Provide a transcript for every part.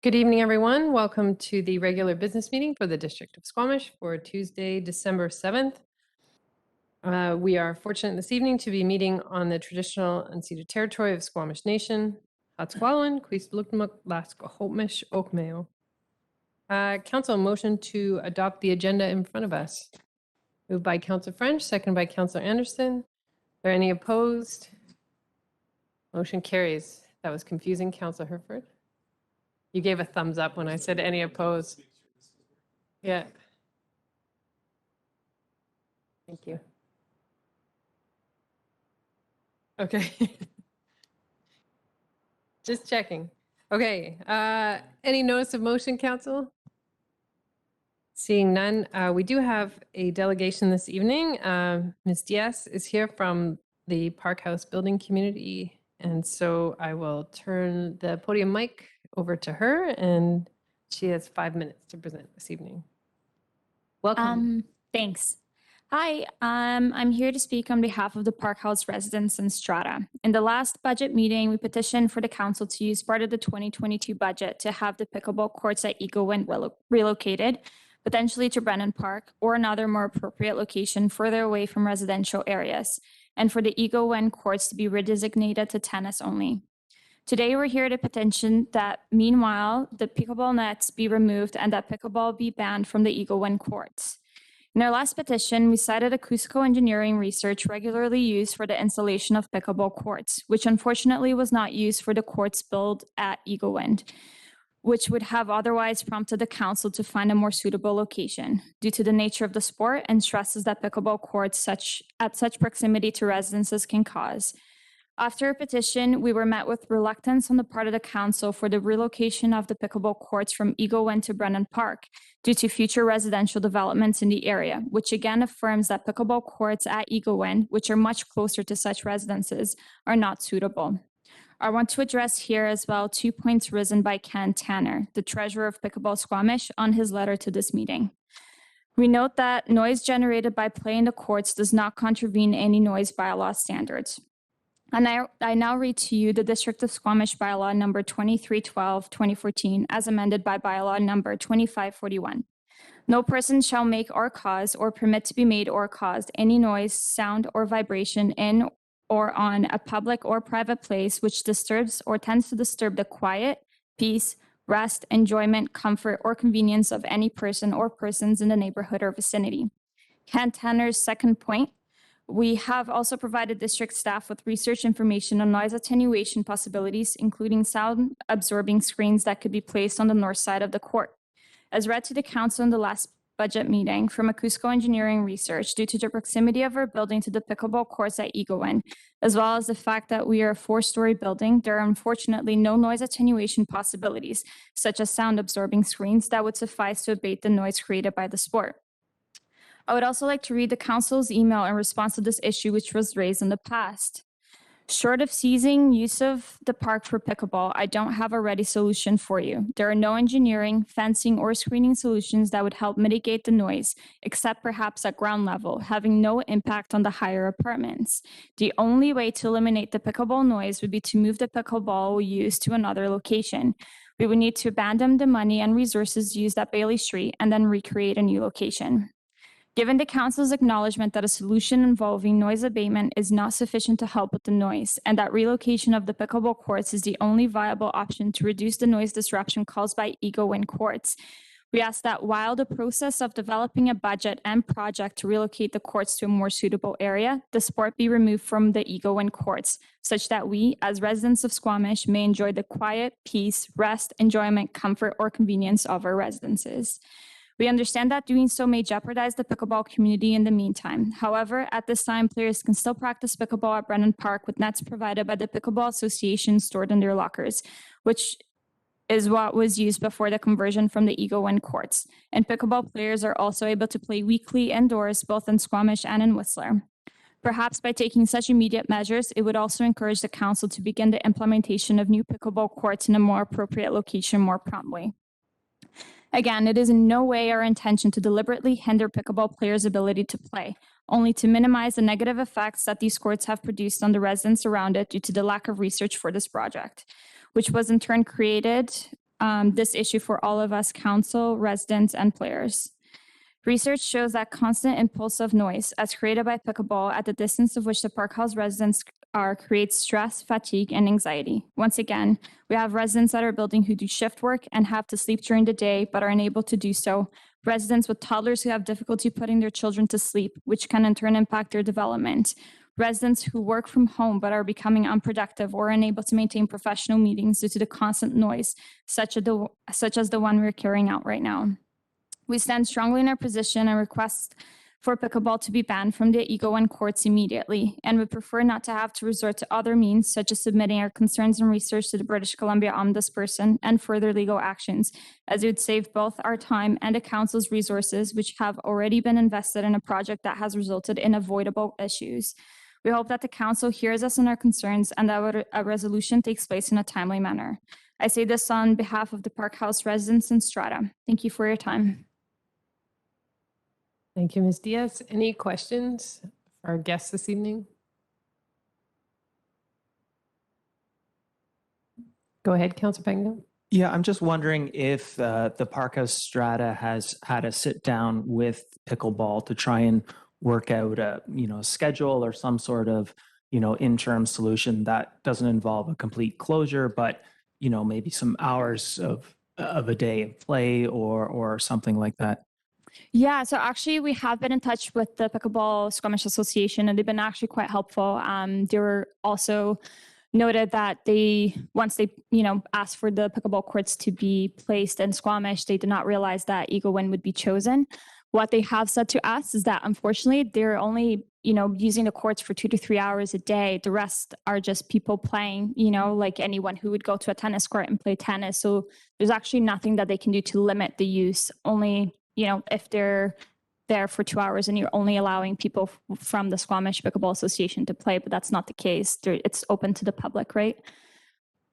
Good evening, everyone. Welcome to the regular business meeting for the District of Squamish for Tuesday, December 7th. We are fortunate this evening to be meeting on the traditional unceded territory of Squamish Nation, Hatsqualin, Queeslukmuk, Lasquahopmish, Oakmayo. Council, motion to adopt the agenda in front of us. Moved by Councilor French, seconded by Councilor Anderson. Are there any opposed? Motion carries. That was confusing, Councilor Herford. You gave a thumbs up when I said any opposed. Yeah. Thank you. Okay. Just checking. Okay. Any notice of motion, Council? Seeing none, we do have a delegation this evening. Ms. Diaz is here from the Parkhouse building community. And so I will turn the podium mic over to her, and she has 5 minutes to present this evening. Welcome. Thanks. Hi, I'm here to speak on behalf of the Parkhouse residents in Strata. In the last budget meeting, we petitioned for the council to use part of the 2022 budget to have the pickleball courts at Eagle Wind relocated, potentially to Brennan Park or another more appropriate location further away from residential areas, and for the Eagle Wind courts to be redesignated to tennis only. Today, we're here to petition that meanwhile, the pickleball nets be removed and that pickleball be banned from the Eagle Wind courts. In our last petition, we cited acoustical engineering research regularly used for the installation of pickleball courts, which unfortunately was not used for the courts built at Eagle Wind, which would have otherwise prompted the council to find a more suitable location due to the nature of the sport and stresses that pickleball courts at such proximity to residences can cause. After a petition, we were met with reluctance on the part of the council for the relocation of the pickleball courts from Eagle Wind to Brennan Park due to future residential developments in the area, which again affirms that pickleball courts at Eagle Wind, which are much closer to such residences, are not suitable. I want to address here as well 2 points risen by Ken Tanner, the treasurer of Pickleball Squamish, on his letter to this meeting. We note that noise generated by play in the courts does not contravene any noise bylaw standards. And I now read to you the District of Squamish Bylaw number 2312/2014 as amended by Bylaw number 2541. No person shall make or cause or permit to be made or caused any noise, sound, or vibration in or on a public or private place which disturbs or tends to disturb the quiet, peace, rest, enjoyment, comfort, or convenience of any person or persons in the neighborhood or vicinity. Ken Tanner's second point, we have also provided district staff with research information on noise attenuation possibilities, including sound absorbing screens that could be placed on the north side of the court. As read to the council in the last budget meeting from acoustical engineering research, due to the proximity of our building to the pickleball courts at Eagle Wind, as well as the fact that we are a 4-story building, there are unfortunately no noise attenuation possibilities, such as sound absorbing screens that would suffice to abate the noise created by the sport. I would also like to read the council's email in response to this issue, which was raised in the past. Short of ceasing use of the park for pickleball, I don't have a ready solution for you. There are no engineering, fencing, or screening solutions that would help mitigate the noise, except perhaps at ground level, having no impact on the higher apartments. The only way to eliminate the pickleball noise would be to move the pickleball use to another location. We would need to abandon the money and resources used at Bailey Street and then recreate a new location. Given the council's acknowledgement that a solution involving noise abatement is not sufficient to help with the noise, and that relocation of the pickleball courts is the only viable option to reduce the noise disruption caused by Eagle Wind courts, we ask that while the process of developing a budget and project to relocate the courts to a more suitable area, the sport be removed from the Eagle Wind courts, such that we, as residents of Squamish, may enjoy the quiet, peace, rest, enjoyment, comfort, or convenience of our residences. We understand that doing so may jeopardize the pickleball community in the meantime. However, at this time, players can still practice pickleball at Brennan Park with nets provided by the Pickleball Association stored in their lockers, which is what was used before the conversion from the Eagle Wind courts. And pickleball players are also able to play weekly indoors, both in Squamish and in Whistler. Perhaps by taking such immediate measures, it would also encourage the council to begin the implementation of new pickleball courts in a more appropriate location more promptly. Again, it is in no way our intention to deliberately hinder pickleball players' ability to play, only to minimize the negative effects that these courts have produced on the residents around it due to the lack of research for this project, which was in turn created this issue for all of us, council, residents, and players. Research shows that constant impulsive noise, as created by pickleball at the distance of which the Parkhouse residents are, creates stress, fatigue, and anxiety. Once again, we have residents at our building who do shift work and have to sleep during the day but are unable to do so. Residents with toddlers who have difficulty putting their children to sleep, which can in turn impact their development. Residents who work from home but are becoming unproductive or unable to maintain professional meetings due to the constant noise, such as the one we're carrying out right now. We stand strongly in our position and request for pickleball to be banned from the Eagle One courts immediately, and would prefer not to have to resort to other means, such as submitting our concerns and research to the British Columbia Ombudsperson and further legal actions, as it would save both our time and the council's resources, which have already been invested in a project that has resulted in avoidable issues. We hope that the council hears us in our concerns and that a resolution takes place in a timely manner. I say this on behalf of the Parkhouse residents in Strata. Thank you for your time. Thank you, Ms. Diaz. Any questions for our guests this evening? Go ahead, Councilor Pangdon. Yeah, I'm just wondering if the Parkhouse Strata has had a sit down with pickleball to try and work out a schedule or some sort of interim solution that doesn't involve a complete closure, but maybe some hours of a day of play or something like that. Yeah, so actually we have been in touch with the Pickleball Squamish Association, and they've been actually quite helpful. They were also noted that once they asked for the pickleball courts to be placed in Squamish, they did not realize that Eagle One would be chosen. What they have said to us is that unfortunately they're only using the courts for 2 to 3 hours a day. The rest are just people playing, like anyone who would go to a tennis court and play tennis. So there's actually nothing that they can do to limit the use. Only if they're there for 2 hours and you're only allowing people from the Squamish Pickleball Association to play, but that's not the case. It's open to the public, right?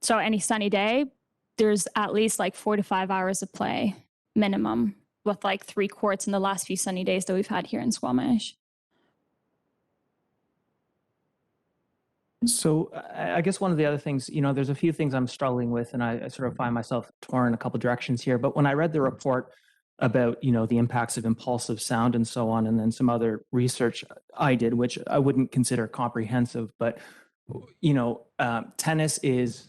So any sunny day, there's at least like 4 to 5 hours of play minimum, with like 3 courts in the last few sunny days that we've had here in Squamish. So I guess one of the other things, there's a few things I'm struggling with, and I sort of find myself torn in a couple directions here. But when I read the report about, the impacts of impulsive sound and so on, and then some other research I did, which I wouldn't consider comprehensive, but, tennis is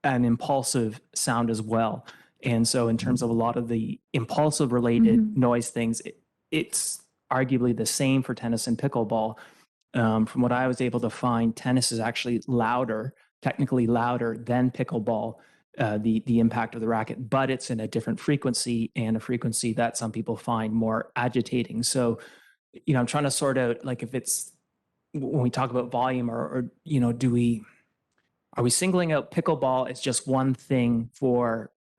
an impulsive sound as well. And so in terms of a lot of the impulsive related noise things, it's arguably the same for tennis and pickleball. From what I was able to find, tennis is actually technically louder than pickleball, the impact of the racket, but it's in a different frequency, and a frequency that some people find more agitating. So, I'm trying to sort out, like, if it's, when we talk about volume or are we singling out pickleball as just one thing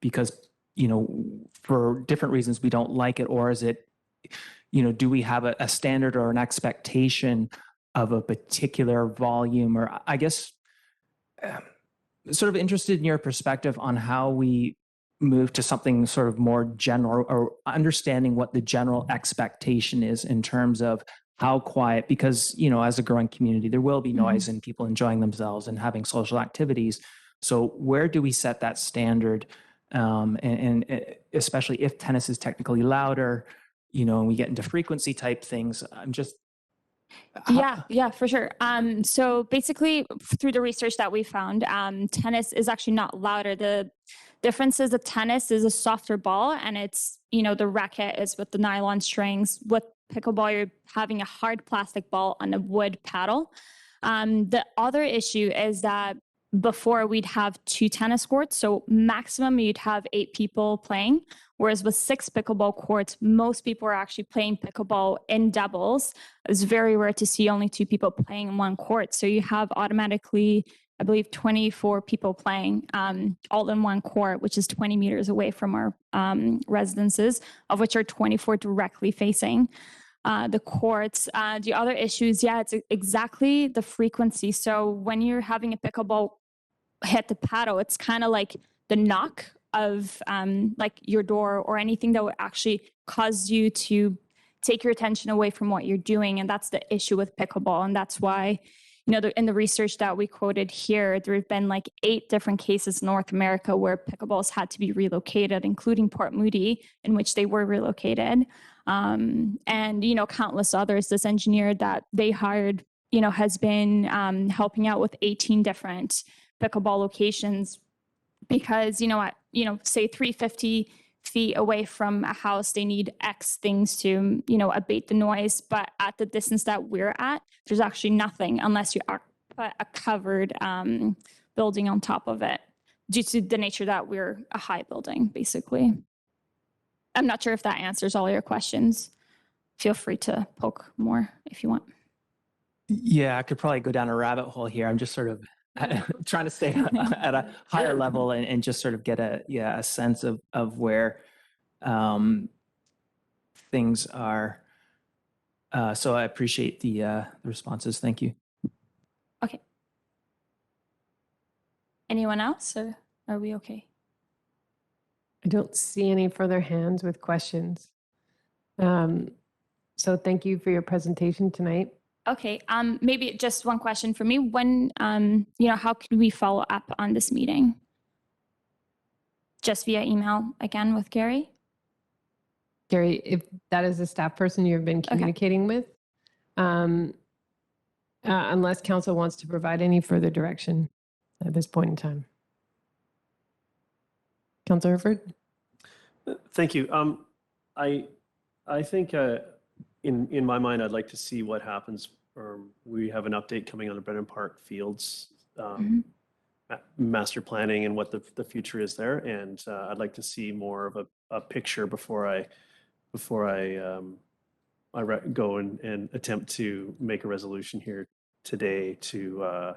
because for different reasons we don't like it, or is it, do we have a standard or an expectation of a particular volume? Or I guess sort of interested in your perspective on how we move to something sort of more general, or understanding what the general expectation is in terms of how quiet, because, as a growing community, there will be noise and people enjoying themselves and having social activities. So where do we set that standard? And especially if tennis is technically louder, and we get into frequency type things, I'm just. Yeah, for sure. So basically, through the research that we found, tennis is actually not louder. The difference is that tennis is a softer ball, and it's, the racket is with the nylon strings. With pickleball, you're having a hard plastic ball on a wood paddle. The other issue is that before we'd have 2 tennis courts, so maximum you'd have 8 people playing, whereas with 6 pickleball courts, most people are actually playing pickleball in doubles. It's very rare to see only 2 people playing in one court. So you have automatically, I believe, 24 people playing all in one court, which is 20 meters away from our residences, of which are 24 directly facing the courts. The other issues, it's exactly the frequency. So when you're having a pickleball hit the paddle, it's kind of like the knock of like your door or anything that would actually cause you to take your attention away from what you're doing. And that's the issue with pickleball. And that's why, in the research that we quoted here, there have been like 8 different cases in North America where pickleballs had to be relocated, including Port Moody, in which they were relocated. And, countless others. This engineer that they hired, has been helping out with 18 different pickleball locations because, say 350 feet away from a house, they need X things to, abate the noise. But at the distance that we're at, there's actually nothing unless you put a covered building on top of it due to the nature that we're a high building, basically. I'm not sure if that answers all your questions. Feel free to poke more if you want. Yeah, I could probably go down a rabbit hole here. I'm just sort of trying to stay at a higher level and just sort of get a sense of where things are. So I appreciate the responses. Thank you. Okay. Anyone else, or are we okay? I don't see any further hands with questions. So thank you for your presentation tonight. Okay, maybe just one question for me. When, how can we follow up on this meeting? Just via email again with Gary? Gary, if that is a staff person you've been communicating with, unless council wants to provide any further direction at this point in time. Councilor Herford? Thank you. I think in my mind, I'd like to see what happens. We have an update coming on the Brennan Park Fields master planning and what the future is there, and I'd like to see more of a picture before I go and attempt to make a resolution here today to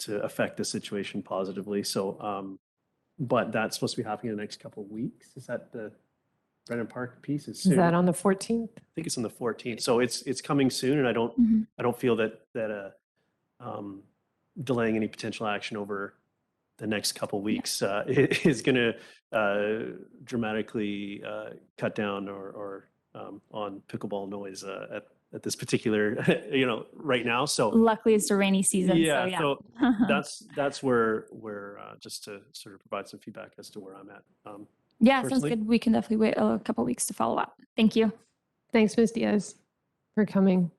affect the situation positively. So, but that's supposed to be happening in the next couple of weeks. Is that the Brennan Park piece? Is that on the 14th? I think it's on the 14th. So it's coming soon, and I don't feel that delaying any potential action over the next couple of weeks is going to dramatically cut down or on pickleball noise at this particular right now. So luckily it's the rainy season. Yeah, so that's where just to sort of provide some feedback as to where I'm at. Yeah, sounds personally. good. We can definitely wait a couple of weeks to follow up. Thank you. Thanks, Ms. Diaz, for coming.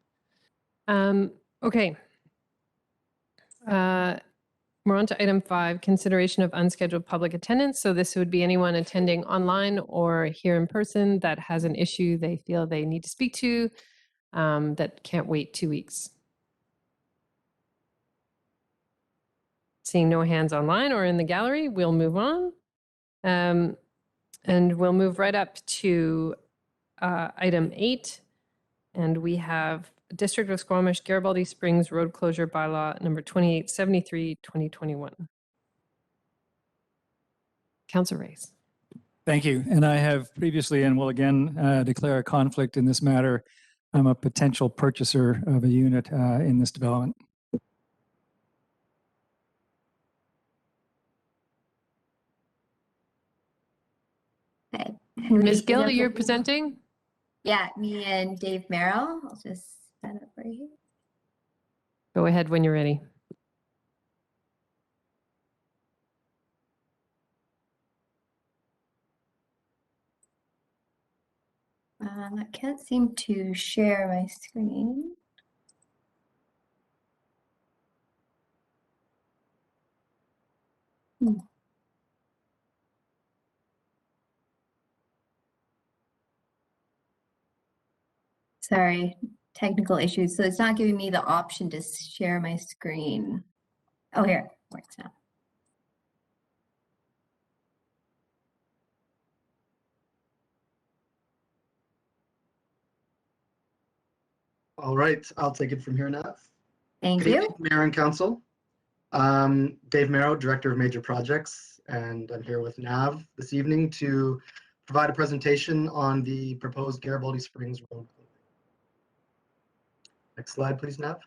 Okay. We're on to item 5, consideration of unscheduled public attendance. So this would be anyone attending online or here in person that has an issue they feel they need to speak to that can't wait 2 weeks. Seeing no hands online or in the gallery, we'll move on. And we'll move right up to item 8. And we have District of Squamish Garibaldi Springs Road Closure Bylaw number 2873, 2021. Councilor Reyes. Thank you. And I have previously and will again declare a conflict in this matter. I'm a potential purchaser of a unit in this development. Ms. Gill, you're presenting? Yeah, me and Dave Merrill. I'll just stand up right here. Go ahead when you're ready. I can't seem to share my screen. Sorry, technical issues. So it's not giving me the option to share my screen. Oh, here, it works now. All right, I'll take it from here now. Thank Good you. evening, Mayor and Council. Dave Merrill, Director of Major Projects, and I'm here with Nav this evening to provide a presentation on the proposed Garibaldi Springs Road. Next slide, please, Nav.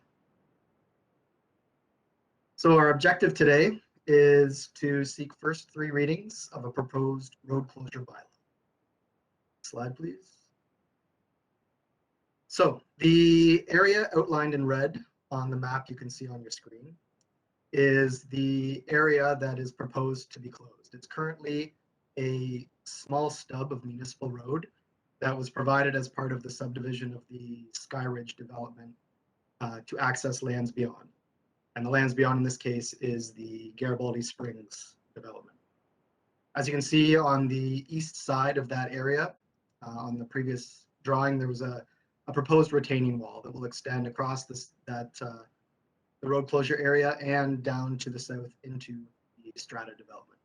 So our objective today is to seek first 3 readings of a proposed road closure bylaw. Slide, please. So the area outlined in red on the map you can see on your screen is the area that is proposed to be closed. It's currently a small stub of municipal road that was provided as part of the subdivision of the Sky Ridge development to access lands beyond. And the lands beyond in this case is the Garibaldi Springs development. As you can see on the east side of that area, on the previous drawing, there was a proposed retaining wall that will extend across the road closure area and down to the south into the strata development.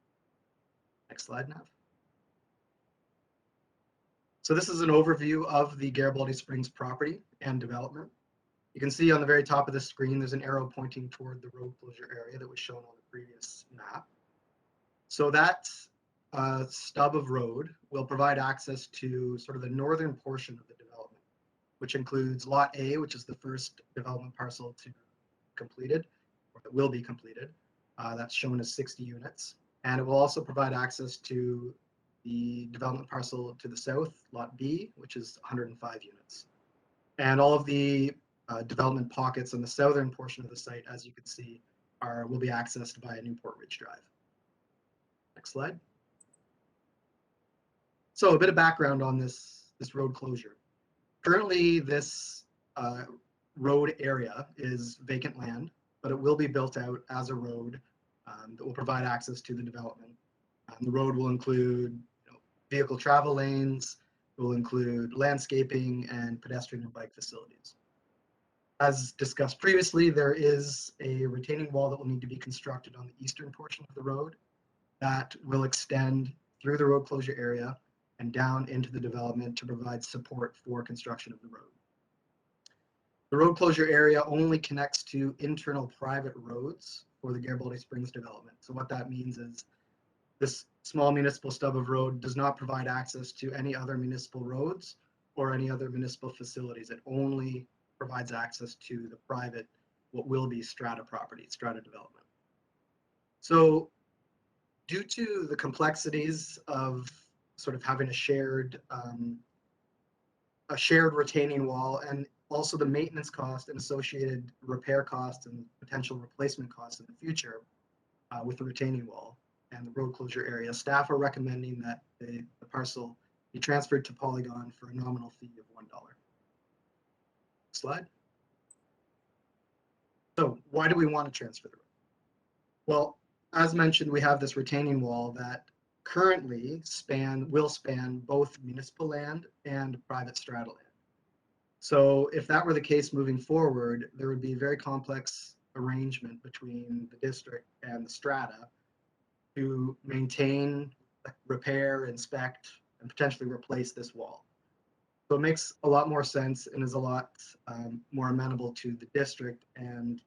Next slide, Nav. So this is an overview of the Garibaldi Springs property and development. You can see on the very top of the screen, there's an arrow pointing toward the road closure area that was shown on the previous map. So that stub of road will provide access to sort of the northern portion of the development, which includes Lot A, which is the first development parcel to be completed, or that will be completed. That's shown as 60 units. And it will also provide access to the development parcel to the south, Lot B, which is 105 units. And all of the development pockets on the southern portion of the site, as you can see, will be accessed by a Newport Ridge Drive. Next slide. So a bit of background on this road closure. Currently, this road area is vacant land, but it will be built out as a road that will provide access to the development. The road will include vehicle travel lanes, it will include landscaping and pedestrian and bike facilities. As discussed previously, there is a retaining wall that will need to be constructed on the eastern portion of the road that will extend through the road closure area and down into the development to provide support for construction of the road. The road closure area only connects to internal private roads for the Garibaldi Springs development. So what that means is this small municipal stub of road does not provide access to any other municipal roads or any other municipal facilities. It only provides access to the private, what will be strata property, strata development. So due to the complexities of sort of having a shared retaining wall, and also the maintenance cost and associated repair costs and potential replacement costs in the future with the retaining wall and the road closure area, staff are recommending that the parcel be transferred to Polygon for a nominal fee of $1. Slide. So why do we want to transfer the road? Well, as mentioned, we have this retaining wall that currently will span both municipal land and private strata land. So if that were the case moving forward, there would be a very complex arrangement between the district and the strata to maintain, repair, inspect, and potentially replace this wall. So it makes a lot more sense and is a lot more amenable to the district and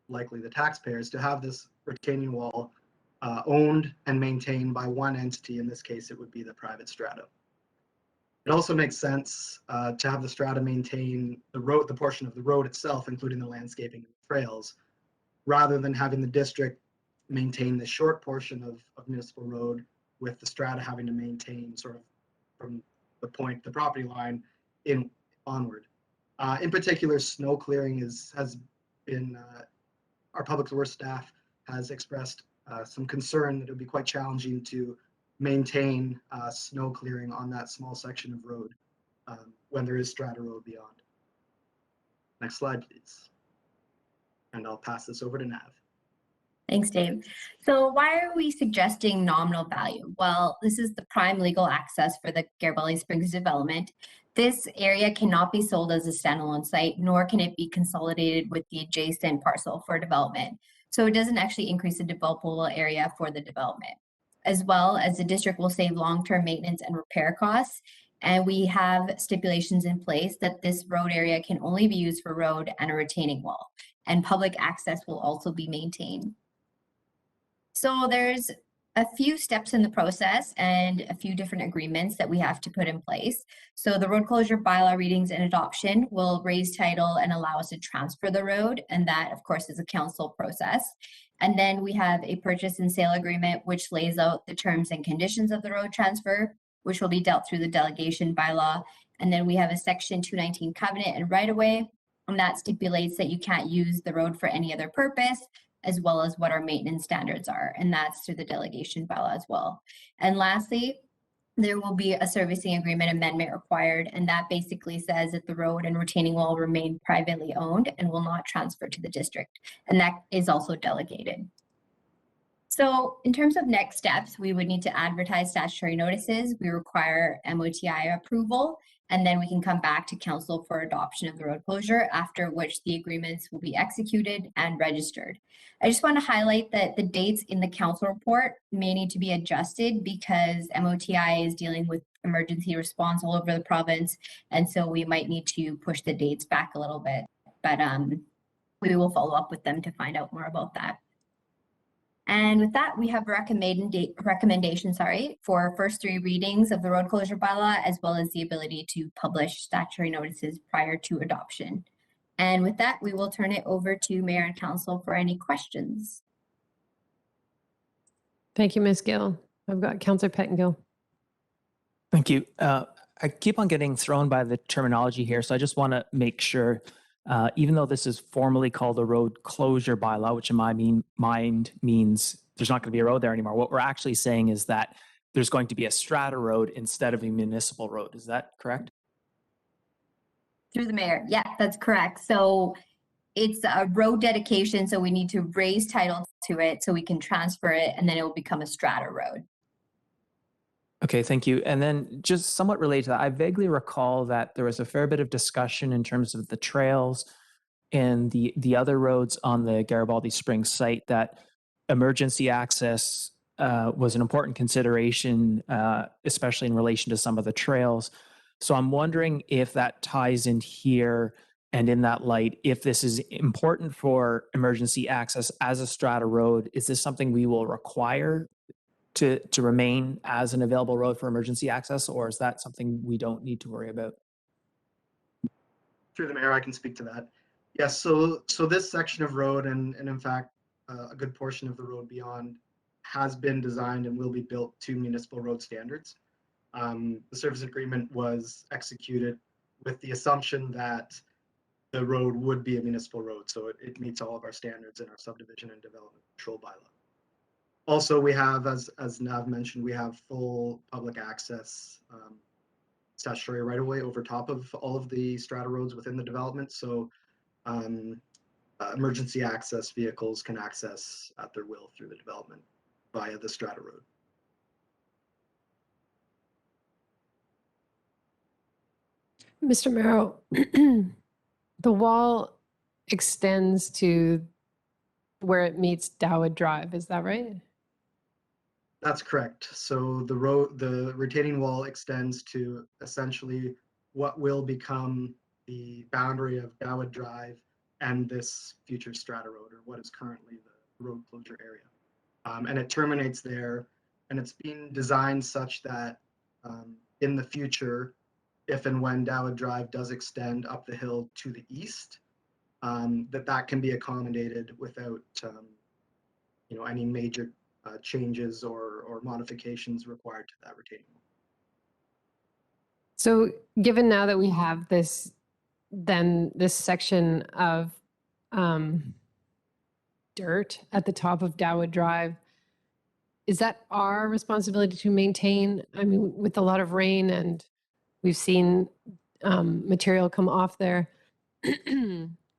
likely the taxpayers to have this retaining wall owned and maintained by one entity. In this case, it would be the private strata. It also makes sense to have the strata maintain the portion of the road itself, including the landscaping and the trails, rather than having the district maintain the short portion of municipal road, with the strata having to maintain sort of from the property line onward. In particular, snow clearing has been, our public works staff has expressed some concern that it would be quite challenging to maintain snow clearing on that small section of road when there is strata road beyond. Next slide, please. And I'll pass this over to Nav. Thanks, Dave. So why are we suggesting nominal value? Well, this is the prime legal access for the Garibaldi Springs development. This area cannot be sold as a standalone site, nor can it be consolidated with the adjacent parcel for development. So it doesn't actually increase the developable area for the development. As well as the district will save long-term maintenance and repair costs. And we have stipulations in place that this road area can only be used for road and a retaining wall. And public access will also be maintained. So there's a few steps in the process and a few different agreements that we have to put in place. So the road closure bylaw readings and adoption will raise title and allow us to transfer the road. And that, of course, is a council process. And then we have a purchase and sale agreement, which lays out the terms and conditions of the road transfer, which will be dealt through the delegation bylaw. And then we have a section 219 covenant and right of way, that stipulates that you can't use the road for any other purpose, as well as what our maintenance standards are. And that's through the delegation bylaw as well. And lastly, there will be a servicing agreement amendment required, and that basically says that the road and retaining wall remain privately owned and will not transfer to the district. And that is also delegated. So in terms of next steps, we would need to advertise statutory notices. We require MOTI approval, and then we can come back to council for adoption of the road closure, after which the agreements will be executed and registered. I just want to highlight that the dates in the council report may need to be adjusted because MOTI is dealing with emergency response all over the province. And so we might need to push the dates back a little bit, but we will follow up with them to find out more about that. And with that, we have recommendation, for first 3 readings of the road closure bylaw, as well as the ability to publish statutory notices prior to adoption. And with that, we will turn it over to Mayor and Council for any questions. Thank you, Ms. Gill. I've got Councillor Pettengill. Thank you. I keep on getting thrown by the terminology here, so I just want to make sure, even though this is formally called a road closure bylaw, which in my mind means there's not going to be a road there anymore, what we're actually saying is that there's going to be a strata road instead of a municipal road. Is that correct? Through the mayor. Yeah, that's correct. So it's a road dedication, so we need to raise title to it so we can transfer it, and then it will become a strata road. Okay, thank you. And then just somewhat related to that, I vaguely recall that there was a fair bit of discussion in terms of the trails and the other roads on the Garibaldi Springs site, that emergency access was an important consideration, especially in relation to some of the trails. So I'm wondering if that ties in here, and in that light, if this is important for emergency access as a strata road, is this something we will require to remain as an available road for emergency access, or is that something we don't need to worry about? Through the mayor, I can speak to that. Yes, so this section of road, and in fact, a good portion of the road beyond, has been designed and will be built to municipal road standards. The service agreement was executed with the assumption that the road would be a municipal road, so it meets all of our standards in our subdivision and development control bylaw. Also, we have, as Nav mentioned, we have full public access statutory right-of-way over top of all of the strata roads within the development. So emergency access vehicles can access at their will through the development via the strata road. Mr. Merrill, the wall extends to where it meets Dowwood Drive, is that right? That's correct. So the retaining wall extends to essentially what will become the boundary of Dowwood Drive and this future strata road, or what is currently the road closure area. And it terminates there, and it's been designed such that in the future, if and when Dowwood Drive does extend up the hill to the east, that can be accommodated without any major changes or modifications required to that retaining wall. So given now that we have this section of dirt at the top of Dowwood Drive, is that our responsibility to maintain? I mean, with a lot of rain, and we've seen material come off there.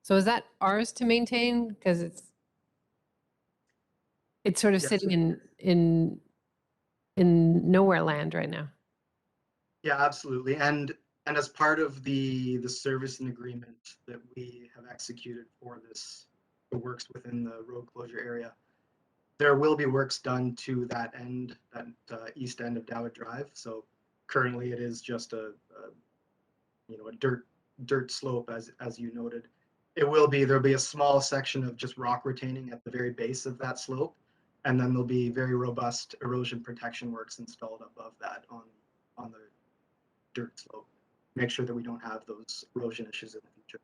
So is that ours to maintain? Because it's sort of Yes. sitting in nowhere land right now. Yeah, absolutely. And as part of the servicing agreement that we have executed for the works within the road closure area, there will be works done to that end, that east end of Dowwood Drive. So currently it is just a dirt slope, as you noted. There'll be a small section of just rock retaining at the very base of that slope, and then there'll be very robust erosion protection works installed above that on the dirt slope. Make sure that we don't have those erosion issues in the future.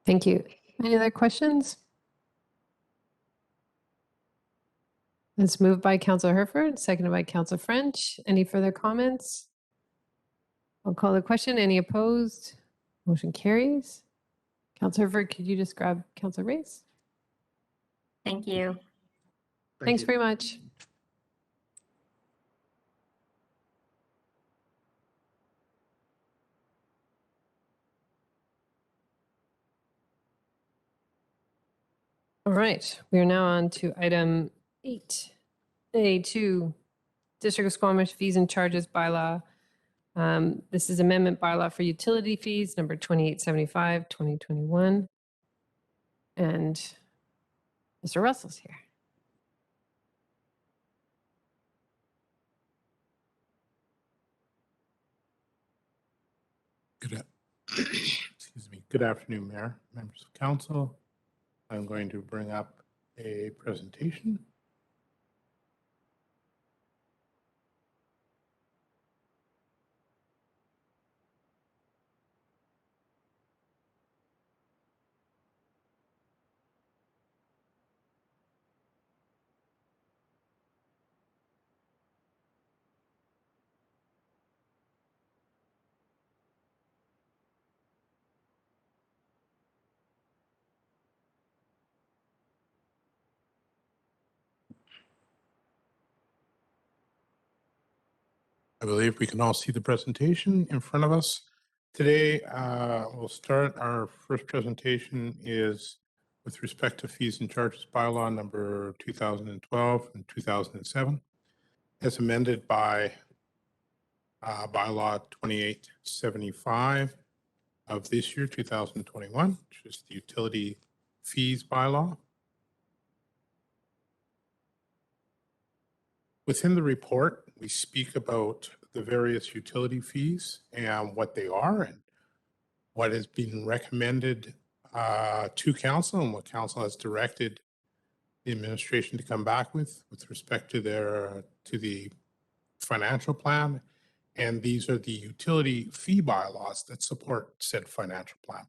Thank you. Any other questions? It's moved by Councillor Herford, seconded by Councillor French. Any further comments? I'll call the question. Any opposed? Motion carries. Counselor Hurford, could you just grab Counselor Race? Thank you. Thanks you. very much. All right, we are now on to item 8A2, District of Squamish fees and charges bylaw. This is amendment bylaw for utility fees, number 2875, 2021. And Mr. Russell's here. Excuse me. Good afternoon, Mayor, members of council. I'm going to bring up a presentation. I believe we can all see the presentation in front of us. Today, we'll start. Our first presentation is with respect to fees and charges bylaw number 2012 and 2007, as amended by bylaw 2875 of this year, 2021, which is the utility fees bylaw. Within the report, we speak about the various utility fees and what they are and what has been recommended to council and what council has directed the administration to come back with respect to the financial plan. And these are the utility fee bylaws that support said financial plan.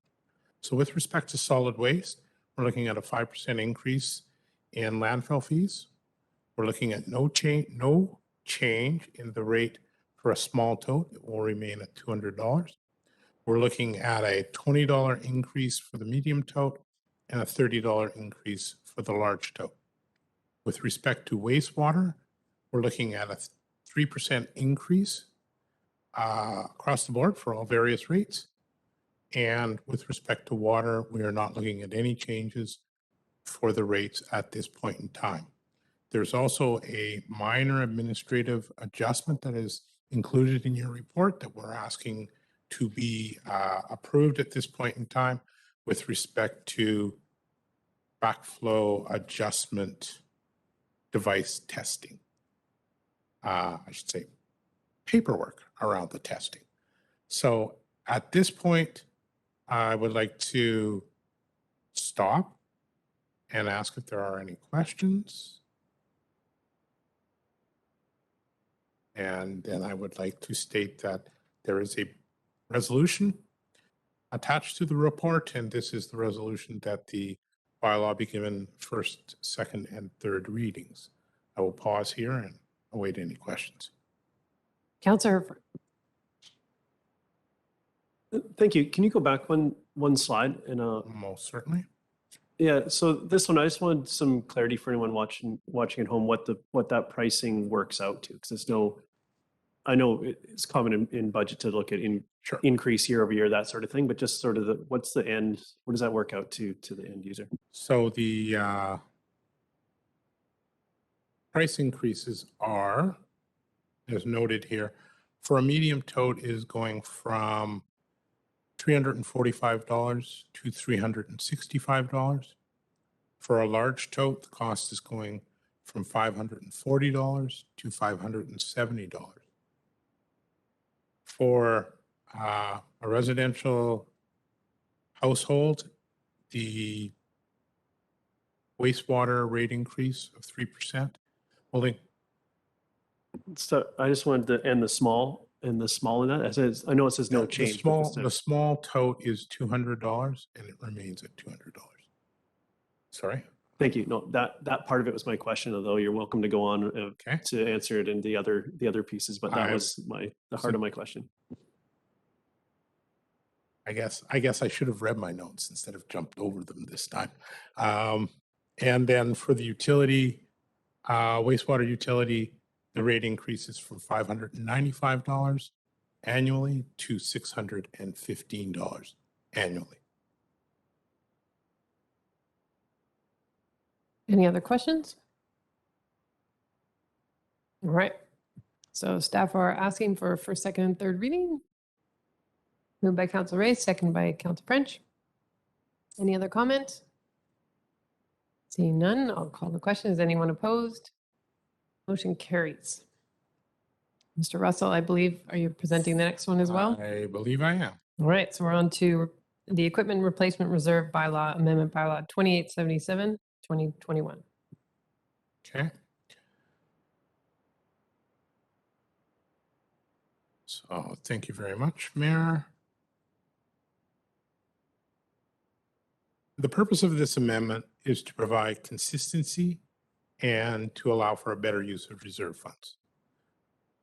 So with respect to solid waste, we're looking at a 5% increase in landfill fees. We're looking at no change in the rate for a small tote. It will remain at $200. We're looking at a $20 increase for the medium tote and a $30 increase for the large tote. With respect to wastewater, we're looking at a 3% increase across the board for all various rates. And with respect to water, we are not looking at any changes for the rates at this point in time. There's also a minor administrative adjustment that is included in your report that we're asking to be approved at this point in time with respect to backflow adjustment device testing. I should say paperwork around the testing. So at this point, I would like to stop and ask if there are any questions. And then I would like to state that there is a resolution attached to the report, and this is the resolution that the bylaw be given first, second, and third readings. I will pause here and await any questions. Counselor Hurford. Thank you. Can you go back one slide? And Most certainly. yeah, so this one, I just wanted some clarity for anyone watching at home what that pricing works out to, because there's no, I know it's common in budget to look at increase year over year, that sort of thing, but just sort of what's the end, what does that work out to the end user? So the price increases are, as noted here, for a medium tote is going from $345 to $365. For a large tote, the cost is going from $540 to $570. For a residential household, the wastewater rate increase of 3%. Well, So I just wanted to end the small in that. It says, I know it says no change. The small tote is $200 and it remains at $200. Sorry. Thank you. No, that part of it was my question, although you're welcome to go on Okay. to answer it in the other pieces, but that was the heart of my question. I guess I should have read my notes instead of jumped over them this time. And then for the utility, wastewater utility, the rate increases from $595 annually to $615 annually. Any other questions? All right. So staff are asking for first, second, and third reading. Moved by Council Ray, second by Council French. Any other comments? Seeing none, I'll call the question. Is anyone opposed? Motion carries. Mr. Russell, I believe, are you presenting the next one as well? I believe I am. All right, so we're on to the Equipment Replacement Reserve Bylaw Amendment Bylaw 2877, 2021. Okay. So thank you very much, Mayor. The purpose of this amendment is to provide consistency and to allow for a better use of reserve funds.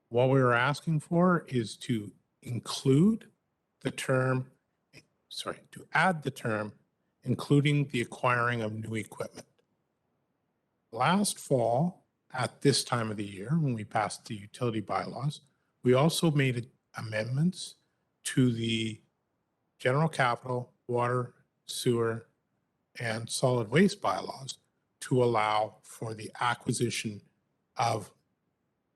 What we're asking for is to include the term, to add the term, including the acquiring of new equipment. Last fall, at this time of the year, when we passed the utility bylaws, we also made amendments to the general capital, water, sewer, and solid waste bylaws to allow for the acquisition of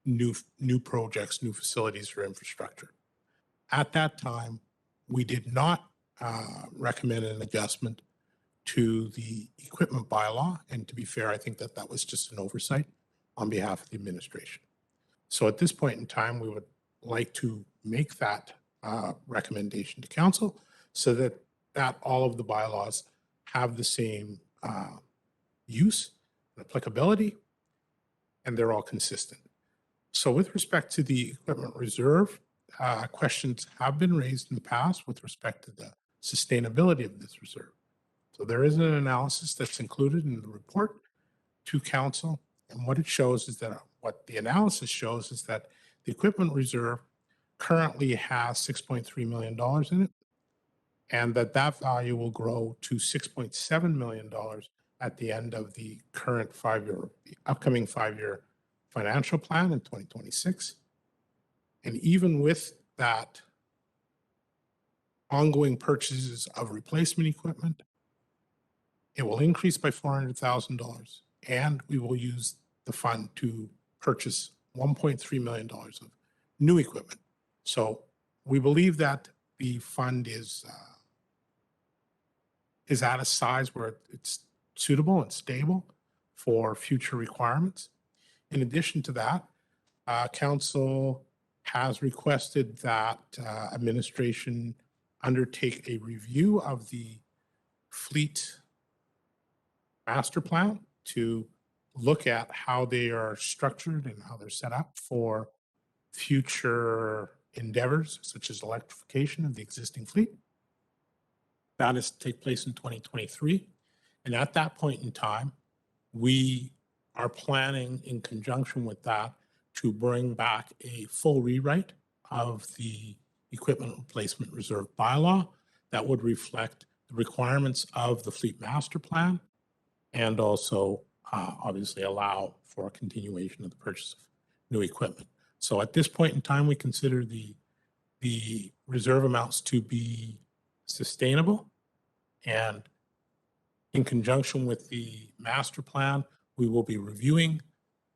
new projects, new facilities for infrastructure. At that time, we did not recommend an adjustment to the equipment bylaw. And to be fair, I think that was just an oversight on behalf of the administration. So at this point in time, we would like to make that recommendation to council so that all of the bylaws have the same use and applicability, and they're all consistent. So with respect to the equipment reserve, questions have been raised in the past with respect to the sustainability of this reserve. So there is an analysis that's included in the report to council, and what it shows is that what the analysis shows is that the equipment reserve currently has $6.3 million in it, and that value will grow to $6.7 million at the end of the upcoming five-year financial plan in 2026. And even with that ongoing purchases of replacement equipment, it will increase by $400,000, and we will use the fund to purchase $1.3 million of new equipment. So we believe that the fund is at a size where it's suitable and stable for future requirements. In addition to that, council has requested that administration undertake a review of the fleet master plan to look at how they are structured and how they're set up for future endeavors, such as electrification of the existing fleet. That is to take place in 2023. And at that point in time, we are planning in conjunction with that to bring back a full rewrite of the equipment replacement reserve bylaw that would reflect the requirements of the fleet master plan and also obviously allow for a continuation of the purchase of new equipment. So at this point in time, we consider the reserve amounts to be sustainable, and in conjunction with the master plan, we will be reviewing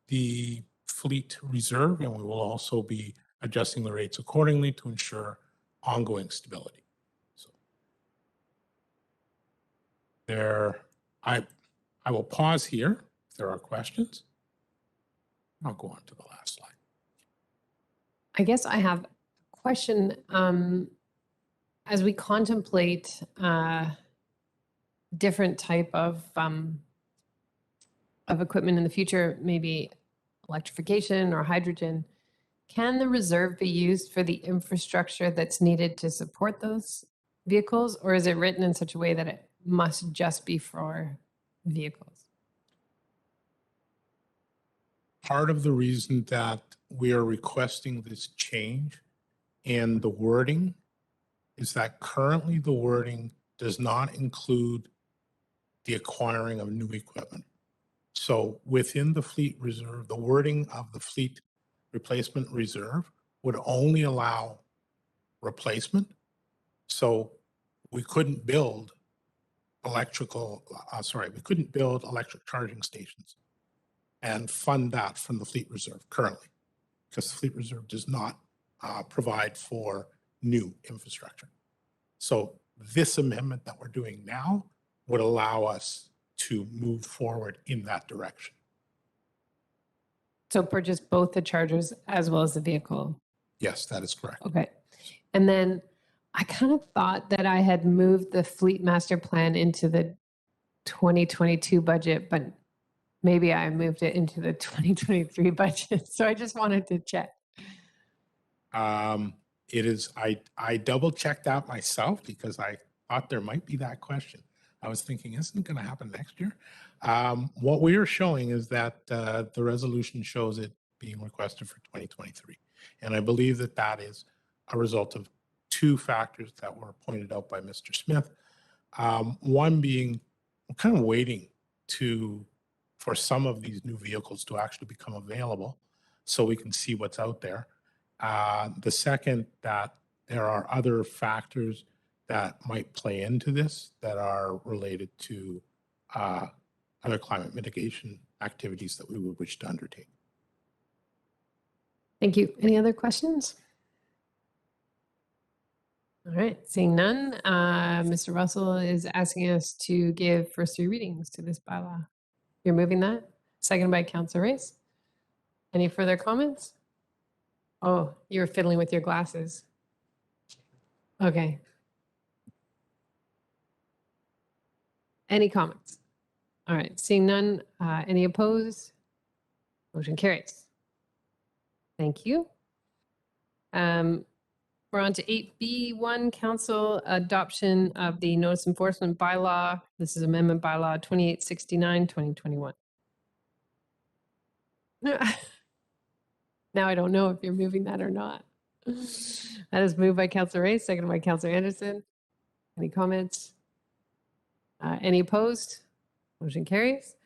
the fleet reserve, and we will also be adjusting the rates accordingly to ensure ongoing stability. So I will pause here if there are questions. I'll go on to the last slide. I guess I have a question. As we contemplate different type of equipment in the future, maybe electrification or hydrogen, can the reserve be used for the infrastructure that's needed to support those vehicles, or is it written in such a way that it must just be for vehicles? Part of the reason that we are requesting this change in the wording is that currently the wording does not include the acquiring of new equipment. So within the fleet reserve, the wording of the fleet replacement reserve would only allow replacement. So we couldn't build we couldn't build electric charging stations and fund that from the fleet reserve currently, because the fleet reserve does not provide for new infrastructure. So this amendment that we're doing now would allow us to move forward in that direction. So purchase both the chargers as well as the vehicle. Yes, that is correct. Okay. And then I kind of thought that I had moved the fleet master plan into the 2022 budget, but maybe I moved it into the 2023 budget. So I just wanted to check. It is, I double checked that myself because I thought there might be that question. I was thinking, isn't it going to happen next year? What we are showing is that the resolution shows it being requested for 2023. And I believe that that is a result of two factors that were pointed out by Mr. Smith. One being, we're kind of waiting for some of these new vehicles to actually become available so we can see what's out there. The second, that there are other factors that might play into this that are related to other climate mitigation activities that we would wish to undertake. Thank you. Any other questions? All right, seeing none, Mr. Russell is asking us to give first three readings to this bylaw. You're moving that? Seconded by Councilor Race. Any further comments? Oh, you're fiddling with your glasses. Okay. Any comments? All right, seeing none, any opposed? Motion carries. Thank you. We're on to 8B1, council adoption of the notice enforcement bylaw. This is amendment bylaw 2869, 2021. Now I don't know if you're moving that or not. That is moved by Councilor Ray, seconded by Councilor Anderson. Any comments? Any opposed? Motion carries.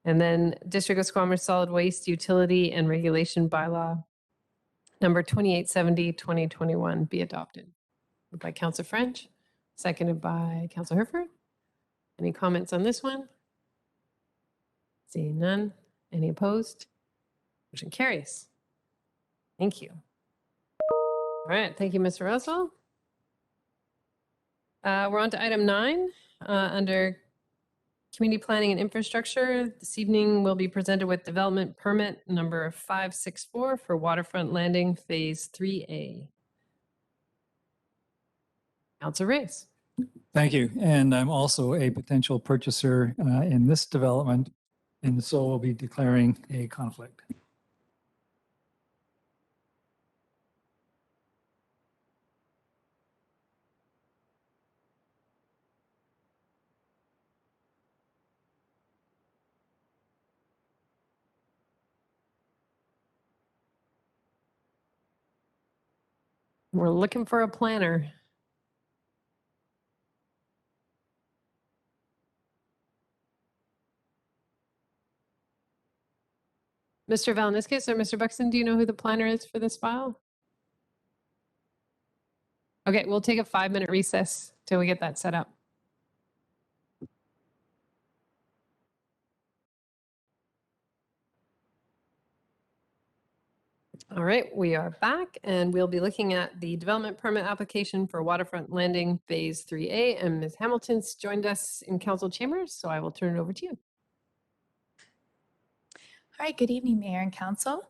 And then District of Squamish Solid Waste Utility and Regulation Bylaw number 2870, 2021 be adopted. Moved by Councilor French, seconded by Councilor Herford. Any comments on this one? Seeing none. Any opposed? Motion carries. Thank you. All right, thank you, Mr. Russell. We're on to item 9 under Community Planning and Infrastructure. This evening we'll be presented with development permit number 564 for Waterfront Landing Phase 3A. Councilor Race. Thank you. And I'm also a potential purchaser in this development, and so we'll be declaring a conflict. We're looking for a planner. Mr. Valniscus or Mr. Buxton, do you know who the planner is for this file? Okay, we'll take a 5-minute recess till we get that set up. All right, we are back and we'll be looking at the development permit application for Waterfront Landing Phase 3A, and Ms. Hamilton's joined us in council chambers, so I will turn it over to you. All right, good evening, Mayor and Council.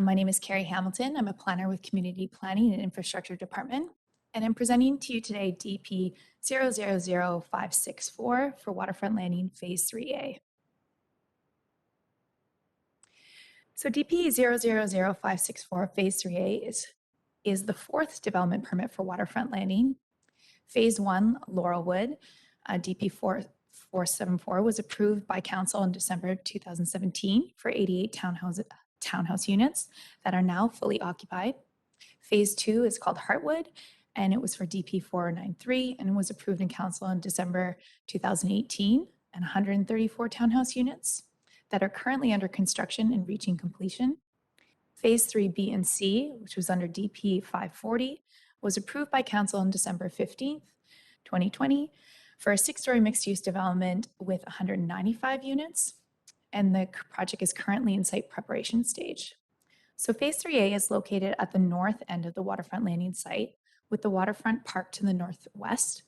My name is Carrie Hamilton. I'm a planner with Community Planning and Infrastructure Department, and I'm presenting to you today DP 000564 for Waterfront Landing Phase 3A. So DP 000564 Phase 3A is the 4th development permit for Waterfront Landing. Phase 1, Laurelwood, DP 474 was approved by Council in December 2017 for 88 townhouse units that are now fully occupied. Phase 2 is called Heartwood, and it was for DP 493 and was approved in council in December 2018, and 134 townhouse units that are currently under construction and reaching completion. Phase 3 B and C, which was under DP 540, was approved by council on December 15th, 2020, for a 6-story mixed-use development with 195 units, and the project is currently in site preparation stage. So Phase 3A is located at the north end of the waterfront landing site, with the waterfront park to the northwest,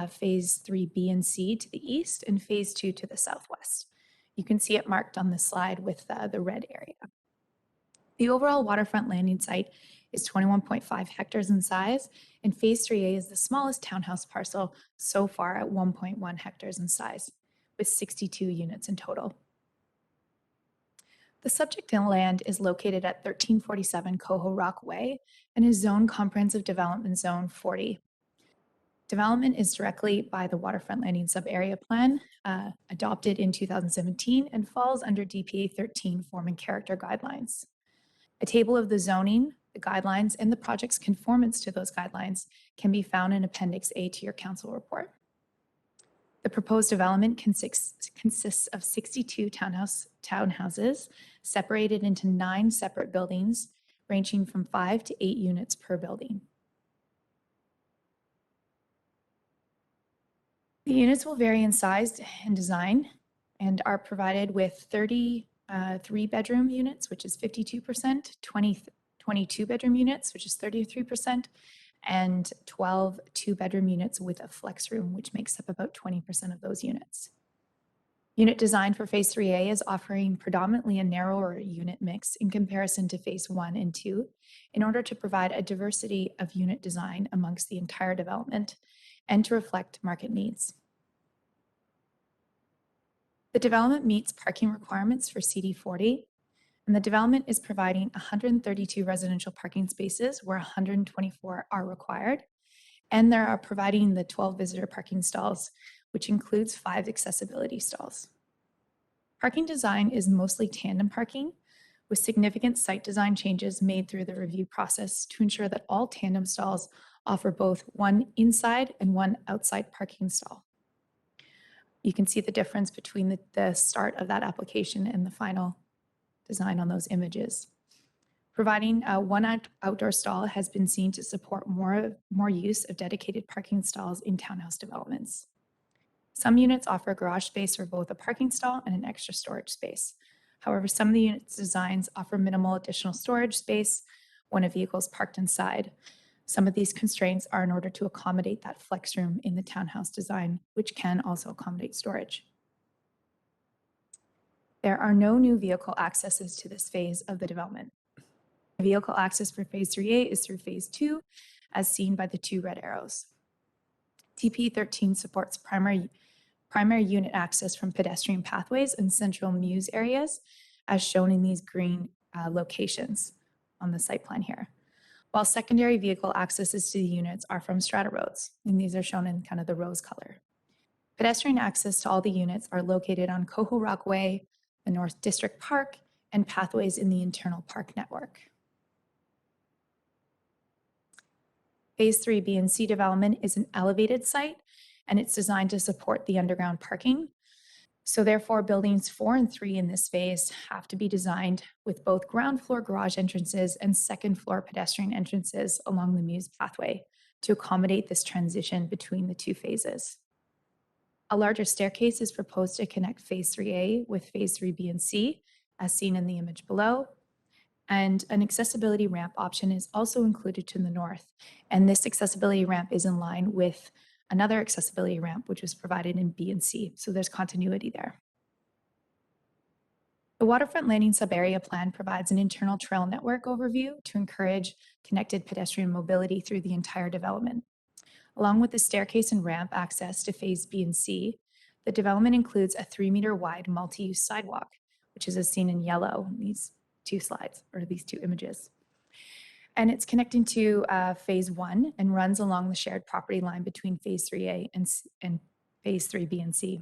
Phase 3B and C to the east, and Phase 2 to the southwest. You can see it marked on the slide with the red area. The overall waterfront landing site is 21.5 hectares in size, and Phase 3A is the smallest townhouse parcel so far at 1.1 hectares in size, with 62 units in total. The subject land is located at 1347 Coho Rock Way and is zoned Comprehensive Development Zone 40. Development is directly by the Waterfront Landing Sub-Area Plan, adopted in 2017, and falls under DPA 13 Form and Character Guidelines. A table of the zoning, the guidelines, and the project's conformance to those guidelines can be found in Appendix A to your council report. The proposed development consists of 62 townhouses separated into 9 separate buildings, ranging from 5 to 8 units per building. The units will vary in size and design and are provided with 30 3-bedroom units, which is 52%, 22 bedroom units, which is 33%, and 12 2-bedroom units with a flex room, which makes up about 20% of those units. Unit design for Phase 3A is offering predominantly a narrower unit mix in comparison to Phase 1 and 2 in order to provide a diversity of unit design amongst the entire development and to reflect market needs. The development meets parking requirements for CD40, and the development is providing 132 residential parking spaces where 124 are required, and they are providing the 12 visitor parking stalls, which includes 5 accessibility stalls. Parking design is mostly tandem parking, with significant site design changes made through the review process to ensure that all tandem stalls offer both one inside and one outside parking stall. You can see the difference between the start of that application and the final design on those images. Providing one outdoor stall has been seen to support more use of dedicated parking stalls in townhouse developments. Some units offer garage space for both a parking stall and an extra storage space. However, some of the units' designs offer minimal additional storage space when a vehicle is parked inside. Some of these constraints are in order to accommodate that flex room in the townhouse design, which can also accommodate storage. There are no new vehicle accesses to this phase of the development. Vehicle access for Phase 3A is through Phase 2, as seen by the 2 red arrows. DP 13 supports primary unit access from pedestrian pathways and central muse areas, as shown in these green locations on the site plan here. While secondary vehicle accesses to the units are from strata roads, and these are shown in kind of the rose color. Pedestrian access to all the units are located on Coho Rock Way, the North District Park, and pathways in the internal park network. Phase 3 B and C development is an elevated site, and it's designed to support the underground parking. So therefore, buildings 4 and 3 in this phase have to be designed with both ground floor garage entrances and second floor pedestrian entrances along the Muse pathway to accommodate this transition between the 2 phases. A larger staircase is proposed to connect Phase 3A with Phase 3B and C, as seen in the image below. And an accessibility ramp option is also included to the north. And this accessibility ramp is in line with another accessibility ramp, which was provided in B and C. So there's continuity there. The Waterfront Landing Sub-Area Plan provides an internal trail network overview to encourage connected pedestrian mobility through the entire development. Along with the staircase and ramp access to Phase B and C, the development includes a 3-meter wide multi-use sidewalk, which is as seen in yellow in these 2 slides, or these 2 images. And it's connecting to Phase 1 and runs along the shared property line between Phase 3A and Phase 3B and C.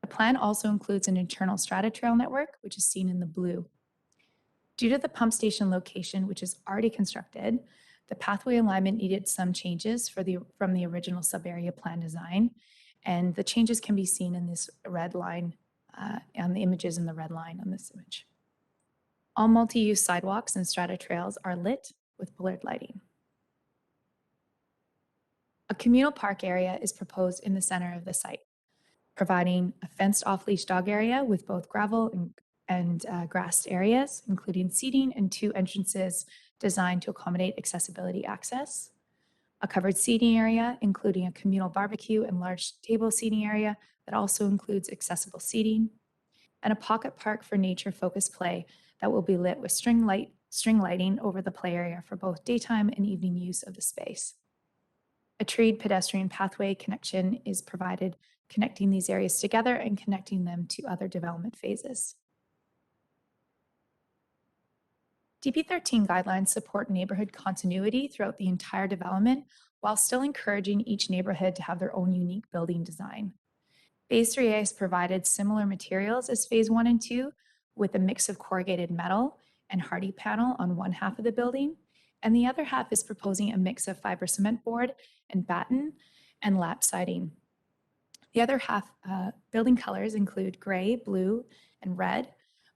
The plan also includes an internal strata trail network, which is seen in the blue. Due to the pump station location, which is already constructed, The pathway alignment needed some changes from the original sub-area plan design, and the changes can be seen in this red line, on the images in the red line on this image. All multi-use sidewalks and strata trails are lit with blurred lighting. A communal park area is proposed in the center of the site, providing a fenced off-leash dog area with both gravel and grassed areas, including seating and 2 entrances designed to accommodate accessibility access. A covered seating area, including a communal barbecue and large table seating area that also includes accessible seating. And a pocket park for nature-focused play that will be lit with string lighting over the play area for both daytime and evening use of the space. A treed pedestrian pathway connection is provided, connecting these areas together and connecting them to other development phases. DP13 guidelines support neighborhood continuity throughout the entire development while still encouraging each neighborhood to have their own unique building design. Phase 3A has provided similar materials as Phase 1 and 2 with a mix of corrugated metal and hardy panel on one half of the building, and the other half is proposing a mix of fiber cement board and batten and lap siding. The other half building colors include gray, blue, and red,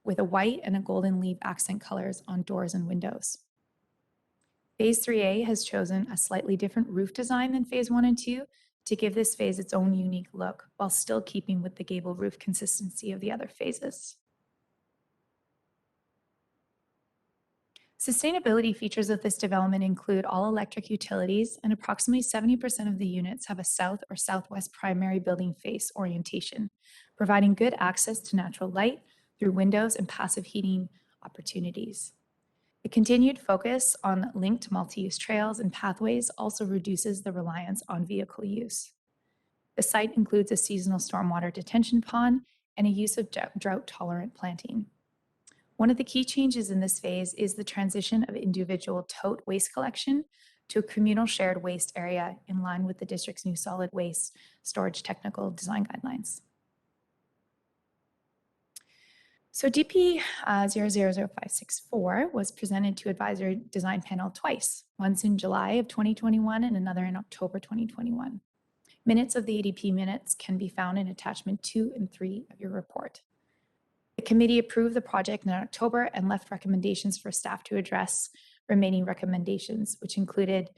with a white and a golden leaf accent colors on doors and windows. Phase 3A has chosen a slightly different roof design than Phase 1 and 2 to give this phase its own unique look while still keeping with the gable roof consistency of the other phases. Sustainability features of this development include all electric utilities, and approximately 70% of the units have a south or southwest primary building face orientation, providing good access to natural light through windows and passive heating opportunities. The continued focus on linked multi-use trails and pathways also reduces the reliance on vehicle use. The site includes a seasonal stormwater detention pond and a use of drought-tolerant planting. One of the key changes in this phase is the transition of individual tote waste collection to a communal shared waste area in line with the district's new solid waste storage technical design guidelines. So DP 000564 was presented to advisory design panel twice, once in July of 2021 and another in October 2021. Minutes of the ADP minutes can be found in attachment 2 and 3 of your report. The committee approved the project in October and left recommendations for staff to address remaining recommendations, which included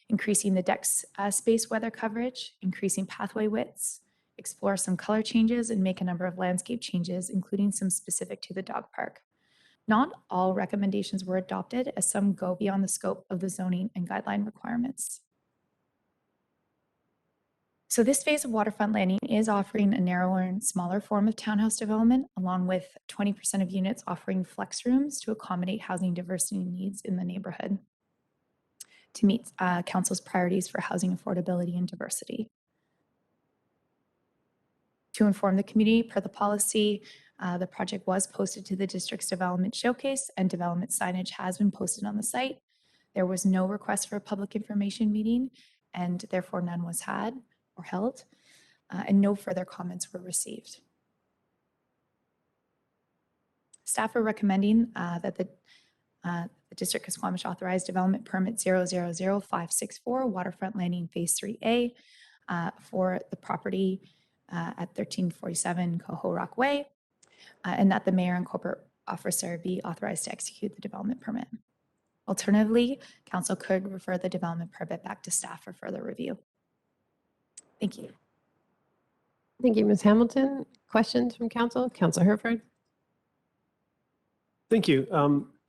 increasing the deck space weather coverage, increasing pathway widths, explore some color changes, and make a number of landscape changes, including some specific to the dog park. Not all recommendations were adopted, as some go beyond the scope of the zoning and guideline requirements. So this phase of Waterfront Landing is offering a narrower and smaller form of townhouse development, along with 20% of units offering flex rooms to accommodate housing diversity needs in the neighborhood to meet Council's priorities for housing affordability and diversity. To inform the community, per the policy, the project was posted to the district's development showcase, and development signage has been posted on the site. There was no request for a public information meeting, and therefore none was had or held, and no further comments were received. Staff are recommending that the District of Squamish authorized development permit 000564 Waterfront Landing Phase 3A for the property at 1347 Coho Rock Way, and that the mayor and corporate officer be authorized to execute the development permit. Alternatively, council could refer the development permit back to staff for further review. Thank you. Thank you, Ms. Hamilton. Questions from council? Councilor Herford. Thank you.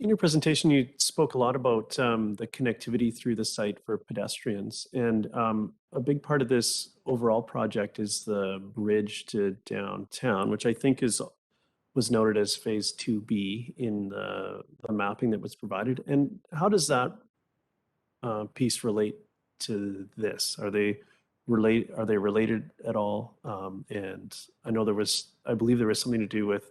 In your presentation, you spoke a lot about the connectivity through the site for pedestrians. And a big part of this overall project is the bridge to downtown, which I think was noted as phase 2B in the mapping that was provided. And how does that piece relate to this? Are they related at all? And I know I believe there was something to do with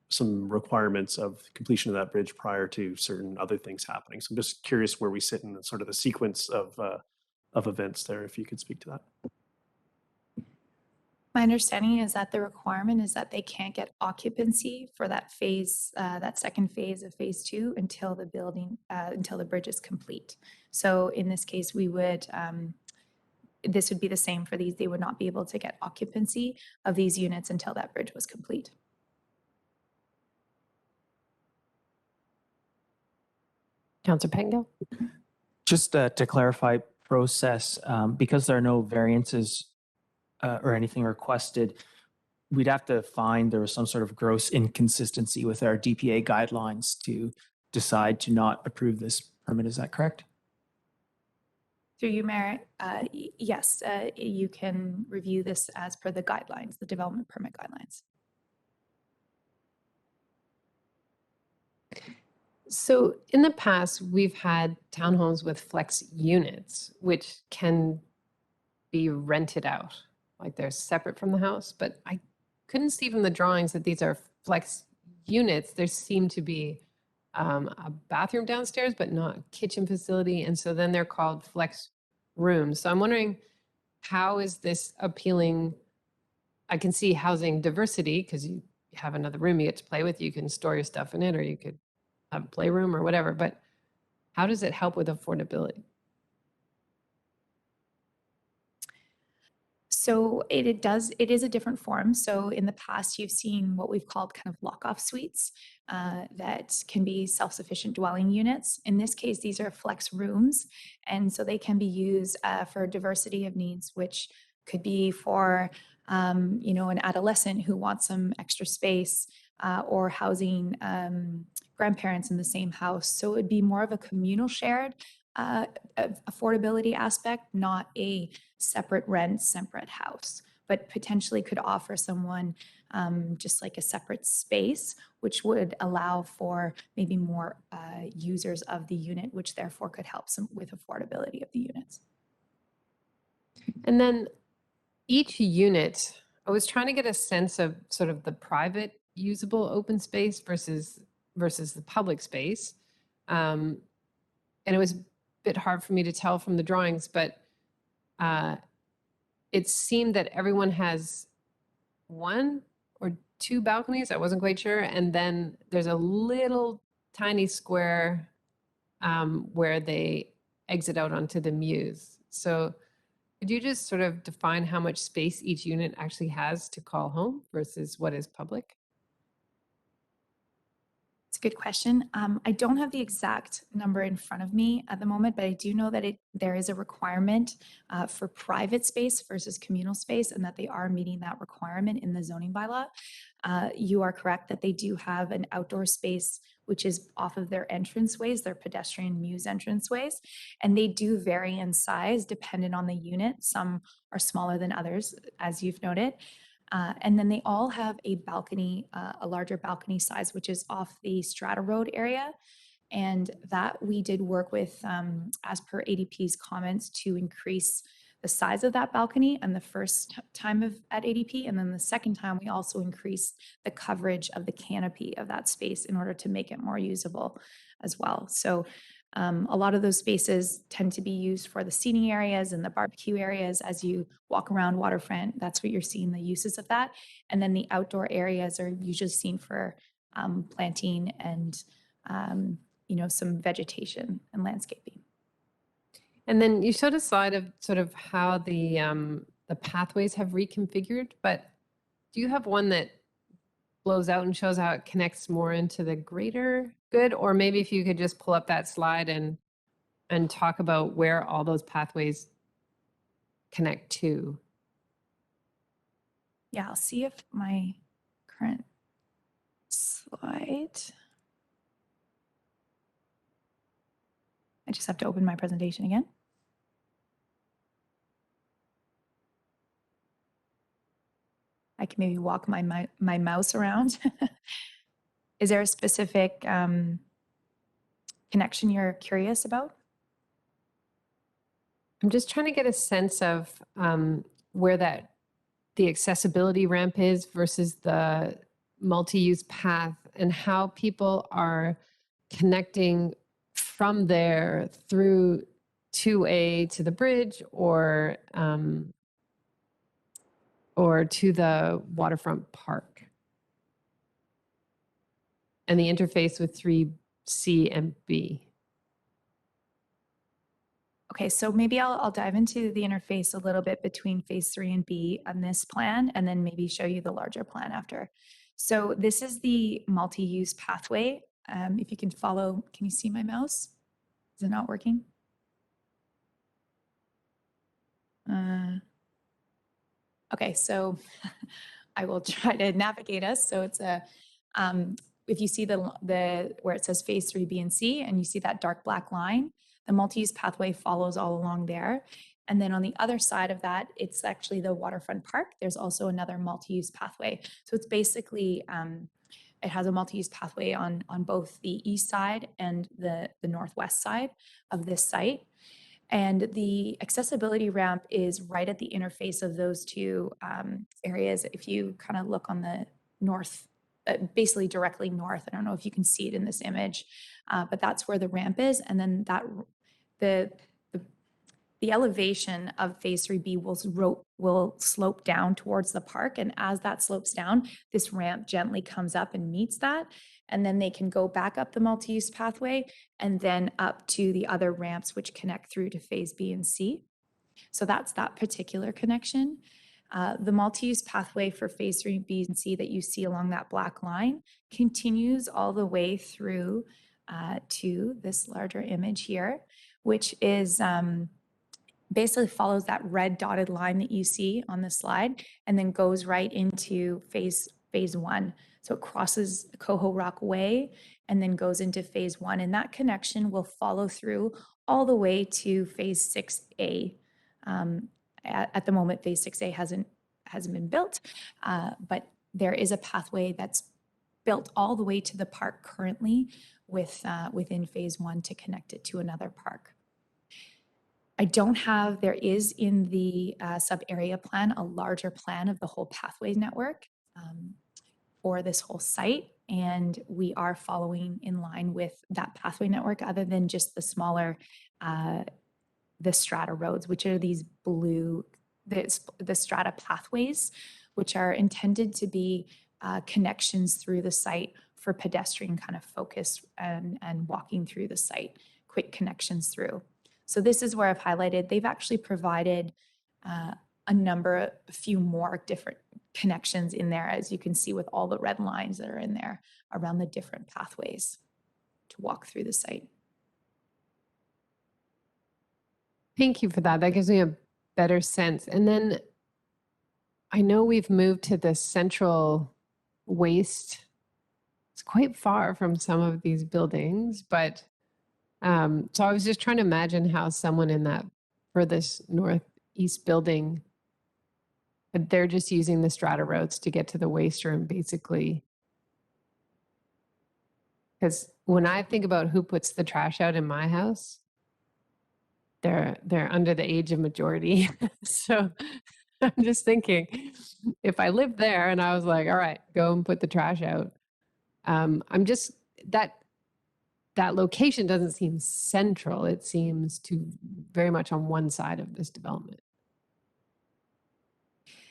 some requirements of completion of that bridge prior to certain other things happening. So I'm just curious where we sit in sort of the sequence of events there, if you could speak to that. My understanding is that the requirement is that they can't get occupancy for that phase, that second phase of phase 2 until the building, until the bridge is complete. So in this case, we would, this would be the same for these. They would not be able to get occupancy of these units until that bridge was complete. Councillor Pettingill? Just to clarify process, because there are no variances or anything requested, we'd have to find there was some sort of gross inconsistency with our DPA guidelines to decide to not approve this permit. Is that correct? Through you, Mayor, yes, you can review this as per the guidelines, the development permit guidelines. So in the past, we've had townhomes with flex units, which can be rented out, like they're separate from the house. But I couldn't see from the drawings that these are flex units. There seemed to be a bathroom downstairs, but not kitchen facility. And so then they're called flex rooms. So I'm wondering, how is this appealing? I can see housing diversity because you have another room you get to play with. You can store your stuff in it, or you could have a playroom or whatever, but how does it help with affordability? So it is a different form. So in the past, you've seen what we've called kind of lock-off suites that can be self-sufficient dwelling units. In this case, these are flex rooms. And so they can be used for a diversity of needs, which could be for, an adolescent who wants some extra space or housing grandparents in the same house. So it would be more of a communal shared affordability aspect, not a separate rent, separate house, but potentially could offer someone just like a separate space, which would allow for maybe more users of the unit, which therefore could help some with affordability of the units. And then each unit, I was trying to get a sense of sort of the private usable open space versus the public space. And it was a bit hard for me to tell from the drawings, but it seemed that everyone has one or two balconies. I wasn't quite sure. And then there's a little tiny square where they exit out onto the mews. So could you just sort of define how much space each unit actually has to call home versus what is public? It's a good question. I don't have the exact number in front of me at the moment, but I do know that there is a requirement for private space versus communal space, and that they are meeting that requirement in the zoning bylaw. You are correct that they do have an outdoor space, which is off of their entranceways, their pedestrian mews entranceways, and they do vary in size dependent on the unit. Some are smaller than others, as you've noted. And then they all have a balcony, a larger balcony size, which is off the Strata Road area. And that we did work with, as per ADP's comments, to increase the size of that balcony and the first time at ADP. And then the second time, we also increased the coverage of the canopy of that space in order to make it more usable as well. So a lot of those spaces tend to be used for the seating areas and the barbecue areas. As you walk around waterfront, that's what you're seeing the uses of that. And then the outdoor areas are usually seen for planting and, some vegetation and landscaping. And then you showed a slide of sort of how the pathways have reconfigured, but do you have one that blows out and shows how it connects more into the greater good? Or maybe if you could just pull up that slide and talk about where all those pathways connect to. Yeah, I'll see if my current slide. I just have to open my presentation again. I can maybe walk my mouse around. Is there a specific connection you're curious about? I'm just trying to get a sense of where the accessibility ramp is versus the multi-use path, and how people are connecting from there through 2A to the bridge, or or to the waterfront park? And the interface with 3C and B. Okay, so maybe I'll dive into the interface a little bit between phase 3 and B on this plan, and then maybe show you the larger plan after. So this is the multi-use pathway. If you can follow, can you see my mouse? Is it not working? Okay, so I will try to navigate us. So it's a, if you see the where it says phase 3 B and C, and you see that dark black line, the multi-use pathway follows all along there. And then on the other side of that, it's actually the waterfront park. There's also another multi-use pathway. So it's basically, it has a multi-use pathway on both the east side and the northwest side of this site. And the accessibility ramp is right at the interface of those two areas. If you kind of look on the north, basically directly north, I don't know if you can see it in this image, but that's where the ramp is. And then that the elevation of phase 3B will slope down towards the park. And as that slopes down, this ramp gently comes up and meets that. And then they can go back up the multi-use pathway and then up to the other ramps which connect through to phase B and C. So that's that particular connection. The multi-use pathway for phase 3, B, and C that you see along that black line continues all the way through to this larger image here, which is basically follows that red dotted line that you see on the slide and then goes right into phase 1. So it crosses Coho Rock Way and then goes into phase 1. And that connection will follow through all the way to phase 6A. At the moment, phase 6A hasn't been built, but there is a pathway that's built all the way to the park currently within phase 1 to connect it to another park. There is in the sub-area plan a larger plan of the whole pathway network for this whole site, and we are following in line with that pathway network other than just the smaller, the strata roads, which are these blue, the strata pathways, which are intended to be connections through the site for pedestrian kind of focus and walking through the site, quick connections through. So this is where I've highlighted, they've actually provided a few more different connections in there, as you can see with all the red lines that are in there around the different pathways to walk through the site. Thank you for that. That gives me a better sense. And then I know we've moved to the central waste. It's quite far from some of these buildings, but so I was just trying to imagine how someone in that furthest northeast building, but they're just using the strata roads to get to the waste room, basically. Because when I think about who puts the trash out in my house, they're under the age of majority. So I'm just thinking, if I lived there and I was like, all right, go and put the trash out, I'm just that location doesn't seem central. It seems to very much on one side of this development.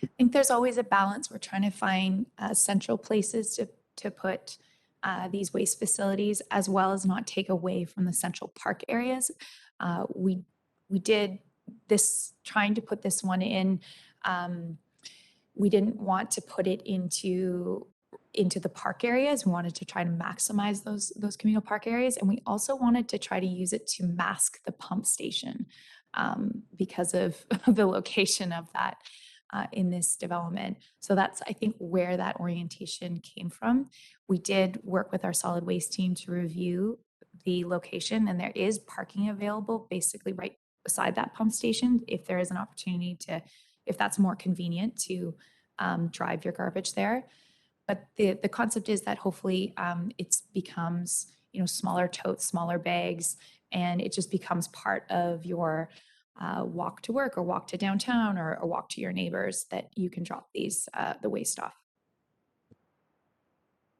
I think there's always a balance. We're trying to find central places to put these waste facilities, as well as not take away from the central park areas. We did this, trying to put this one in. We didn't want to put it into the park areas. We wanted to try to maximize those communal park areas. And we also wanted to try to use it to mask the pump station because of the location of that in this development. So that's, I think, where that orientation came from. We did work with our solid waste team to review the location, and there is parking available basically right beside that pump station if there is an opportunity to, if that's more convenient to drive your garbage there. But the concept is that hopefully it becomes, smaller totes, smaller bags, and it just becomes part of your walk to work or walk to downtown or walk to your neighbors, that you can drop these, the waste off.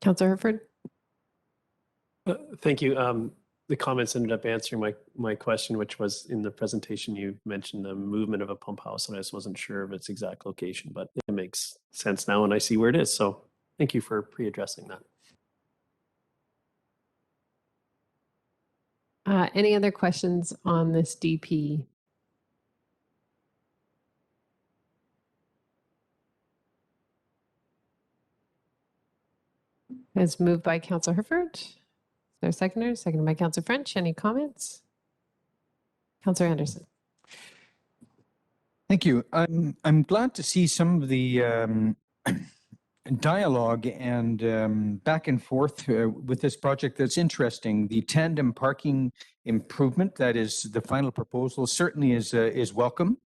Councillor Herford? Thank you. the comments ended up answering my question, which was in the presentation, you mentioned the movement of a pump house, and I just wasn't sure of its exact location, but it makes sense now and I see where it is. So thank you for pre-addressing that. Any other questions on this DP? It's moved by Councillor Herford. Is there a seconder? Seconded by Councillor French. Any comments? Councillor Anderson. Thank you. I'm glad to see some of the dialogue and back and forth with this project. That's interesting. The tandem parking improvement, that is the final proposal, certainly is welcome.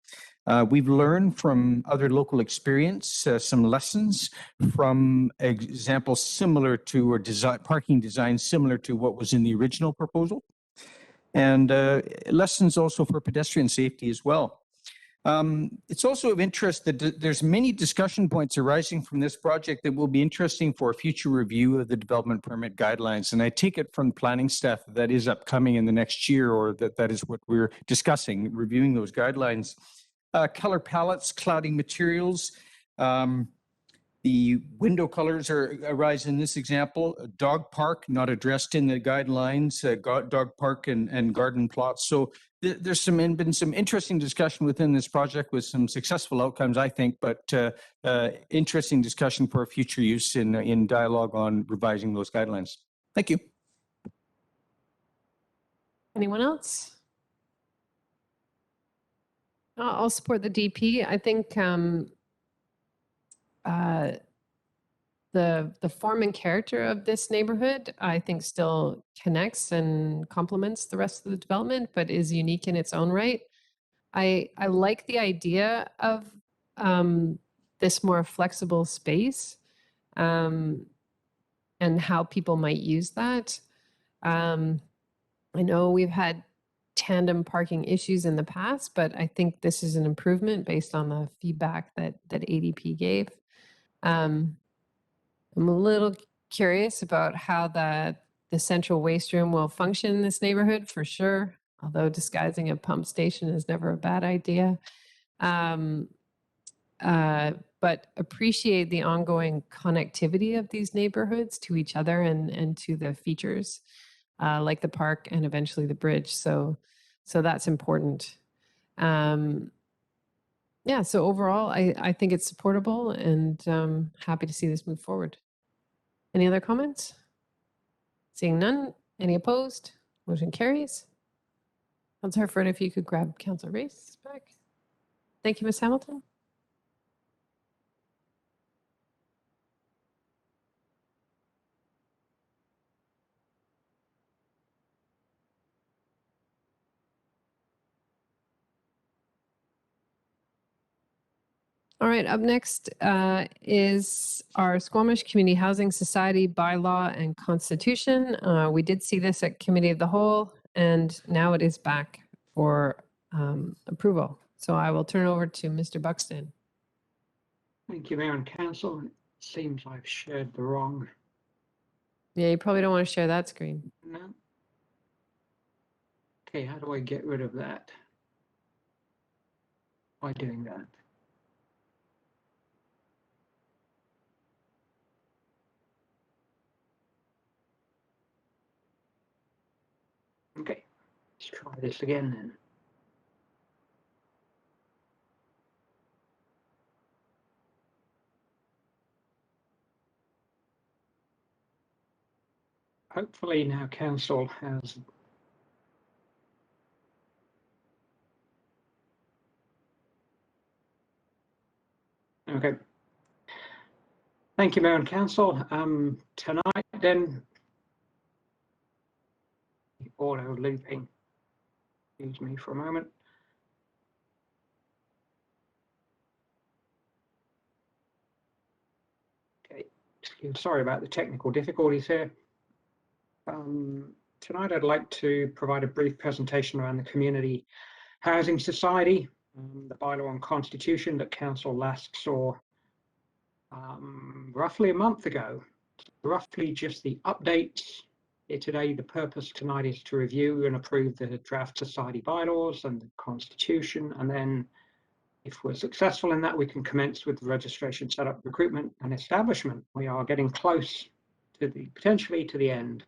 We've learned from other local experience some lessons from examples similar to, or parking design similar to what was in the original proposal, and lessons also for pedestrian safety as well. It's also of interest that there's many discussion points arising from this project that will be interesting for a future review of the development permit guidelines. And I take it from planning staff that is upcoming in the next year, or that is what we're discussing, reviewing those guidelines. Color palettes, clouding materials. The window colors arise in this example. A dog park not addressed in the guidelines, dog park and garden plots. So there's been some interesting discussion within this project with some successful outcomes, I think, but interesting discussion for future use in dialogue on revising those guidelines. Thank you. Anyone else? I'll support the DP. I think the form and character of this neighborhood, I think, still connects and complements the rest of the development, but is unique in its own right. I like the idea of this more flexible space and how people might use that. I know we've had tandem parking issues in the past, but I think this is an improvement based on the feedback that ADP gave. I'm a little curious about how the central waste room will function in this neighborhood, for sure, although disguising a pump station is never a bad idea. But appreciate the ongoing connectivity of these neighborhoods to each other and to the features like the park and eventually the bridge. So that's important. Yeah, so overall, I think it's supportable and happy to see this move forward. Any other comments? Seeing none, any opposed? Motion carries. Councillor Herford, if you could grab Councillor Race back. Thank you, Ms. Hamilton. All right, up next is our Squamish Community Housing Society bylaw and constitution. We did see this at Committee of the Whole, and now it is back for approval. So I will turn it over to Mr. Buxton. Thank you, Mayor and Council. It seems I've shared the wrong. Yeah, you probably don't want to share that screen. No. Okay, how do I get rid of that? By doing that. Okay, let's try this again then. Hopefully now Council has okay. Thank you, Mayor and Council. Tonight then, auto looping. Excuse me for a moment. Okay, sorry about the technical difficulties here. Tonight I'd like to provide a brief presentation around the Community Housing Society, the bylaw and constitution that Council last saw roughly a month ago. Roughly just the updates Here today, the purpose tonight is to review and approve the draft society bylaws and the constitution, and then if we're successful in that, we can commence with the registration, setup, recruitment, and establishment. We are getting close to potentially to the end.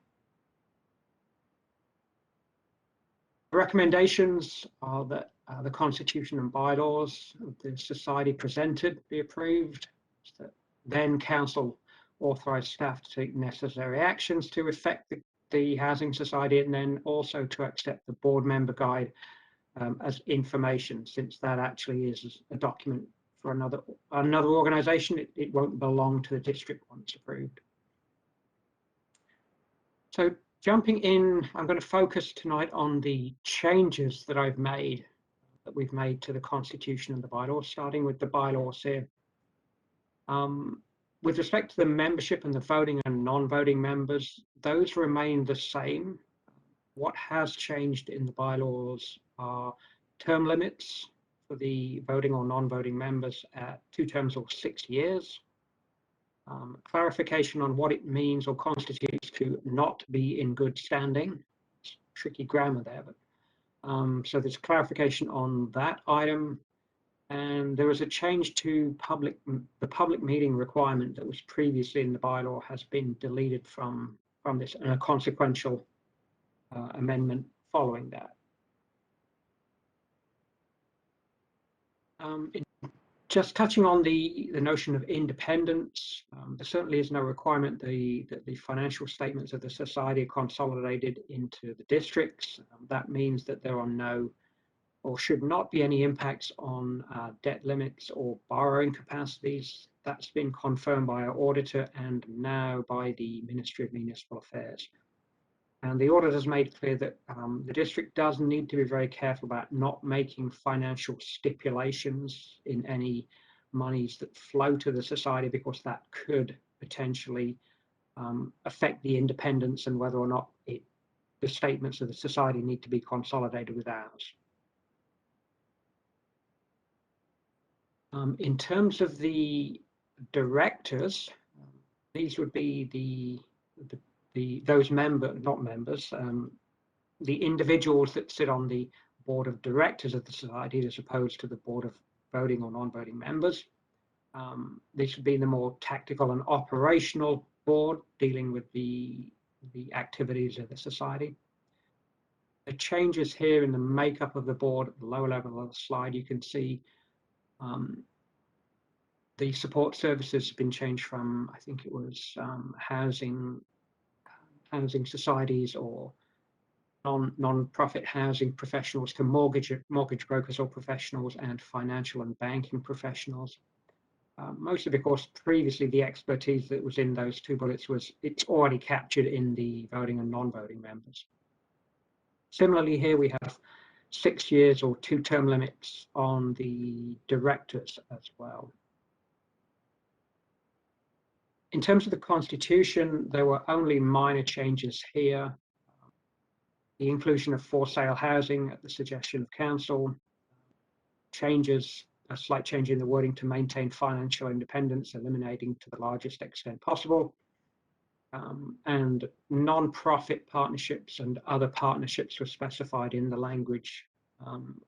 The recommendations are that the constitution and bylaws of the society presented be approved. Then council authorize staff to take necessary actions to effect the housing society, and then also to accept the board member guide as information, since that actually is a document for another organization. It won't belong to the district once approved. So jumping in, I'm going to focus tonight on the changes that we've made to the constitution and the bylaws, starting with the bylaws here. With respect to the membership and the voting and non-voting members, those remain the same. What has changed in the bylaws are term limits for the voting or non-voting members at 2 terms or 6 years. Clarification on what it means or constitutes to not be in good standing. It's tricky grammar there, but so there's clarification on that item. And there was a change to the public meeting requirement that was previously in the bylaw has been deleted from this, and a consequential amendment following that. Just touching on the notion of independence, there certainly is no requirement that the financial statements of the society are consolidated into the districts. That means that there are no or should not be any impacts on debt limits or borrowing capacities. That's been confirmed by our auditor and now by the Ministry of Municipal Affairs. And the auditor has made clear that the district does need to be very careful about not making financial stipulations in any monies that flow to the society, because that could potentially affect the independence and whether or not the statements of the society need to be consolidated with ours. In terms of the directors, these would be those not members, the individuals that sit on the board of directors of the society, as opposed to the board of voting or non-voting members. This would be the more tactical and operational board dealing with the activities of the society. The changes here in the makeup of the board at the lower level of the slide, you can see the support services have been changed from, I think it was housing societies or non-profit housing professionals to mortgage brokers or professionals and financial and banking professionals. Mostly because previously the expertise that was in those 2 bullets it's already captured in the voting and non-voting members. Similarly, here we have 6 years or 2 term limits on the directors as well. In terms of the constitution, there were only minor changes here. The inclusion of for sale housing at the suggestion of council, a slight change in the wording to maintain financial independence, eliminating to the largest extent possible, and non-profit partnerships and other partnerships were specified in the language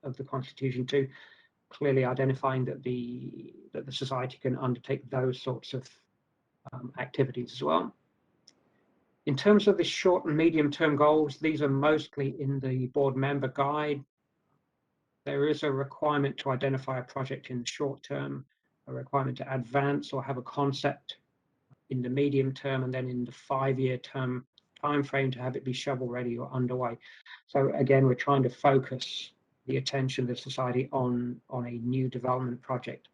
of the constitution too, clearly identifying that the society can undertake those sorts of activities as well. In terms of the short and medium term goals, these are mostly in the board member guide. There is a requirement to identify a project in the short term, a requirement to advance or have a concept in the medium term, and then in the 5-year term time frame to have it be shovel ready or underway. So again, we're trying to focus the attention of the society on a new development project,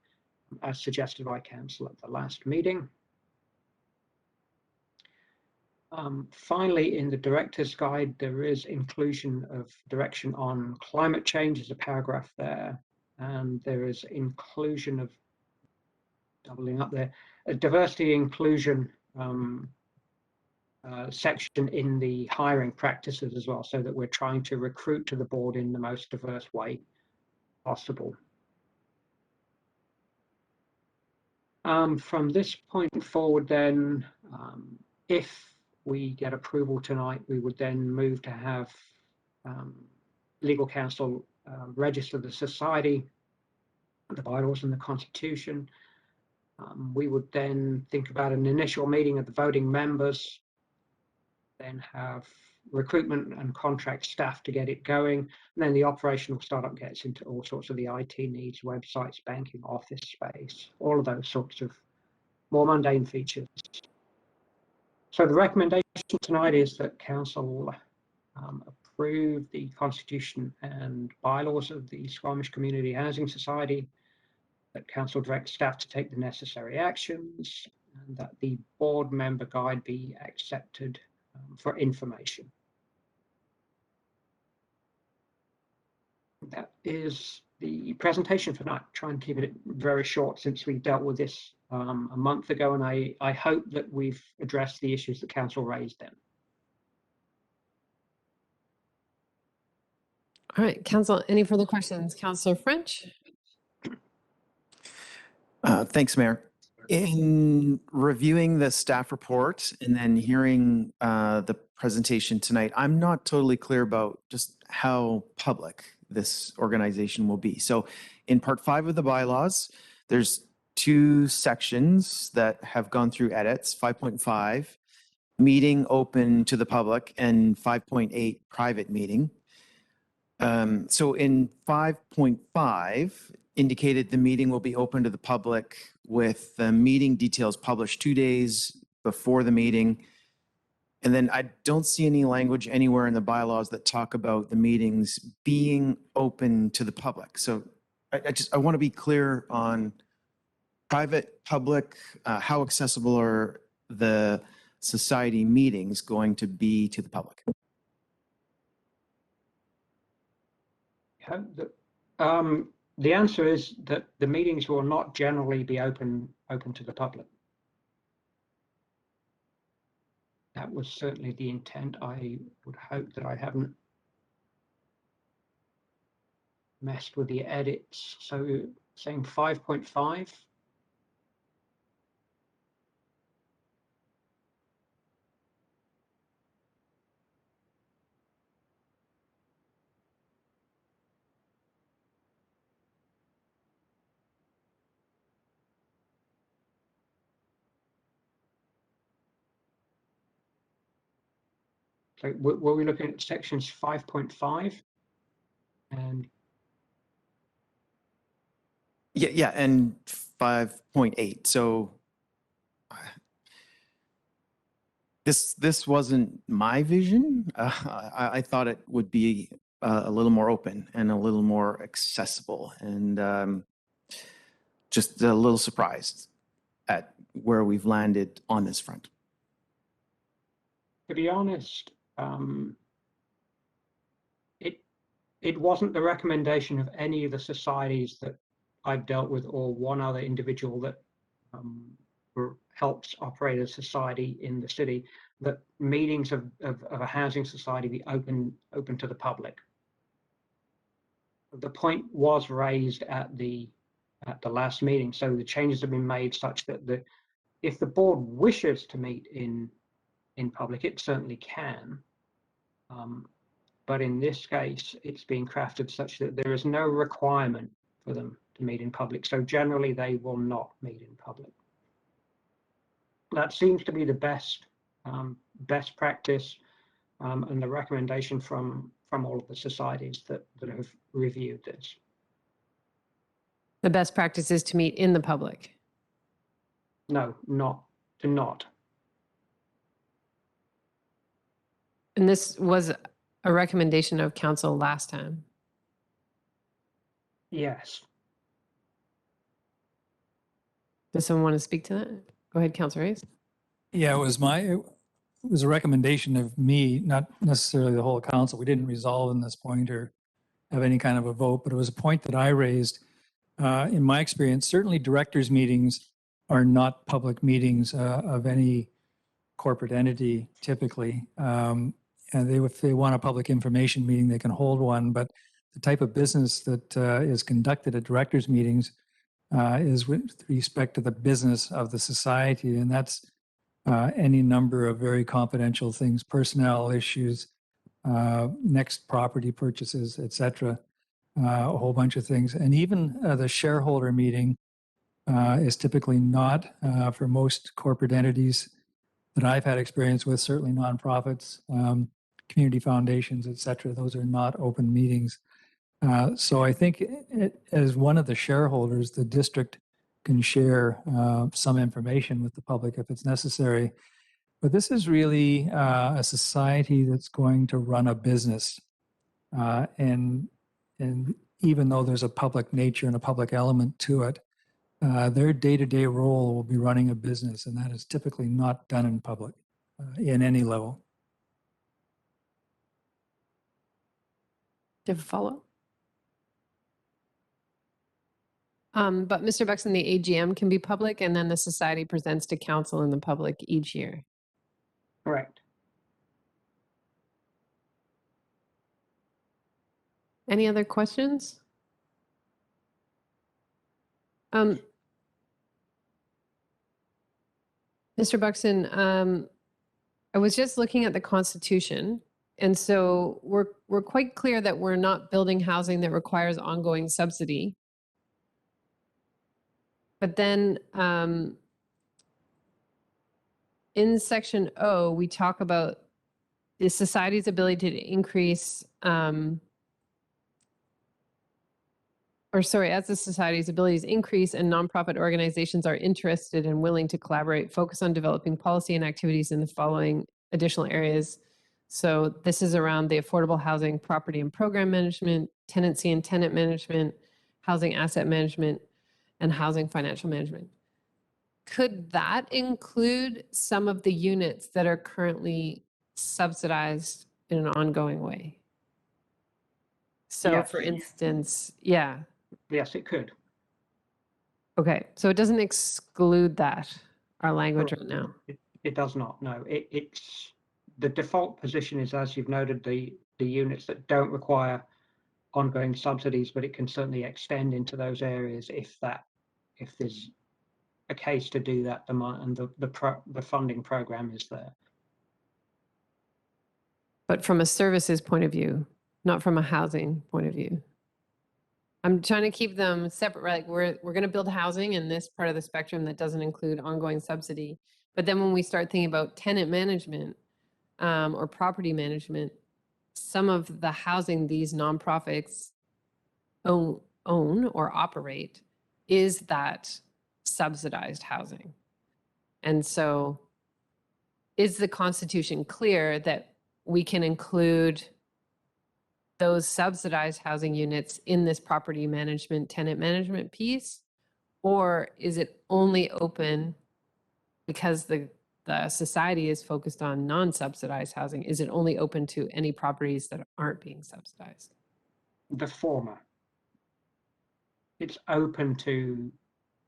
as suggested by council at the last meeting. Finally, in the director's guide, there is inclusion of direction on climate change. There's a paragraph there, and there is inclusion of, doubling up there, a diversity inclusion section in the hiring practices as well, so that we're trying to recruit to the board in the most diverse way possible. From this point forward then, if we get approval tonight, we would then move to have legal counsel register the society, the bylaws and the constitution. We would then think about an initial meeting of the voting members, then have recruitment and contract staff to get it going. And then the operational startup gets into all sorts of the IT needs, websites, banking, office space, all of those sorts of more mundane features. So the recommendation tonight is that council approve the constitution and bylaws of the Squamish Community Housing Society, that council direct staff to take the necessary actions, and that the board member guide be accepted for information. That is the presentation for tonight. Try and keep it very short since we dealt with this a month ago, and I hope that we've addressed the issues that council raised then. All right, council, any further questions? Councillor French? Thanks, Mayor. In reviewing the staff report and then hearing the presentation tonight, I'm not totally clear about just how public this organization will be. So in part 5 of the bylaws, there's 2 sections that have gone through edits, 5.5, meeting open to the public, and 5.8, private meeting. So in 5.5, indicated the meeting will be open to the public with the meeting details published 2 days before the meeting. And then I don't see any language anywhere in the bylaws that talk about the meetings being open to the public. So I want to be clear on private, public, how accessible are the society meetings going to be to the public? The answer is that the meetings will not generally be open to the public. That was certainly the intent. I would hope that I haven't messed with the edits. So saying 5.5. So were we looking at sections 5.5 and Yeah, and 5.8. So this wasn't my vision. I thought it would be a little more open and a little more accessible, and just a little surprised at where we've landed on this front. to be honest, it wasn't the recommendation of any of the societies that I've dealt with, or one other individual that helps operate a society in the city, that meetings of a housing society be open to the public. The point was raised at the last meeting, so the changes have been made such that if the board wishes to meet in public, it certainly can. But in this case, it's being crafted such that there is no requirement for them to meet in public. So generally, they will not meet in public. That seems to be the best practice, and the recommendation from all of the societies that have reviewed this. The best practice is to meet in the public. No, not. And this was a recommendation of council last time. Yes. Does someone want to speak to that? Go ahead, Councilor Hayes. Yeah, it was a recommendation of me, not necessarily the whole council. We didn't resolve in this point or have any kind of a vote, but it was a point that I raised. In my experience, certainly directors' meetings are not public meetings of any corporate entity typically. And if they want a public information meeting, they can hold one. But the type of business that is conducted at directors' meetings is with respect to the business of the society. And that's any number of very confidential things, personnel issues, next property purchases, et cetera, a whole bunch of things. And even the shareholder meeting is typically not, for most corporate entities that I've had experience with, certainly nonprofits, community foundations, et cetera. Those are not open meetings. So I think as one of the shareholders, the district can share some information with the public if it's necessary. But this is really a society that's going to run a business. And even though there's a public nature and a public element to it, their day-to-day role will be running a business, and that is typically not done in public in any level. Do you have a follow? But Mr. Buxton, the AGM can be public, and then the society presents to council and the public each year. Correct. Any other questions? Mr. Buxton, I was just looking at the Constitution, and so we're quite clear that we're not building housing that requires ongoing subsidy. But then in section O, we talk about the society's ability to increase, as the society's abilities increase and nonprofit organizations are interested and willing to collaborate, focus on developing policy and activities in the following additional areas. So this is around the affordable housing, property and program management, tenancy and tenant management, housing asset management, and housing financial management. Could that include some of the units that are currently subsidized in an ongoing way? So Yes. for instance, yeah. Yes, it could. Okay, so it doesn't exclude that, our language right now. It does not, no. It's the default position is, as you've noted, the units that don't require ongoing subsidies, but it can certainly extend into those areas if there's a case to do that, and the funding program is there. But from a services point of view, not from a housing point of view. I'm trying to keep them separate. Like we're going to build housing in this part of the spectrum that doesn't include ongoing subsidy. But then when we start thinking about tenant management or property management, some of the housing these nonprofits own or operate is that subsidized housing. And so is the Constitution clear that we can include those subsidized housing units in this property management, tenant management piece? Or is it only open because the society is focused on non-subsidized housing? Is it only open to any properties that aren't being subsidized? The former. It's open to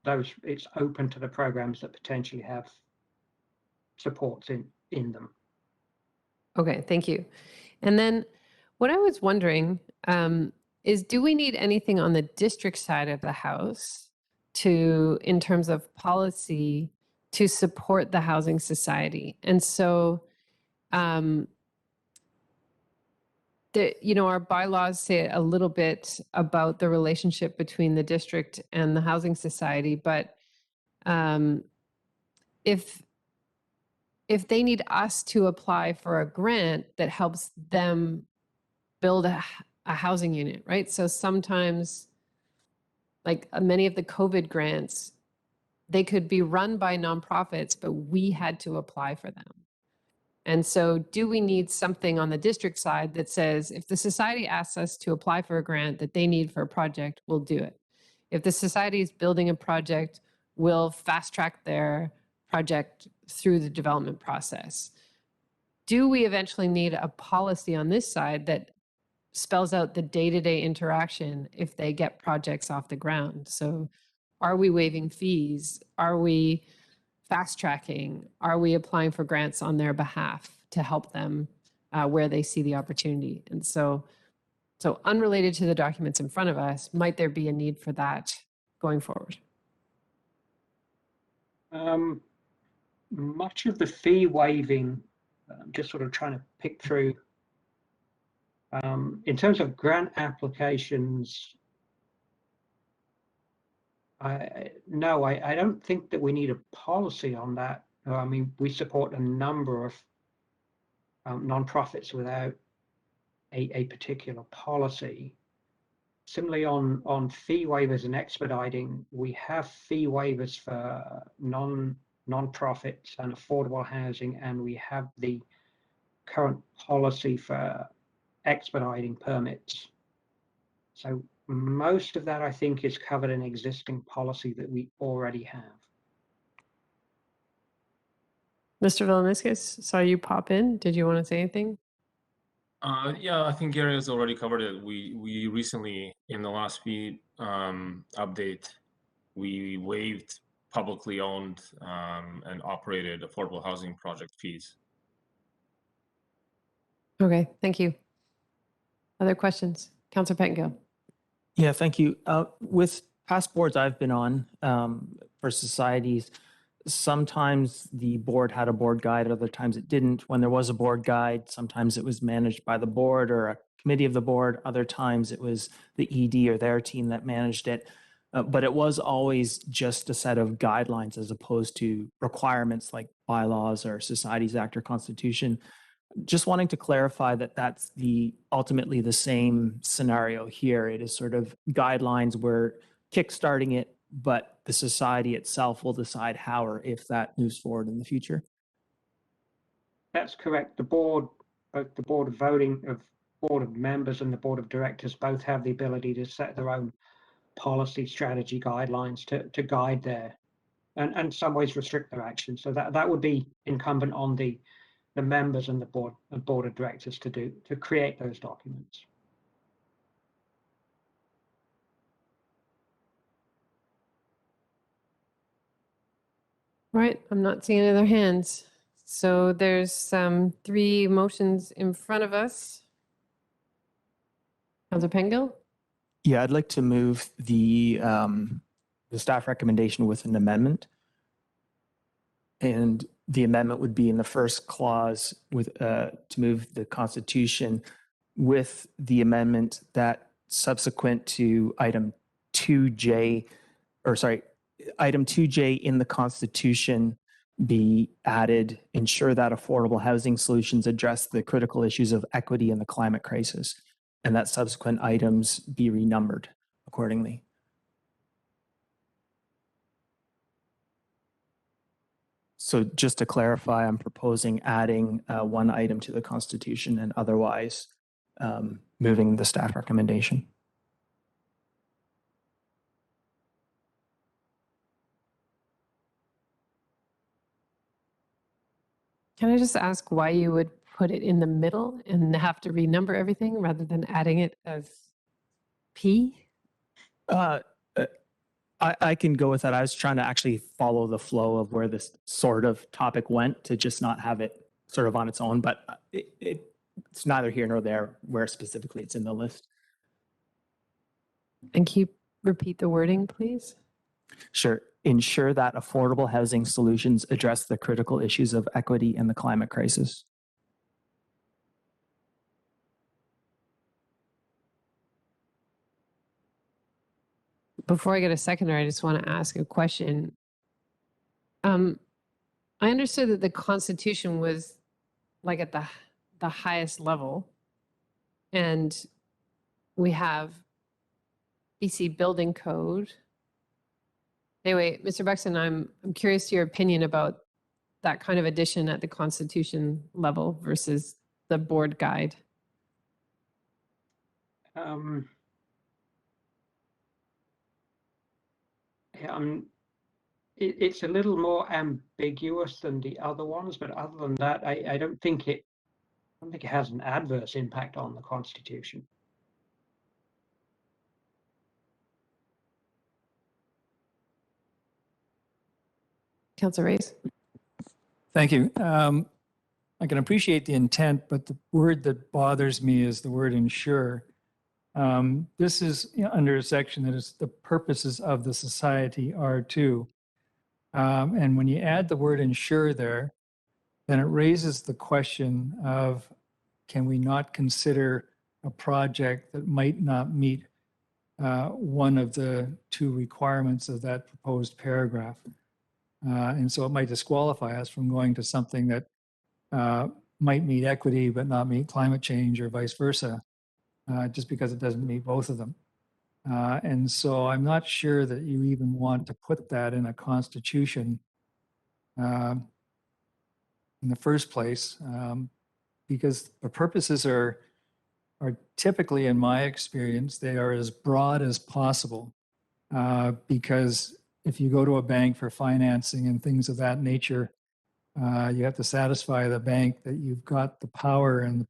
those, it's open to the programs that potentially have supports in them. Okay, thank you. And then what I was wondering is, do we need anything on the district side of the house in terms of policy to support the housing society? And so, our bylaws say a little bit about the relationship between the district and the housing society, but if they need us to apply for a grant that helps them build a housing unit, right? So sometimes, like many of the COVID grants, they could be run by nonprofits, but we had to apply for them. And so do we need something on the district side that says, if the society asks us to apply for a grant that they need for a project, we'll do it. If the society is building a project, we'll fast track their project through the development process. Do we eventually need a policy on this side that spells out the day-to-day interaction if they get projects off the ground? So are we waiving fees? Are we fast tracking? Are we applying for grants on their behalf to help them where they see the opportunity? And so unrelated to the documents in front of us, might there be a need for that going forward? much of the fee waiving, just sort of trying to pick through, in terms of grant applications, I don't think that we need a policy on that. I mean, we support a number of nonprofits without a particular policy. Similarly, on fee waivers and expediting, we have fee waivers for non-profits and affordable housing, and we have the current policy for expediting permits. So most of that, I think, is covered in existing policy that we already have. Mr. Villalobos, saw you pop in. Did you want to say anything? Yeah, I think Gary has already covered it. We recently, in the last fee update, we waived publicly owned and operated affordable housing project fees. Okay, thank you. Other questions? Councillor Pettengill. Yeah, thank you. With past boards I've been on for societies, sometimes the board had a board guide, other times it didn't. When there was a board guide, sometimes it was managed by the board or a committee of the board. Other times it was the ED or their team that managed it. But it was always just a set of guidelines as opposed to requirements like bylaws or Societies Act or Constitution. Just wanting to clarify that that's ultimately the same scenario here. It is sort of guidelines. We're kickstarting it, but the society itself will decide how or if that moves forward in the future. That's correct. The board, both the board of voting, board of members and the board of directors both have the ability to set their own policy, strategy, guidelines to guide their, and in some ways restrict their action. So that would be incumbent on the members and the board of directors to create those documents. Right, I'm not seeing any other hands. So there's 3 motions in front of us. Councillor Pettengill? Yeah, I'd like to move the staff recommendation with an amendment. And the amendment would be in the first clause with to move the Constitution with the amendment that subsequent to item 2J, or sorry, item 2J in the Constitution be added, ensure that affordable housing solutions address the critical issues of equity in the climate crisis, and that subsequent items be renumbered accordingly. So just to clarify, I'm proposing adding 1 item to the Constitution and otherwise moving the staff recommendation. Can I just ask why you would put it in the middle and have to renumber everything rather than adding it as P? I can go with that. I was trying to actually follow the flow of where this sort of topic went to just not have it sort of on its own, but it's neither here nor there where specifically it's in the list. And can you repeat the wording, please? Sure. Ensure that affordable housing solutions address the critical issues of equity in the climate crisis. Before I get a seconder, I just want to ask a question. I understood that the Constitution was like at the highest level, and we have BC Building Code. Anyway, Mr. Buxton, I'm curious to your opinion about that kind of addition at the Constitution level versus the board guide. It's a little more ambiguous than the other ones, but other than that, I don't think it has an adverse impact on the Constitution. Councillor Reyes. Thank you. I can appreciate the intent, but the word that bothers me is the word ensure. This is under a section that is the purposes of the society are to. And when you add the word ensure there, then it raises the question of, can we not consider a project that might not meet one of the two requirements of that proposed paragraph? And so it might disqualify us from going to something that might meet equity but not meet climate change, or vice versa, just because it doesn't meet both of them. And so I'm not sure that you even want to put that in a constitution in the first place, because the purposes are typically, in my experience, they are as broad as possible. Because if you go to a bank for financing and things of that nature, you have to satisfy the bank that you've got the power and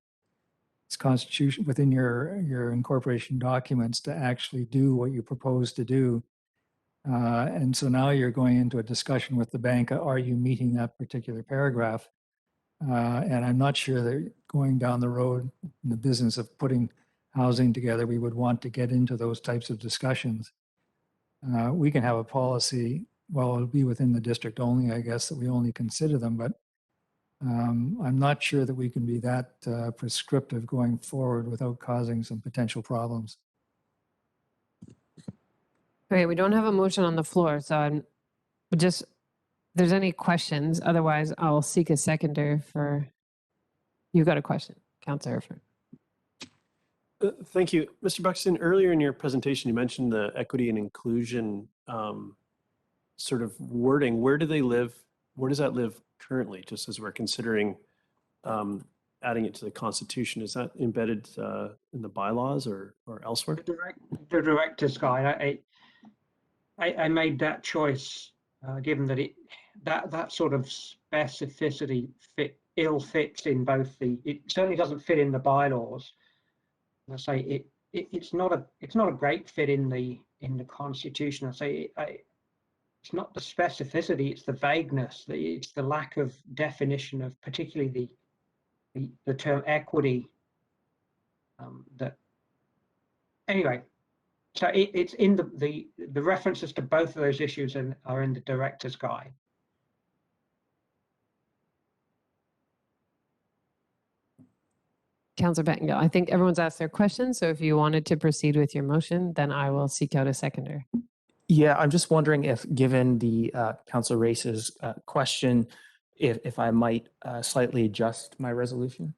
its constitution within your incorporation documents to actually do what you propose to do. And so now you're going into a discussion with the bank, are you meeting that particular paragraph? And I'm not sure that going down the road in the business of putting housing together, we would want to get into those types of discussions. We can have a policy, well, it'll be within the district only, I guess, that we only consider them, but I'm not sure that we can be that prescriptive going forward without causing some potential problems. Okay, we don't have a motion on the floor, so I'm just, if there's any questions, otherwise I'll seek a seconder for, you got a question, Councillor Herford. Thank you. Mr. Buxton, earlier in your presentation, you mentioned the equity and inclusion sort of wording. Where do they live? Where does that live currently, just as we're considering adding it to the Constitution? Is that embedded in the bylaws or elsewhere? The director's guide, I made that choice given that that sort of specificity ill fits in both it certainly doesn't fit in the bylaws. I say it's not a great fit in the Constitution. I say it's not the specificity, it's the vagueness, it's the lack of definition of particularly the term equity. That anyway, so it's in the references to both of those issues are in the director's guide. Councillor Bettengill, I think everyone's asked their questions, so if you wanted to proceed with your motion, then I will seek out a seconder. Yeah, I'm just wondering if, given the Councillor Race's question, if I might slightly adjust my resolution.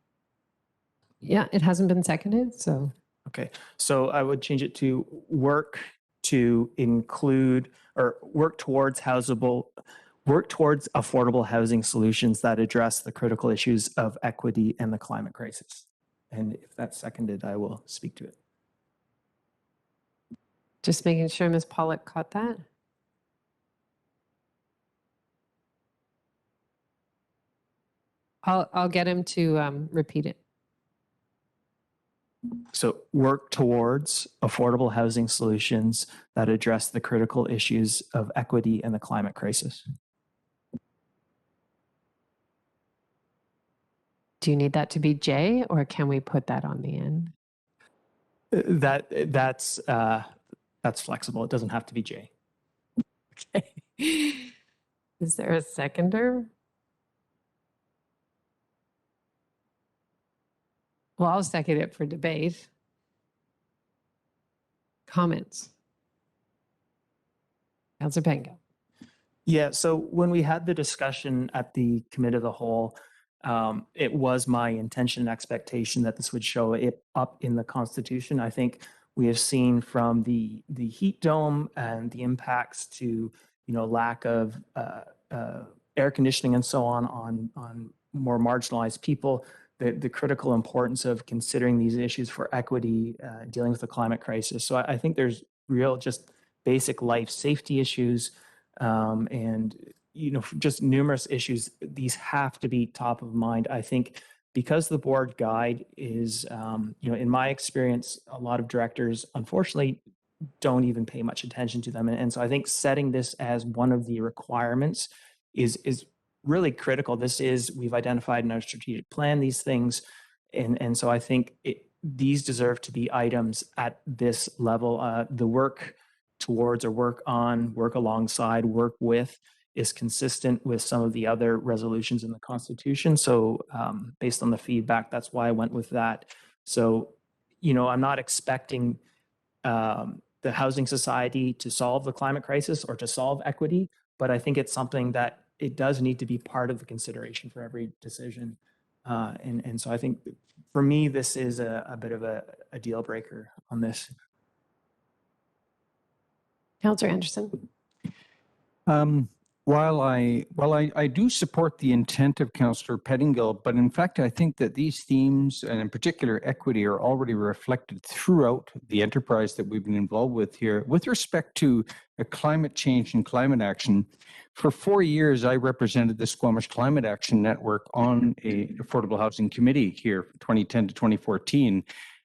Yeah, it hasn't been seconded, so. Okay, so I would change it to work to include or work towards affordable housing solutions that address the critical issues of equity and the climate crisis. And if that's seconded, I will speak to it. Just making sure Ms. Pollock caught that. I'll get him to repeat it. So work towards affordable housing solutions that address the critical issues of equity and the climate crisis. Do you need that to be J, or can we put that on the end? That's flexible. It doesn't have to be J. Okay. Is there a seconder? Well, I'll second it for debate. Comments? Councillor Bettengill. Yeah, so when we had the discussion at the Committee of the Whole, it was my intention and expectation that this would show it up in the Constitution. I think we have seen from the heat dome and the impacts to lack of air conditioning and so on more marginalized people, the critical importance of considering these issues for equity, dealing with the climate crisis. So I think there's real just basic life safety issues and just numerous issues. These have to be top of mind. I think because the board guide is, in my experience, a lot of directors, unfortunately, don't even pay much attention to them. And so I think setting this as one of the requirements is really critical. We've identified in our strategic plan these things. And so I think these deserve to be items at this level. The work towards or work on, work alongside, work with is consistent with some of the other resolutions in the Constitution. So based on the feedback, that's why I went with that. So, you know, I'm not expecting the Housing Society to solve the climate crisis or to solve equity, but I think it's something that it does need to be part of the consideration for every decision. And so I think for me, this is a bit of a deal breaker on this. Councillor Anderson. While I do support the intent of Councillor Pettingill, but in fact, I think that these themes, and in particular equity, are already reflected throughout the enterprise that we've been involved with here. With respect to climate change and climate action, for 4 years, I represented the Squamish Climate Action Network on a affordable housing committee here, 2010 to 2014.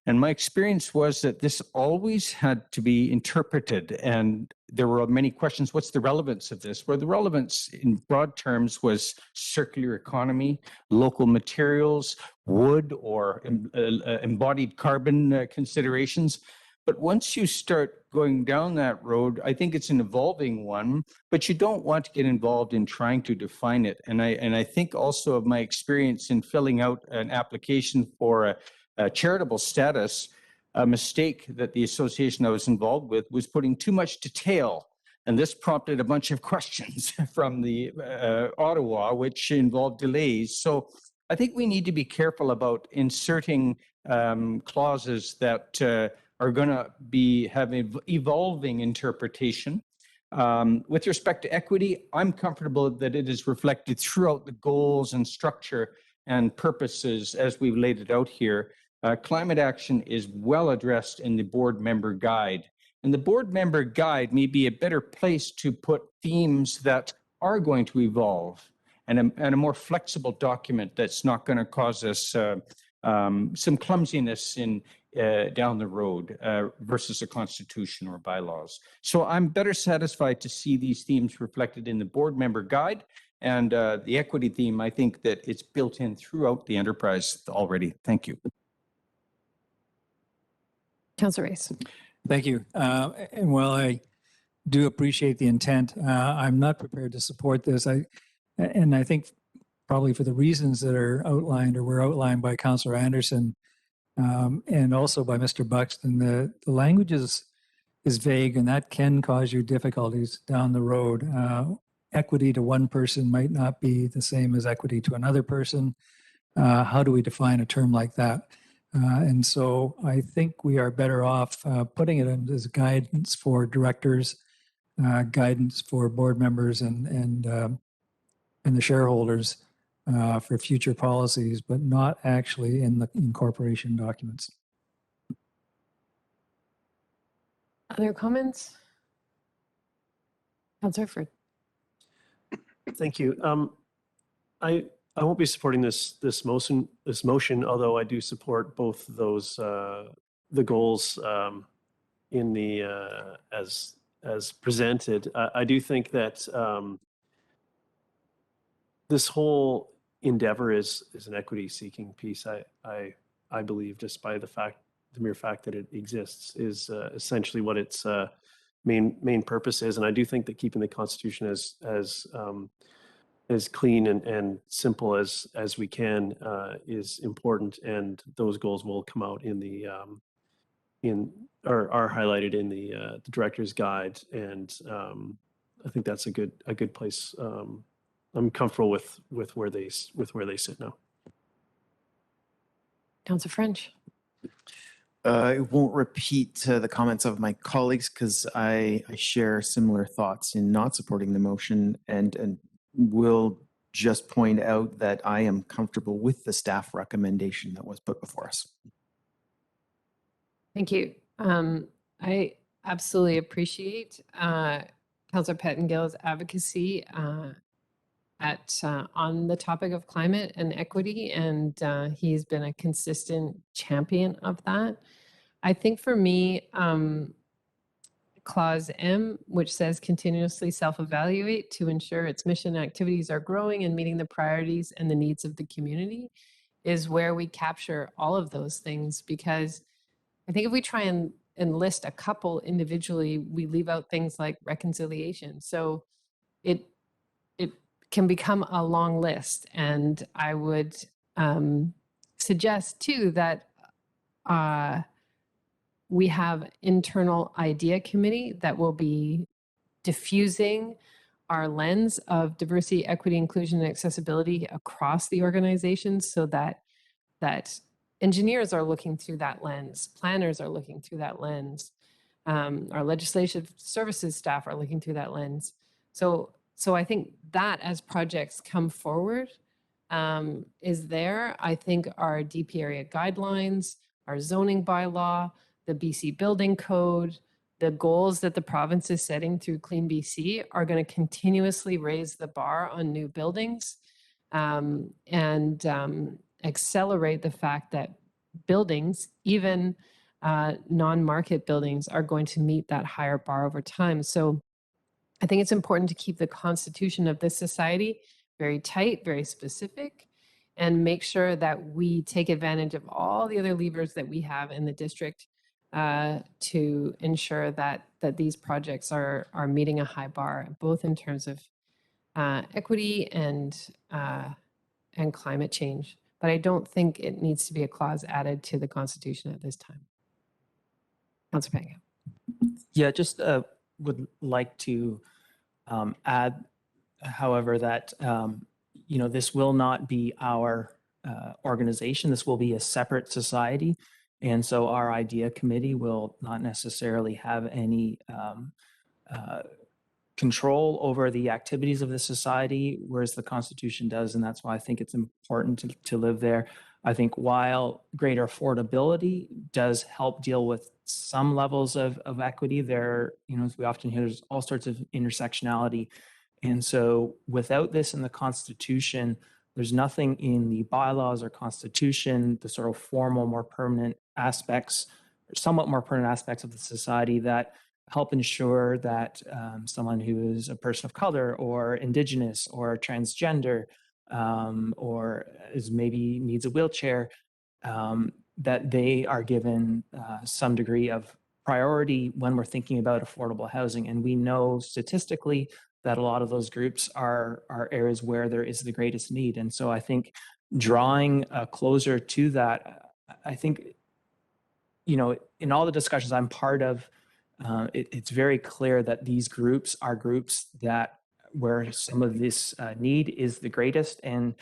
And my experience was that this always had to be interpreted. And there were many questions. What's the relevance of this? Well, the relevance in broad terms was circular economy, local materials, wood or embodied carbon considerations. But once you start going down that road, I think it's an evolving one, but you don't want to get involved in trying to define it. And I think also of my experience in filling out an application for a charitable status, a mistake that the association I was involved with was putting too much detail. And this prompted a bunch of questions from the Ottawa, which involved delays. So I think we need to be careful about inserting clauses that are going to have evolving interpretation. With respect to equity, I'm comfortable that it is reflected throughout the goals and structure and purposes as we've laid it out here. Climate action is well addressed in the board member guide. And the board member guide may be a better place to put themes that are going to evolve, and a more flexible document that's not going to cause us some clumsiness down the road versus a constitution or bylaws. So I'm better satisfied to see these themes reflected in the board member guide. And the equity theme, I think that it's built in throughout the enterprise already. Thank you. Councillor Race. Thank you. And while I do appreciate the intent, I'm not prepared to support this. I think probably for the reasons that are outlined or were outlined by Councillor Anderson and also by Mr. Buxton, the language is vague, and that can cause you difficulties down the road. Equity to one person might not be the same as equity to another person. How do we define a term like that? And so I think we are better off putting it as guidance for directors, guidance for board members and the shareholders for future policies, but not actually in the incorporation documents. Other comments? Councillor Ford. Thank you. I won't be supporting this motion, although I do support both those the goals in the as presented. I do think that this whole endeavor is an equity-seeking piece. I believe, just by the mere fact that it exists, is essentially what its main purpose is. And I do think that keeping the Constitution as clean and simple as we can is important, and those goals will come out in the are highlighted in the director's guide, and I think that's a good place. I'm comfortable with where they sit now. Councillor French. I won't repeat the comments of my colleagues because I share similar thoughts in not supporting the motion, and will just point out that I am comfortable with the staff recommendation that was put before us. Thank you. I absolutely appreciate Councillor Pettengill's advocacy on the topic of climate and equity, and he's been a consistent champion of that. I think for me, Clause M, which says continuously self-evaluate to ensure its mission and activities are growing and meeting the priorities and the needs of the community, is where we capture all of those things. Because I think if we try and list a couple individually, we leave out things like reconciliation. So can become a long list. And I would suggest too that we have internal idea committee that will be diffusing our lens of diversity, equity, inclusion, and accessibility across the organization, so that engineers are looking through that lens, planners are looking through that lens, our legislative services staff are looking through that lens. So I think that as projects come forward is there. I think our DP area guidelines, our zoning bylaw, the BC building code, the goals that the province is setting through Clean BC are going to continuously raise the bar on new buildings and accelerate the fact that buildings, even non-market buildings, are going to meet that higher bar over time. So I think it's important to keep the constitution of this society very tight, very specific, and make sure that we take advantage of all the other levers that we have in the district to ensure that these projects are meeting a high bar, both in terms of equity and climate change. But I don't think it needs to be a clause added to the Constitution at this time. Councillor Pango. Yeah, just would like to add, however, that this will not be our organization. This will be a separate society. And so our idea committee will not necessarily have any control over the activities of the society, whereas the Constitution does. And that's why I think it's important to live there. I think while greater affordability does help deal with some levels of equity, there, as we often hear, there's all sorts of intersectionality. And so without this in the Constitution, there's nothing in the bylaws or Constitution, the sort of formal, more permanent aspects, somewhat more permanent aspects of the society that help ensure that someone who is a person of color or Indigenous or transgender or is maybe needs a wheelchair, that they are given some degree of priority when we're thinking about affordable housing. And we know statistically that a lot of those groups are areas where there is the greatest need. And so I think drawing closer to that, I think, in all the discussions I'm part of, it's very clear that these groups are groups that where some of this need is the greatest. And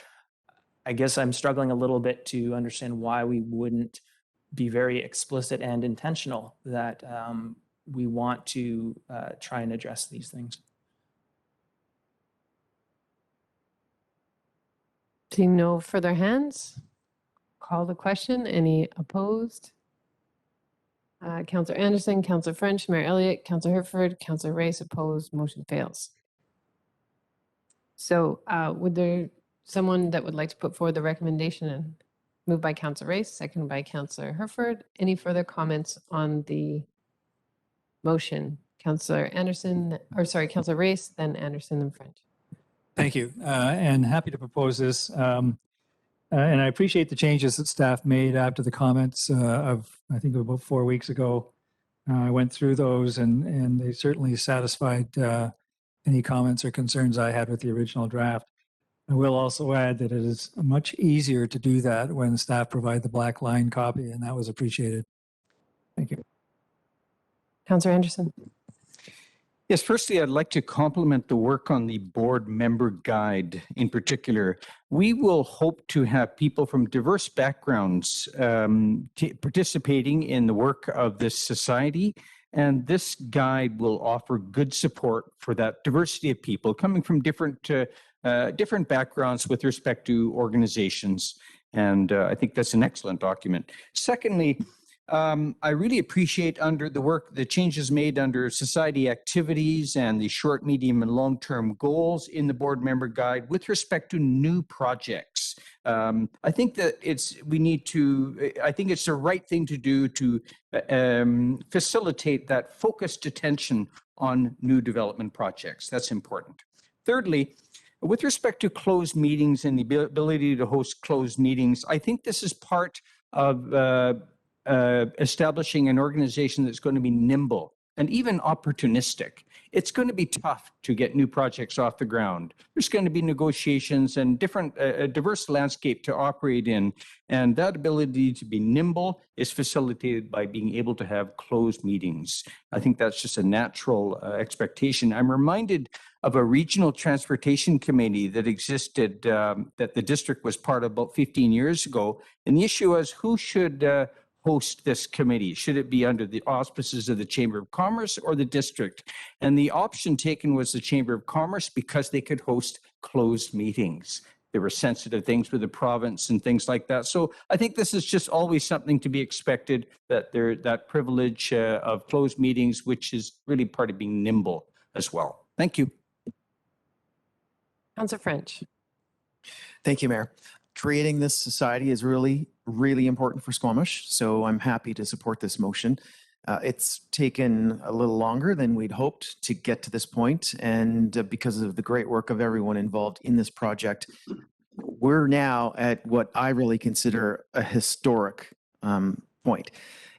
I guess I'm struggling a little bit to understand why we wouldn't be very explicit and intentional that we want to try and address these things. Seeing no further hands, call the question. Any opposed? Councillor Anderson, Councillor French, Mayor Elliott, Councillor Herford, Councillor Race opposed, motion fails. So would there someone that would like to put forward the recommendation? And moved by Councillor Race, seconded by Councillor Herford. Any further comments on the motion? Councillor Anderson, or sorry, Councillor Race, then Anderson and French. Thank you, and happy to propose this. And I appreciate the changes that staff made after the comments of, I think, about 4 weeks ago. I went through those and they certainly satisfied any comments or concerns I had with the original draft. I will also add that it is much easier to do that when staff provide the black line copy, and that was appreciated. Thank you. Councillor Anderson. Yes, firstly, I'd like to compliment the work on the board member guide in particular. We will hope to have people from diverse backgrounds participating in the work of this society. And this guide will offer good support for that diversity of people coming from different backgrounds with respect to organizations. And I think that's an excellent document. Secondly, I really appreciate the changes made under society activities and the short, medium, and long-term goals in the board member guide with respect to new projects. I think that I think it's the right thing to do to facilitate that focused attention on new development projects. That's important. Thirdly, with respect to closed meetings and the ability to host closed meetings, I think this is part of establishing an organization that's going to be nimble and even opportunistic. It's going to be tough to get new projects off the ground. There's going to be negotiations and a diverse landscape to operate in. And that ability to be nimble is facilitated by being able to have closed meetings. I think that's just a natural expectation. I'm reminded of a regional transportation committee that existed, that the district was part of about 15 years ago. And the issue was who should host this committee? Should it be under the auspices of the Chamber of Commerce or the district? And the option taken was the Chamber of Commerce because they could host closed meetings. There were sensitive things with the province and things like that. So I think this is just always something to be expected, that that privilege of closed meetings, which is really part of being nimble as well. Thank you. Councillor French. Thank you, Mayor. Creating this society is really, really important for Squamish, so I'm happy to support this motion. It's taken a little longer than we'd hoped to get to this point, and because of the great work of everyone involved in this project, we're now at what I really consider a historic point.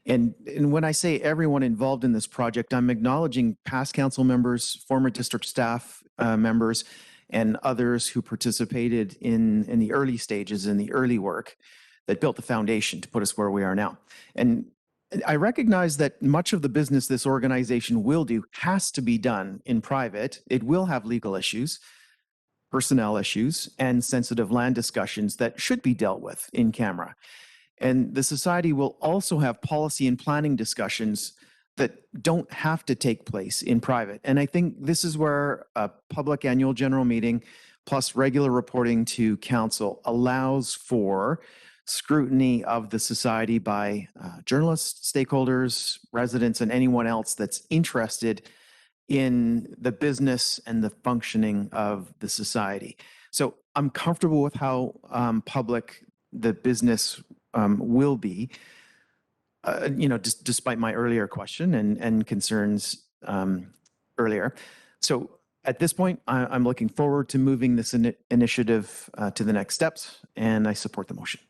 And when I say everyone involved in this project, I'm acknowledging past council members, former district staff members, and others who participated in the early stages, in the early work that built the foundation to put us where we are now. And I recognize that much of the business this organization will do has to be done in private. It will have legal issues, personnel issues, and sensitive land discussions that should be dealt with in camera. And the society will also have policy and planning discussions that don't have to take place in private. And I think this is where a public annual general meeting plus regular reporting to council allows for scrutiny of the society by journalists, stakeholders, residents, and anyone else that's interested in the business and the functioning of the society. So I'm comfortable with how public the business will be. Despite my earlier question and concerns earlier. So at this point, I'm looking forward to moving this initiative to the next steps, and I support the motion.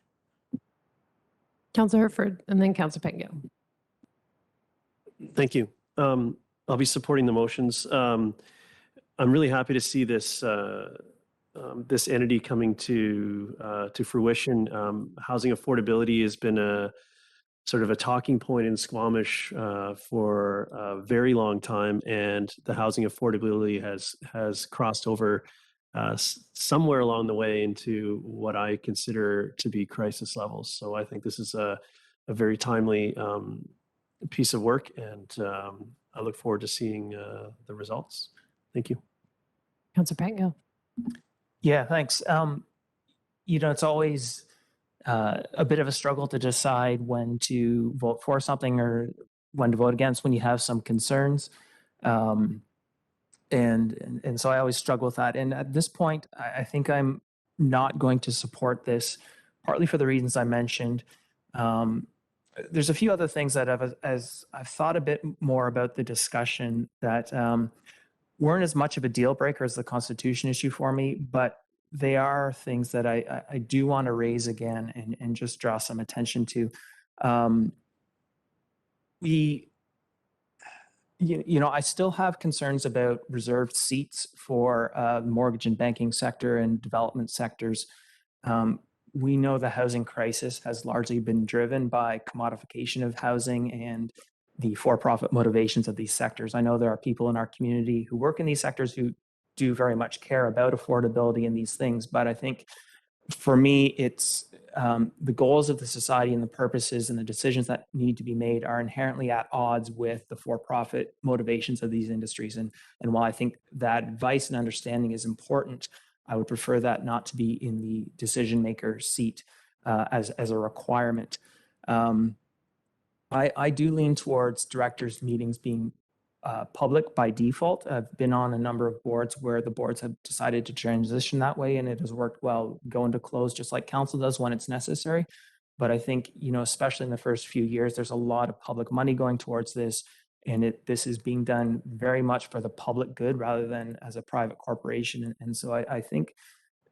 Councillor Herford, and then Councillor Pettengill. Thank you. I'll be supporting the motions. I'm really happy to see this this entity coming to fruition. Housing affordability has been a sort of a talking point in Squamish for a very long time, and the housing affordability has crossed over somewhere along the way into what I consider to be crisis levels. So I think this is a very timely piece of work, and I look forward to seeing the results. Thank you. Councillor Pettengill. Yeah, thanks. It's always a bit of a struggle to decide when to vote for something or when to vote against when you have some concerns. And so I always struggle with that. And at this point, I think I'm not going to support this, partly for the reasons I mentioned. There's a few other things that as I've thought a bit more about the discussion that weren't as much of a deal breaker as the Constitution issue for me, but they are things that I do want to raise again and just draw some attention to. I still have concerns about reserved seats for the mortgage and banking sector and development sectors. We know the housing crisis has largely been driven by commodification of housing and the for-profit motivations of these sectors. I know there are people in our community who work in these sectors who do very much care about affordability and these things, but I think for me, it's the goals of the society and the purposes and the decisions that need to be made are inherently at odds with the for-profit motivations of these industries. And while I think that advice and understanding is important, I would prefer that not to be in the decision maker seat as a requirement. I do lean towards directors' meetings being public by default. I've been on a number of boards where the boards have decided to transition that way, and it has worked well, go into close just like council does when it's necessary. But I think, especially in the first few years, there's a lot of public money going towards this, and this is being done very much for the public good rather than as a private corporation. And so I think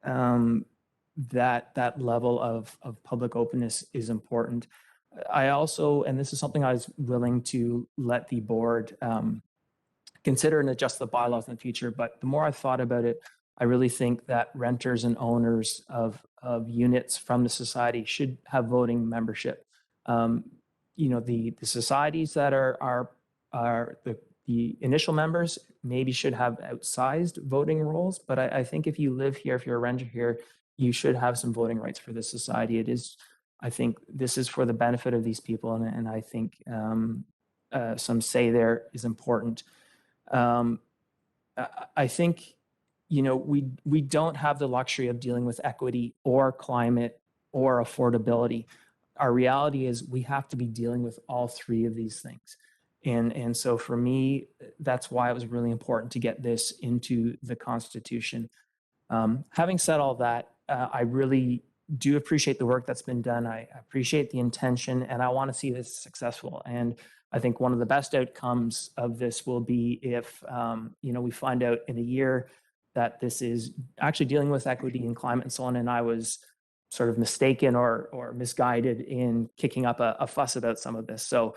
that level of public openness is important. I also, and this is something I was willing to let the board consider and adjust the bylaws in the future, but the more I've thought about it, I really think that renters and owners of units from the society should have voting membership. You know, the societies that are the initial members maybe should have outsized voting roles, but I think if you live here, if you're a renter here, you should have some voting rights for this society. It is, I think this is for the benefit of these people, and I think some say there is important. I think, you know, we don't have the luxury of dealing with equity or climate or affordability. Our reality is we have to be dealing with all three of these things. And so for me, that's why it was really important to get this into the Constitution. Having said all that, I really do appreciate the work that's been done. I appreciate the intention, and I want to see this successful. And I think one of the best outcomes of this will be if, you know, we find out in a year that this is actually dealing with equity and climate and so on, and I was sort of mistaken or misguided in kicking up a fuss about some of this. So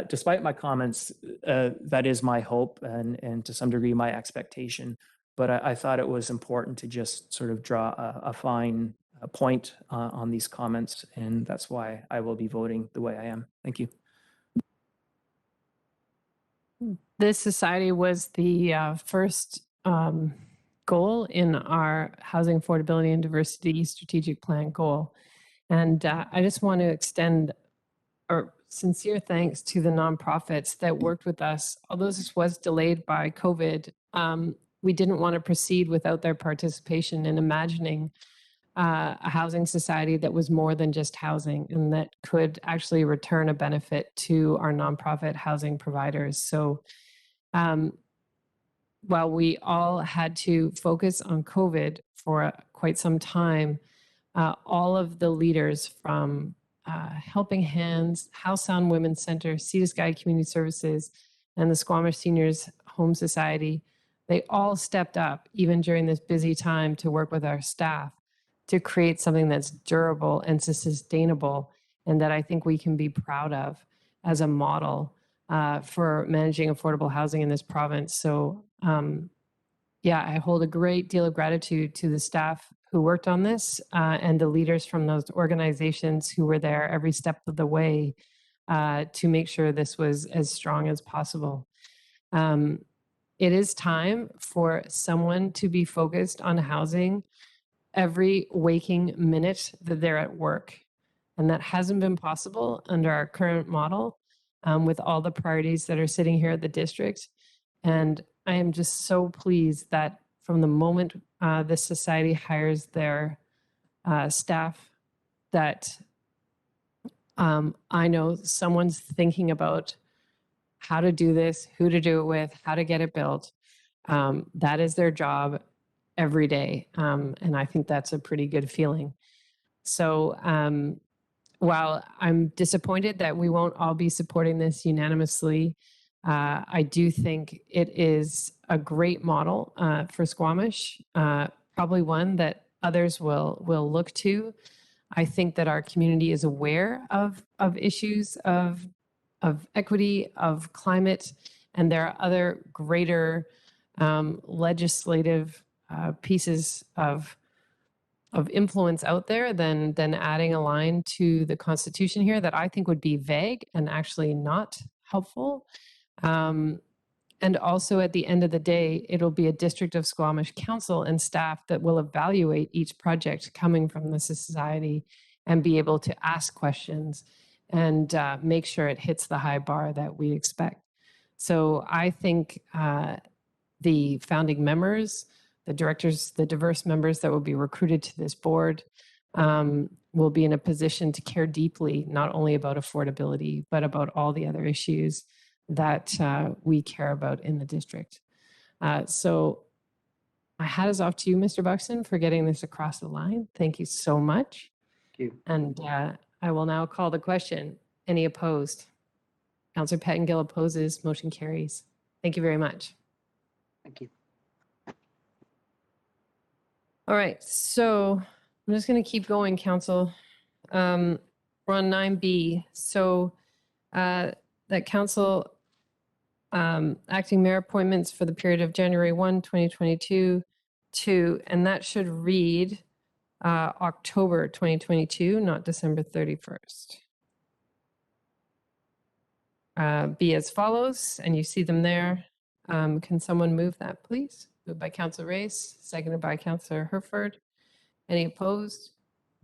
despite my comments, that is my hope and to some degree my expectation. But I thought it was important to just sort of draw a fine point on these comments, and that's why I will be voting the way I am. Thank you. This society was the first goal in our housing affordability and diversity strategic plan goal. And I just want to extend our sincere thanks to the nonprofits that worked with us. Although this was delayed by COVID, we didn't want to proceed without their participation in imagining a housing society that was more than just housing and that could actually return a benefit to our nonprofit housing providers. So while we all had to focus on COVID for quite some time, all of the leaders from Helping Hands, House Sound Women's Center, Sea to Sky Community Services, and the Squamish Seniors Home Society, they all stepped up, even during this busy time, to work with our staff to create something that's durable and sustainable, and that I think we can be proud of as a model for managing affordable housing in this province. So yeah, I hold a great deal of gratitude to the staff who worked on this and the leaders from those organizations who were there every step of the way to make sure this was as strong as possible. It is time for someone to be focused on housing every waking minute that they're at work. And that hasn't been possible under our current model with all the priorities that are sitting here at the district. And I am just so pleased that from the moment this society hires their staff, that I know someone's thinking about how to do this, who to do it with, how to get it built. That is their job every day. And I think that's a pretty good feeling. So while I'm disappointed that we won't all be supporting this unanimously, I do think it is a great model for Squamish, probably one that others will look to. I think that our community is aware of issues of equity, of climate, and there are other greater legislative pieces of influence out there than adding a line to the Constitution here that I think would be vague and actually not helpful. And also at the end of the day, it'll be a District of Squamish Council and staff that will evaluate each project coming from the society and be able to ask questions and make sure it hits the high bar that we expect. So I think the founding members, the directors, the diverse members that will be recruited to this board will be in a position to care deeply, not only about affordability, but about all the other issues that we care about in the district. So my hat is off to you, Mr. Buxton, for getting this across the line. Thank you so much. Thank you. And I will now call the question. Any opposed? Councillor Pettengill opposes, motion carries. Thank you very much. Thank you. All right, so I'm just going to keep going, Council. We're on 9B. So that council acting mayor appointments for the period of January 1, 2022 to, and that should read October 2022, not December 31st. Be as follows, and you see them there. Can someone move that, please? Moved by Councillor Race, seconded by Councillor Herford. Any opposed?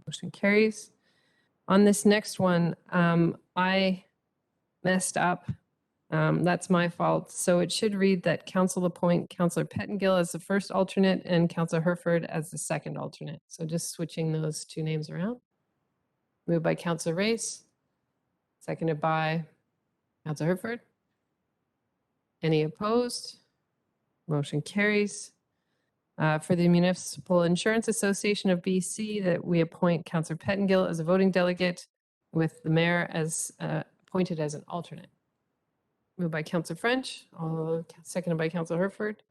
Motion carries. On this next one, I messed up. That's my fault. So it should read that council appoint Councillor Pettengill as the first alternate and Councillor Herford as the second alternate. So just switching those two names around. Moved by Councillor Race, seconded by Councillor Herford. Any opposed? Motion carries. For the Municipal Insurance Association of BC, that we appoint Councillor Pettengill as a voting delegate with the mayor as appointed as an alternate. Moved by Councillor French, seconded by Councillor Herford.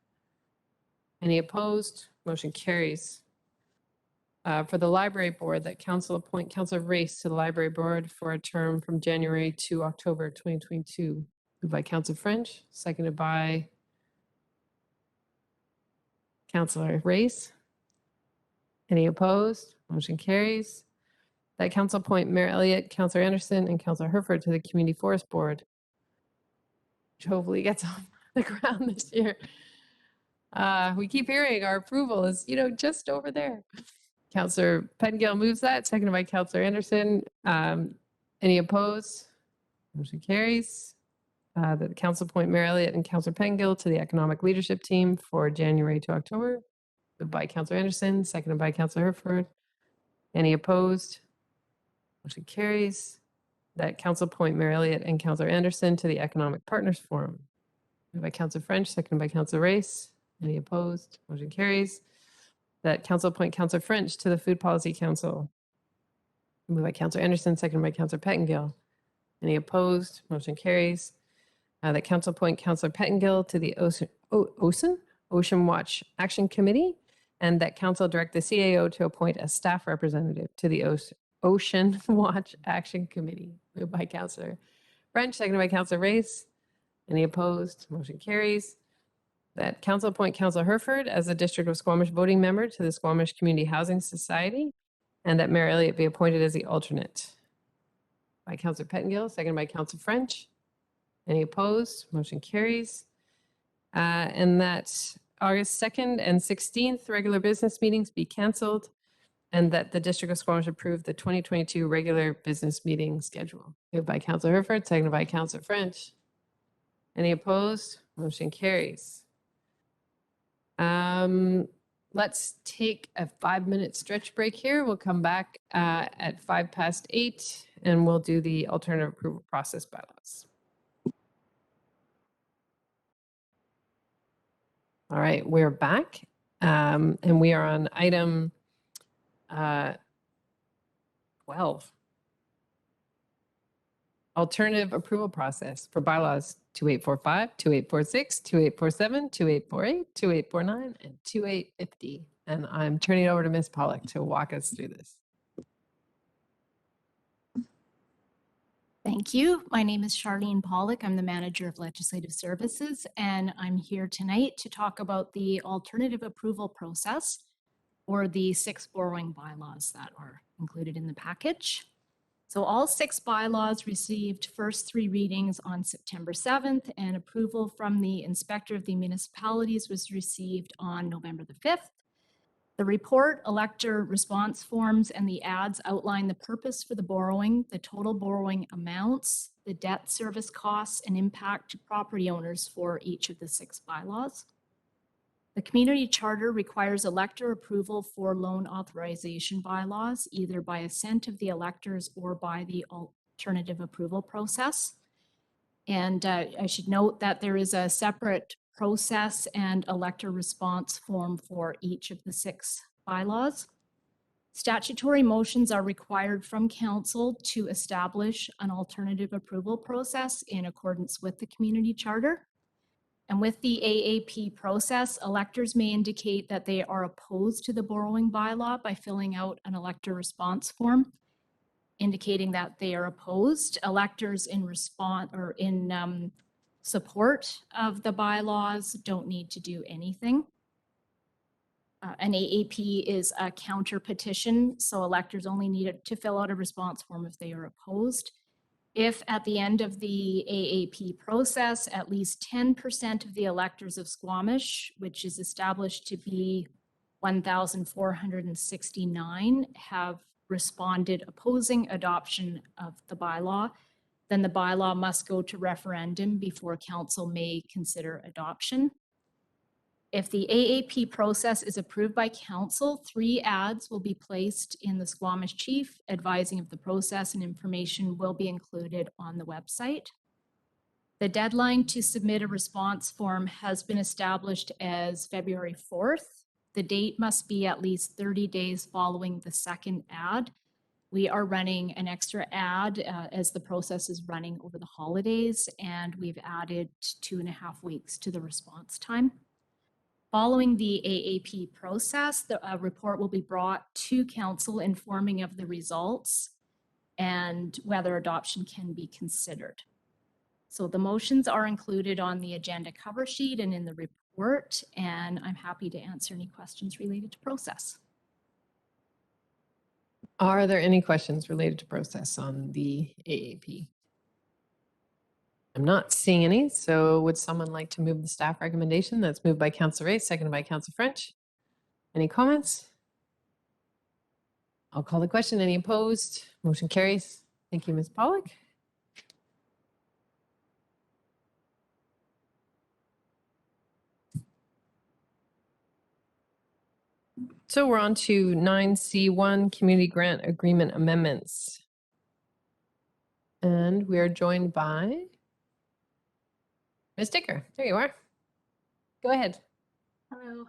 Any opposed? Motion carries. For the library board, that council appoint Councillor Race to the library board for a term from January to October 2022. Moved by Councillor French, seconded by Councillor Race. Any opposed? Motion carries. That council appoint Mayor Elliott, Councillor Anderson, and Councillor Herford to the Community Forest Board, which hopefully gets off the ground this year. We keep hearing our approval is, just over there. Councillor Pettengill moves that, seconded by Councillor Anderson. Any opposed? Motion carries. That the council appoint Mayor Elliott and Councillor Pettengill to the Economic Leadership Team for January to October. Moved by Councillor Anderson, seconded by Councillor Herford. Any opposed? Motion carries. That council appoint Mayor Elliott and Councillor Anderson to the Economic Partners Forum. Moved by Councillor French, seconded by Councillor Race. Any opposed? Motion carries. That council appoint Councillor French to the Food Policy Council. Moved by Councillor Anderson, seconded by Councillor Pettengill. Any opposed? Motion carries. That council appoint Councillor Pettengill to the Ocean Watch Action Committee, and that council direct the CAO to appoint a staff representative to the Ocean Watch Action Committee. Moved by Councillor French, seconded by Councillor Race. Any opposed? Motion carries. That council appoint Councillor Herford as a District of Squamish voting member to the Squamish Community Housing Society, and that Mayor Elliott be appointed as the alternate. By Councillor Pettengill, seconded by Councillor French. Any opposed? Motion carries. And that August 2nd and 16th regular business meetings be canceled, and that the District of Squamish approve the 2022 regular business meeting schedule. Moved by Councillor Herford, seconded by Councillor French. Any opposed? Motion carries. Let's take a 5-minute stretch break here. We'll come back at 8:05, and we'll do the alternative approval process bylaws. All right, we're back, and we are on item 12. Alternative approval process for bylaws 2845, 2846, 2847, 2848, 2849, and 2850. And I'm turning it over to Ms. Pollock to walk us through this. Thank you. My name is Charlene Pollock. I'm the Manager of Legislative Services, and I'm here tonight to talk about the alternative approval process for the 6 borrowing bylaws that are included in the package. So all 6 bylaws received first 3 readings on September 7th, and approval from the Inspector of the Municipalities was received on November the 5th. The report, elector response forms, and the ads outline the purpose for the borrowing, the total borrowing amounts, the debt service costs, and impact to property owners for each of the 6 bylaws. The community charter requires elector approval for loan authorization bylaws, either by assent of the electors or by the alternative approval process. And I should note that there is a separate process and elector response form for each of the 6 bylaws. Statutory motions are required from council to establish an alternative approval process in accordance with the community charter. And with the AAP process, electors may indicate that they are opposed to the borrowing bylaw by filling out an elector response form. indicating that they are opposed. Electors in response or in support of the bylaws don't need to do anything. An AAP is a counter petition, so electors only need to fill out a response form if they are opposed. If at the end of the AAP process, at least 10% of the electors of Squamish, which is established to be 1,469, have responded opposing adoption of the bylaw, then the bylaw must go to referendum before council may consider adoption. If the AAP process is approved by council, 3 ads will be placed in the Squamish Chief advising of the process, and information will be included on the website. The deadline to submit a response form has been established as February 4th. The date must be at least 30 days following the second ad. We are running an extra ad as the process is running over the holidays, and we've added 2.5 weeks to the response time. Following the AAP process, the report will be brought to council informing of the results and whether adoption can be considered. So the motions are included on the agenda cover sheet and in the report, and I'm happy to answer any questions related to process. Are there any questions related to process on the AAP? I'm not seeing any, so would someone like to move the staff recommendation? That's moved by Councillor Ray, seconded by Councillor French. Any comments? I'll call the question. Any opposed? Motion carries. Thank you, Ms. Pollock. So we're on to 9C1 Community Grant Agreement Amendments. And we are joined by Ms. Dicker. There you are. Go ahead. Hello.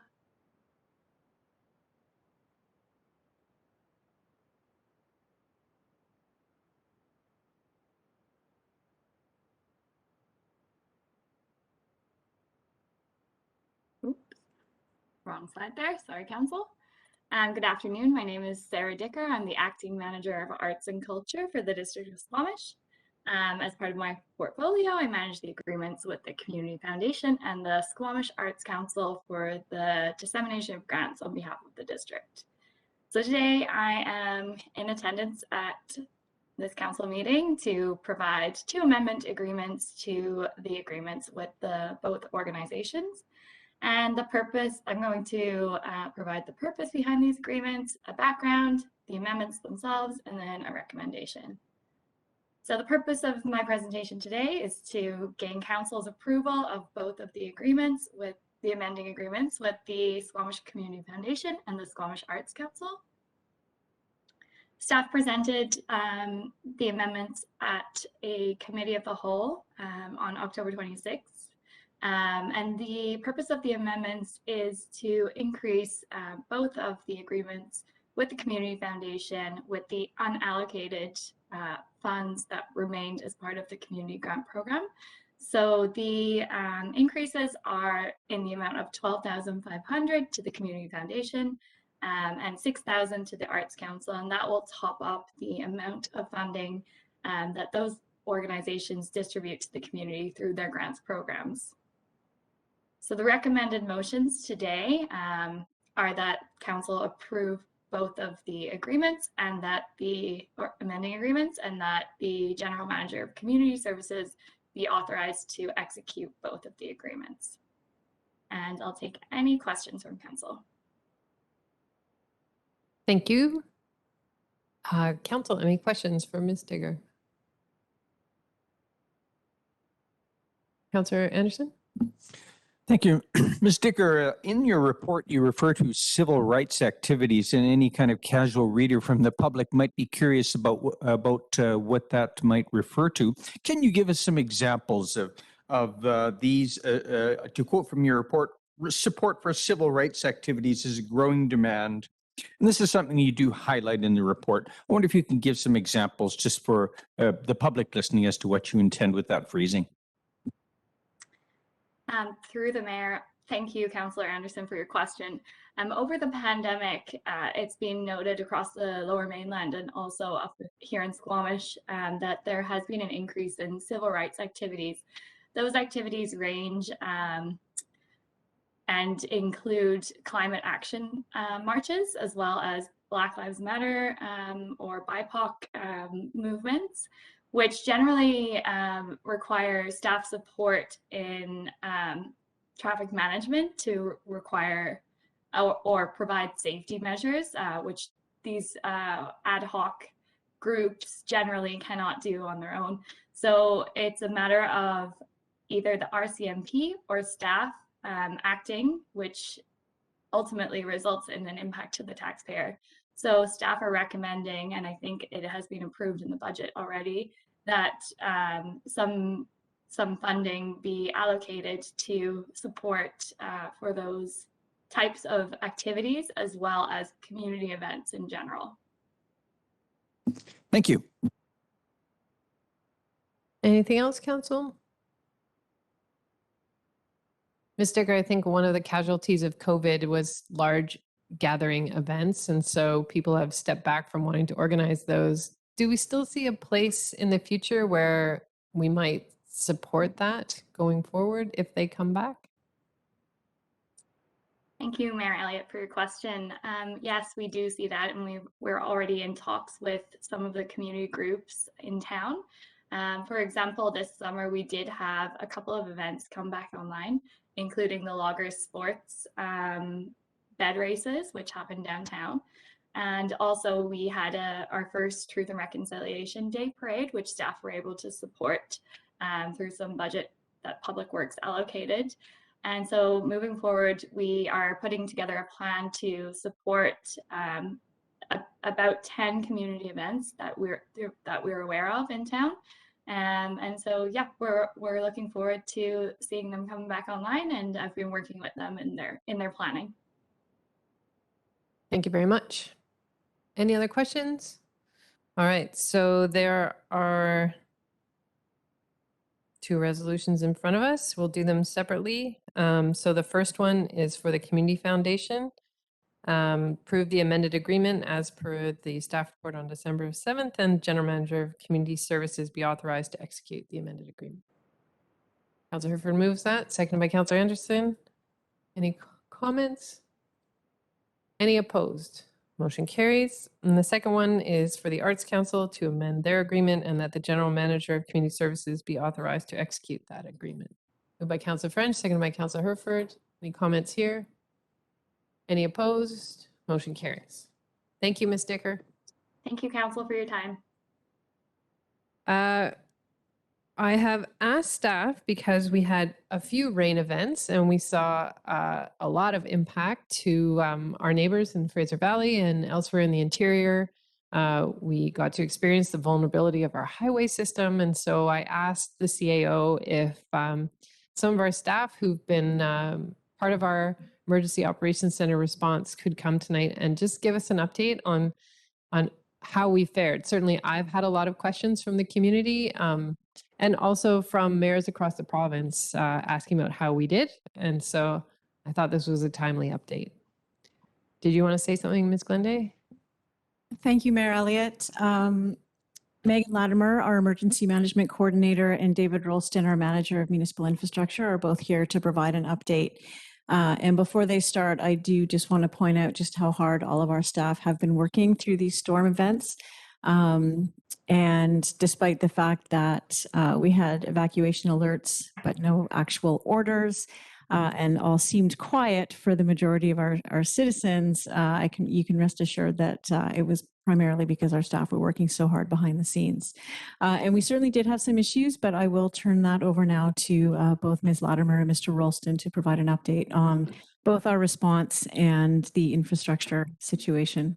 Oops, wrong slide there. Sorry, Council. Good afternoon. My name is Sarah Dicker. I'm the Acting Manager of Arts and Culture for the District of Squamish. As part of my portfolio, I manage the agreements with the Community Foundation and the Squamish Arts Council for the dissemination of grants on behalf of the district. So today I am in attendance at this council meeting to provide 2 amendment agreements to the agreements with both organizations. And the purpose, I'm going to provide the purpose behind these agreements, a background, the amendments themselves, and then a recommendation. So the purpose of my presentation today is to gain council's approval of both of the agreements with the amending agreements with the Squamish Community Foundation and the Squamish Arts Council. Staff presented the amendments at a committee of the whole on October 26th. And the purpose of the amendments is to increase both of the agreements with the Community Foundation with the unallocated funds that remained as part of the community grant program. So the increases are in the amount of $12,500 to the Community Foundation and $6,000 to the Arts Council, and that will top up the amount of funding that those organizations distribute to the community through their grants programs. So the recommended motions today are that council approve both of the agreements and that the amending agreements, and that the General Manager of Community Services be authorized to execute both of the agreements. And I'll take any questions from council. Thank you. Council, any questions for Ms. Digger? Councillor Anderson? Thank you. Ms. Dicker, in your report, you refer to civil rights activities, and any kind of casual reader from the public might be curious about what that might refer to. Can you give us some examples of these? To quote from your report, support for civil rights activities is a growing demand. And this is something you do highlight in the report. I wonder if you can give some examples just for the public listening as to what you intend with that phrasing. Through the mayor, Thank you, Councillor Anderson, for your question. Over the pandemic, it's been noted across the Lower Mainland and also up here in Squamish that there has been an increase in civil rights activities. Those activities range and include climate action marches, as well as Black Lives Matter or BIPOC movements, which generally require staff support in traffic management to require or provide safety measures, which these ad hoc groups generally cannot do on their own. So it's a matter of either the RCMP or staff acting, which ultimately results in an impact to the taxpayer. So staff are recommending, and I think it has been approved in the budget already, that some funding be allocated to support for those types of activities, as well as community events in general. Thank you. Anything else, Council? Ms. Dicker, I think one of the casualties of COVID was large gathering events, and so people have stepped back from wanting to organize those. Do we still see a place in the future where we might support that going forward if they come back? Thank you, Mayor Elliott, for your question. Yes, we do see that, and we're already in talks with some of the community groups in town. For example, this summer we did have a couple of events come back online, including the Loggers Sports bed races, which happened downtown. And also we had our first Truth and Reconciliation Day parade, which staff were able to support through some budget that Public Works allocated. And so moving forward, we are putting together a plan to support about 10 community events that we're aware of in town. And so, yeah, we're looking forward to seeing them come back online, and I've been working with them in their planning. Thank you very much. Any other questions? All right, so there are 2 resolutions in front of us. We'll do them separately. So the first one is for the Community Foundation. Approve the amended agreement as per the staff report on December 7th, and General Manager of Community Services be authorized to execute the amended agreement. Councillor Herford moves that, seconded by Councillor Anderson. Any comments? Any opposed? Motion carries. And the second one is for the Arts Council to amend their agreement and that the General Manager of Community Services be authorized to execute that agreement. Moved by Councillor French, seconded by Councillor Herford. Any comments here? Any opposed? Motion carries. Thank you, Ms. Dicker. Thank you, Council, for your time. I have asked staff, because we had a few rain events and we saw a lot of impact to our neighbors in Fraser Valley and elsewhere in the interior. We got to experience the vulnerability of our highway system. And so I asked the CAO if some of our staff who've been part of our Emergency Operations Center response could come tonight and just give us an update on how we fared. Certainly, I've had a lot of questions from the community and also from mayors across the province asking about how we did. And so I thought this was a timely update. Did you want to say something, Ms. Glenday? Thank you, Mayor Elliott. Megan Latimer, our Emergency Management Coordinator, and David Rolston, our Manager of Municipal Infrastructure, are both here to provide an update. And before they start, I do just want to point out just how hard all of our staff have been working through these storm events. And despite the fact that we had evacuation alerts, but no actual orders, and all seemed quiet for the majority of our citizens, you can rest assured that it was primarily because our staff were working so hard behind the scenes. And we certainly did have some issues, but I will turn that over now to both Ms. Latimer and Mr. Rolston to provide an update on both our response and the infrastructure situation.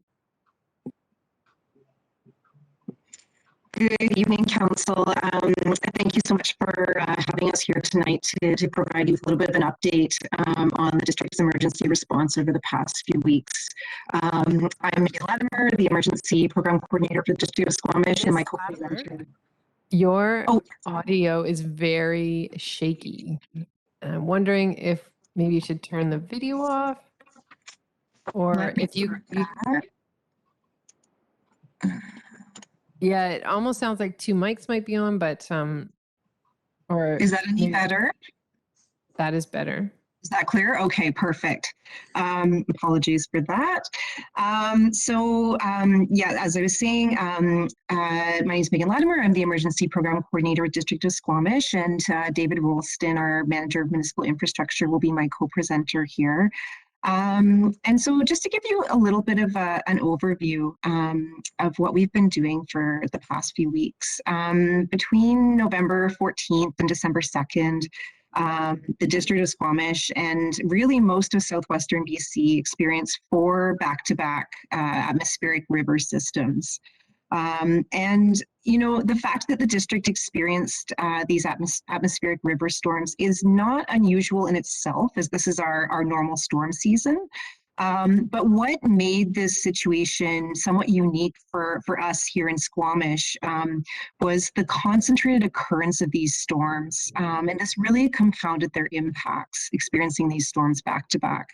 Good evening, Council. Thank you so much for having us here tonight to provide you with a little bit of an update on the district's emergency response over the past few weeks. I'm Megan Latimer, the Emergency Program Coordinator for the District of Squamish, and my co-presenter. Your audio is very shaky. And I'm wondering if maybe you should turn the video off. Or Let me if you, try you yeah, it almost sounds like two mics might be on, but or Is that any maybe better? that is better. Is that clear? Okay, perfect. Apologies for that. Yeah, as I was saying, my name is Megan Latimer. I'm the Emergency Program Coordinator with District of Squamish, and David Rolston, our Manager of Municipal Infrastructure, will be my co-presenter here. And so just to give you a little bit of an overview of what we've been doing for the past few weeks. Between November 14th and December 2nd, the District of Squamish and really most of southwestern BC experienced 4 back-to-back atmospheric river systems. And, you know, the fact that the district experienced these atmospheric river storms is not unusual in itself, as this is our normal storm season. But what made this situation somewhat unique for us here in Squamish was the concentrated occurrence of these storms. And this really compounded their impacts, experiencing these storms back to back.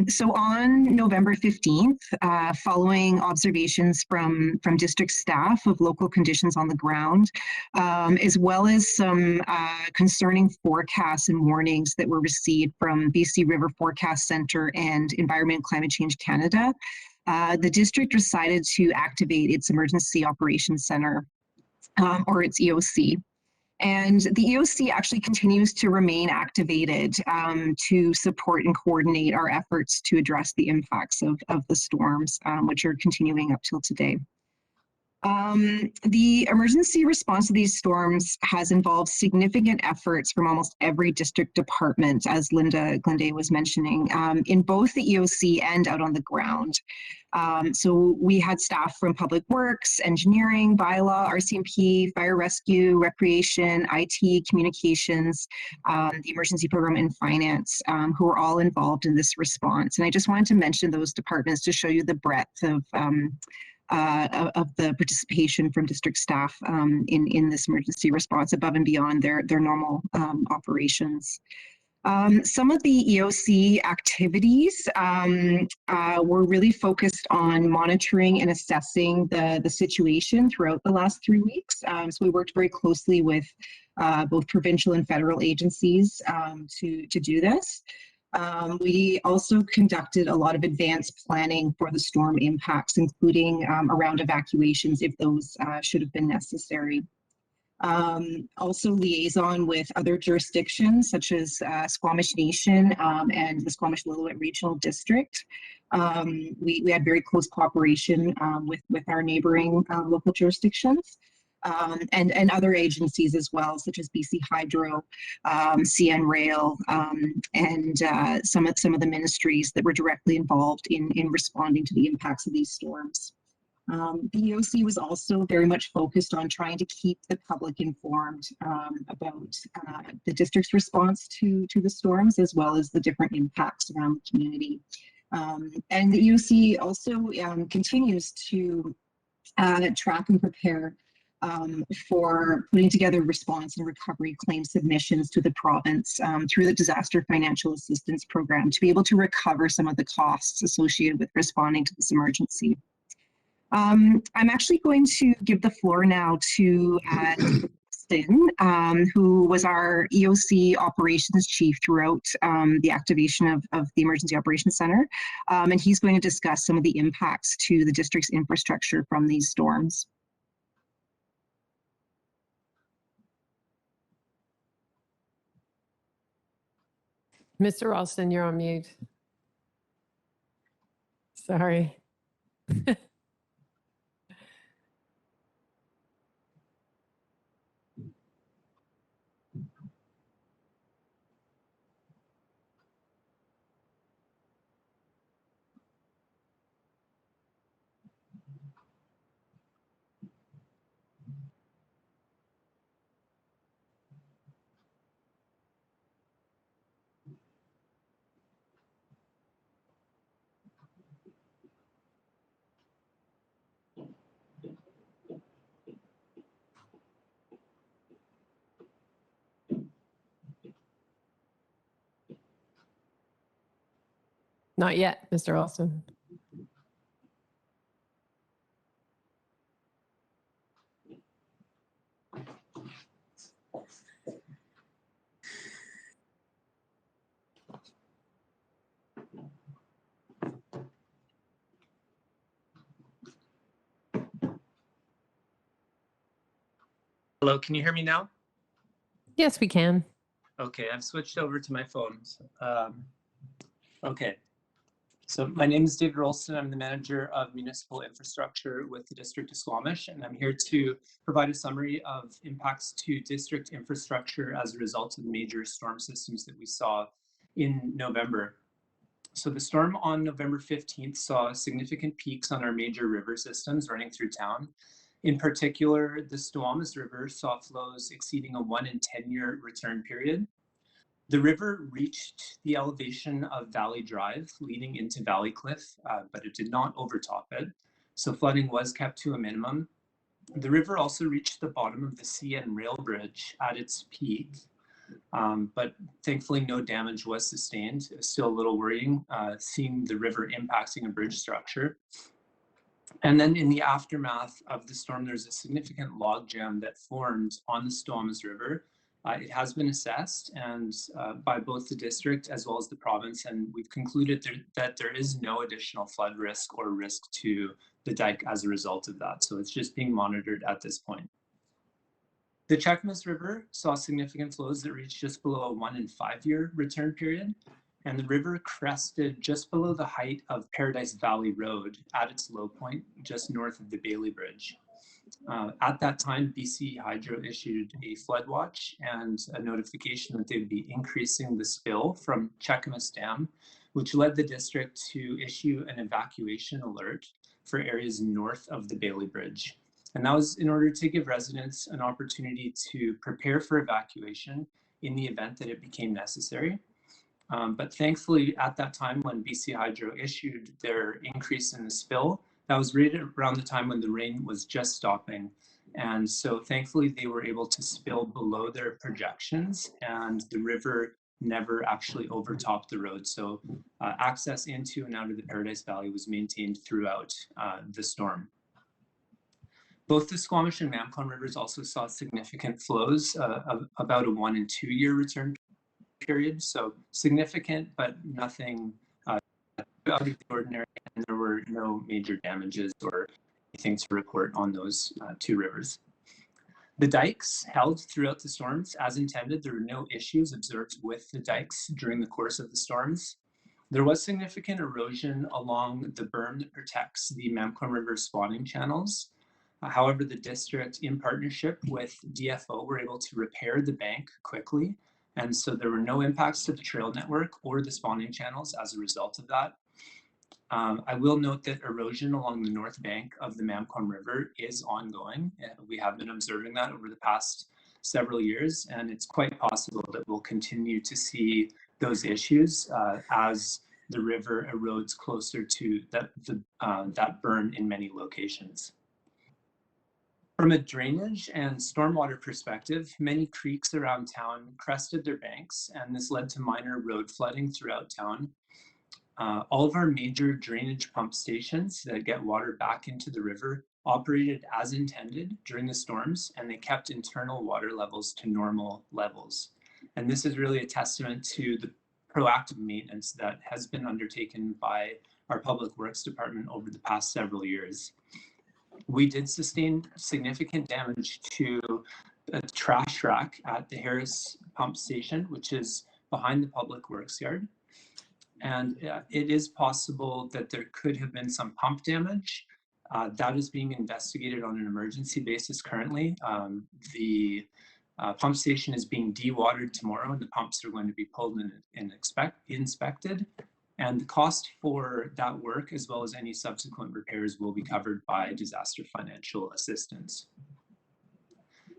So on November 15th, following observations from district staff of local conditions on the ground, as well as some concerning forecasts and warnings that were received from BC River Forecast Centre and Environment and Climate Change Canada, the district decided to activate its Emergency Operations Centre, or its EOC. And the EOC actually continues to remain activated to support and coordinate our efforts to address the impacts of the storms, which are continuing up till today. The emergency response to these storms has involved significant efforts from almost every district department, as Linda Glenday was mentioning, in both the EOC and out on the ground. So we had staff from Public Works, Engineering, Bylaw, RCMP, Fire Rescue, Recreation, IT, Communications, the Emergency Program, and Finance, who were all involved in this response. And I just wanted to mention those departments to show you the breadth of the participation from district staff in this emergency response above and beyond their normal operations. Some of the EOC activities were really focused on monitoring and assessing the situation throughout the last 3 weeks. So we worked very closely with both provincial and federal agencies to do this. We also conducted a lot of advanced planning for the storm impacts, including around evacuations if those should have been necessary. Also liaison with other jurisdictions such as Squamish Nation and the Squamish-Lillooet Regional District. We had very close cooperation with our neighboring local jurisdictions. And other agencies as well, such as BC Hydro, CN Rail, and some of the ministries that were directly involved in responding to the impacts of these storms. The EOC was also very much focused on trying to keep the public informed about the district's response to the storms, as well as the different impacts around the community. And the EOC also continues to track and prepare for putting together response and recovery claim submissions to the province through the Disaster Financial Assistance Program to be able to recover some of the costs associated with responding to this emergency. I'm actually going to give the floor now to Stin, who was our EOC operations chief throughout the activation of the Emergency Operations Center. And he's going to discuss some of the impacts to the district's infrastructure from these storms. Mr. Ralston, you're on mute. Sorry. Not yet, Mr. Alston. Hello, can you hear me now? Yes, we can. Okay, I've switched over to my phone. Okay, so my name is David Rolston. I'm the manager of municipal infrastructure with the District of Squamish, and I'm here to provide a summary of impacts to district infrastructure as a result of the major storm systems that we saw in November. So the storm on November 15th saw significant peaks on our major river systems running through town. In particular, the Squamish River saw flows exceeding a 1 in 10-year return period. The river reached the elevation of Valley Drive, leading into Valley Cliff, but it did not overtop it. So flooding was kept to a minimum. The river also reached the bottom of the CN Rail Bridge at its peak, but thankfully no damage was sustained. It was still a little worrying, seeing the river impacting a bridge structure. And then in the aftermath of the storm, there's a significant logjam that formed on the Squamish River. It has been assessed and by both the district as well as the province, and we've concluded that there is no additional flood risk or risk to the dike as a result of that. So it's just being monitored at this point. The Squamish River saw significant flows that reached just below a 1 in 5-year return period, and the river crested just below the height of Paradise Valley Road at its low point, just north of the Bailey Bridge. At that time, BC Hydro issued a flood watch and a notification that they would be increasing the spill from Squamish Dam, which led the district to issue an evacuation alert for areas north of the Bailey Bridge. And that was in order to give residents an opportunity to prepare for evacuation in the event that it became necessary. But thankfully, at that time when BC Hydro issued their increase in the spill, that was right around the time when the rain was just stopping. And so thankfully, they were able to spill below their projections, and the river never actually overtopped the road. So access into and out of the Paradise Valley was maintained throughout the storm. Both the Squamish and Mamcon rivers also saw significant flows of about a 1 in 2-year return period. So significant, but nothing out of the ordinary, and there were no major damages or anything to report on those two rivers. The dikes held throughout the storms as intended. There were no issues observed with the dikes during the course of the storms. There was significant erosion along the berm that protects the Mamcon River spawning channels. However, the district, in partnership with DFO, were able to repair the bank quickly. And so there were no impacts to the trail network or the spawning channels as a result of that. I will note that erosion along the north bank of the Mamcon River is ongoing. We have been observing that over the past several years, and it's quite possible that we'll continue to see those issues as the river erodes closer to that burn in many locations. From a drainage and stormwater perspective, many creeks around town crested their banks, and this led to minor road flooding throughout town. All of our major drainage pump stations that get water back into the river operated as intended during the storms, and they kept internal water levels to normal levels. And this is really a testament to the proactive maintenance that has been undertaken by our Public Works Department over the past several years. We did sustain significant damage to a trash rack at the Harris pump station, which is behind the Public Works yard. And it is possible that there could have been some pump damage. That is being investigated on an emergency basis currently. The pump station is being dewatered tomorrow, and the pumps are going to be pulled and inspected. And the cost for that work, as well as any subsequent repairs, will be covered by disaster financial assistance.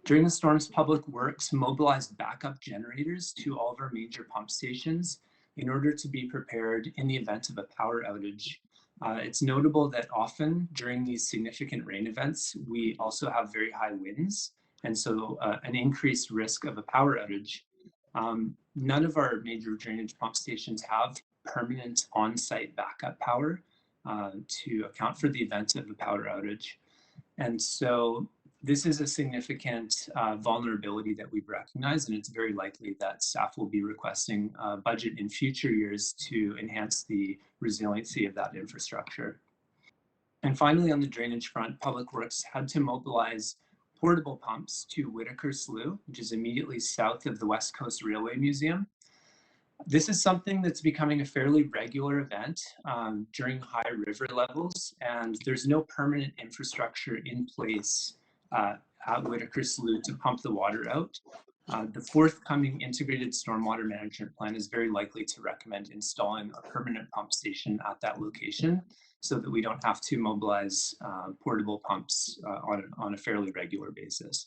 During the storms, Public Works mobilized backup generators to all of our major pump stations in order to be prepared in the event of a power outage. It's notable that often during these significant rain events, we also have very high winds, and so an increased risk of a power outage. None of our major drainage pump stations have permanent on-site backup power to account for the event of a power outage. And so this is a significant vulnerability that we've recognized, and it's very likely that staff will be requesting a budget in future years to enhance the resiliency of that infrastructure. And finally, on the drainage front, Public Works had to mobilize portable pumps to Whitaker Slough, which is immediately south of the West Coast Railway Museum. This is something that's becoming a fairly regular event during high river levels, and there's no permanent infrastructure in place at Whitaker Slough to pump the water out. The forthcoming integrated stormwater management plan is very likely to recommend installing a permanent pump station at that location so that we don't have to mobilize portable pumps on a fairly regular basis.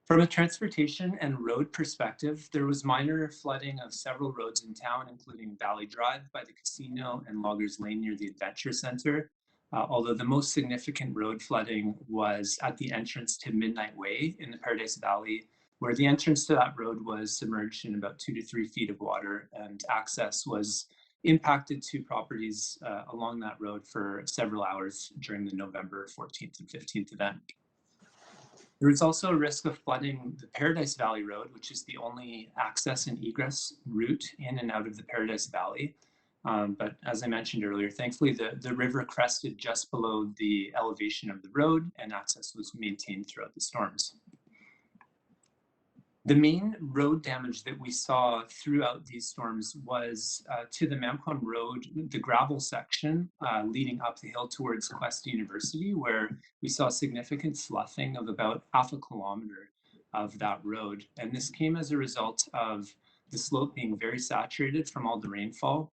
From a transportation and road perspective, there was minor flooding of several roads in town, including Valley Drive by the casino and Loggers Lane near the Adventure Center. Although the most significant road flooding was at the entrance to Midnight Way in the Paradise Valley, where the entrance to that road was submerged in about 2 to 3 feet of water, and access was impacted to properties along that road for several hours during the November 14th and 15th event. There is also a risk of flooding the Paradise Valley Road, which is the only access and egress route in and out of the Paradise Valley. But as I mentioned earlier, thankfully the river crested just below the elevation of the road, and access was maintained throughout the storms. The main road damage that we saw throughout these storms was to the Mamquon Road, the gravel section leading up the hill towards Quest University, where we saw significant sloughing of about ½ a kilometer of that road. And this came as a result of the slope being very saturated from all the rainfall,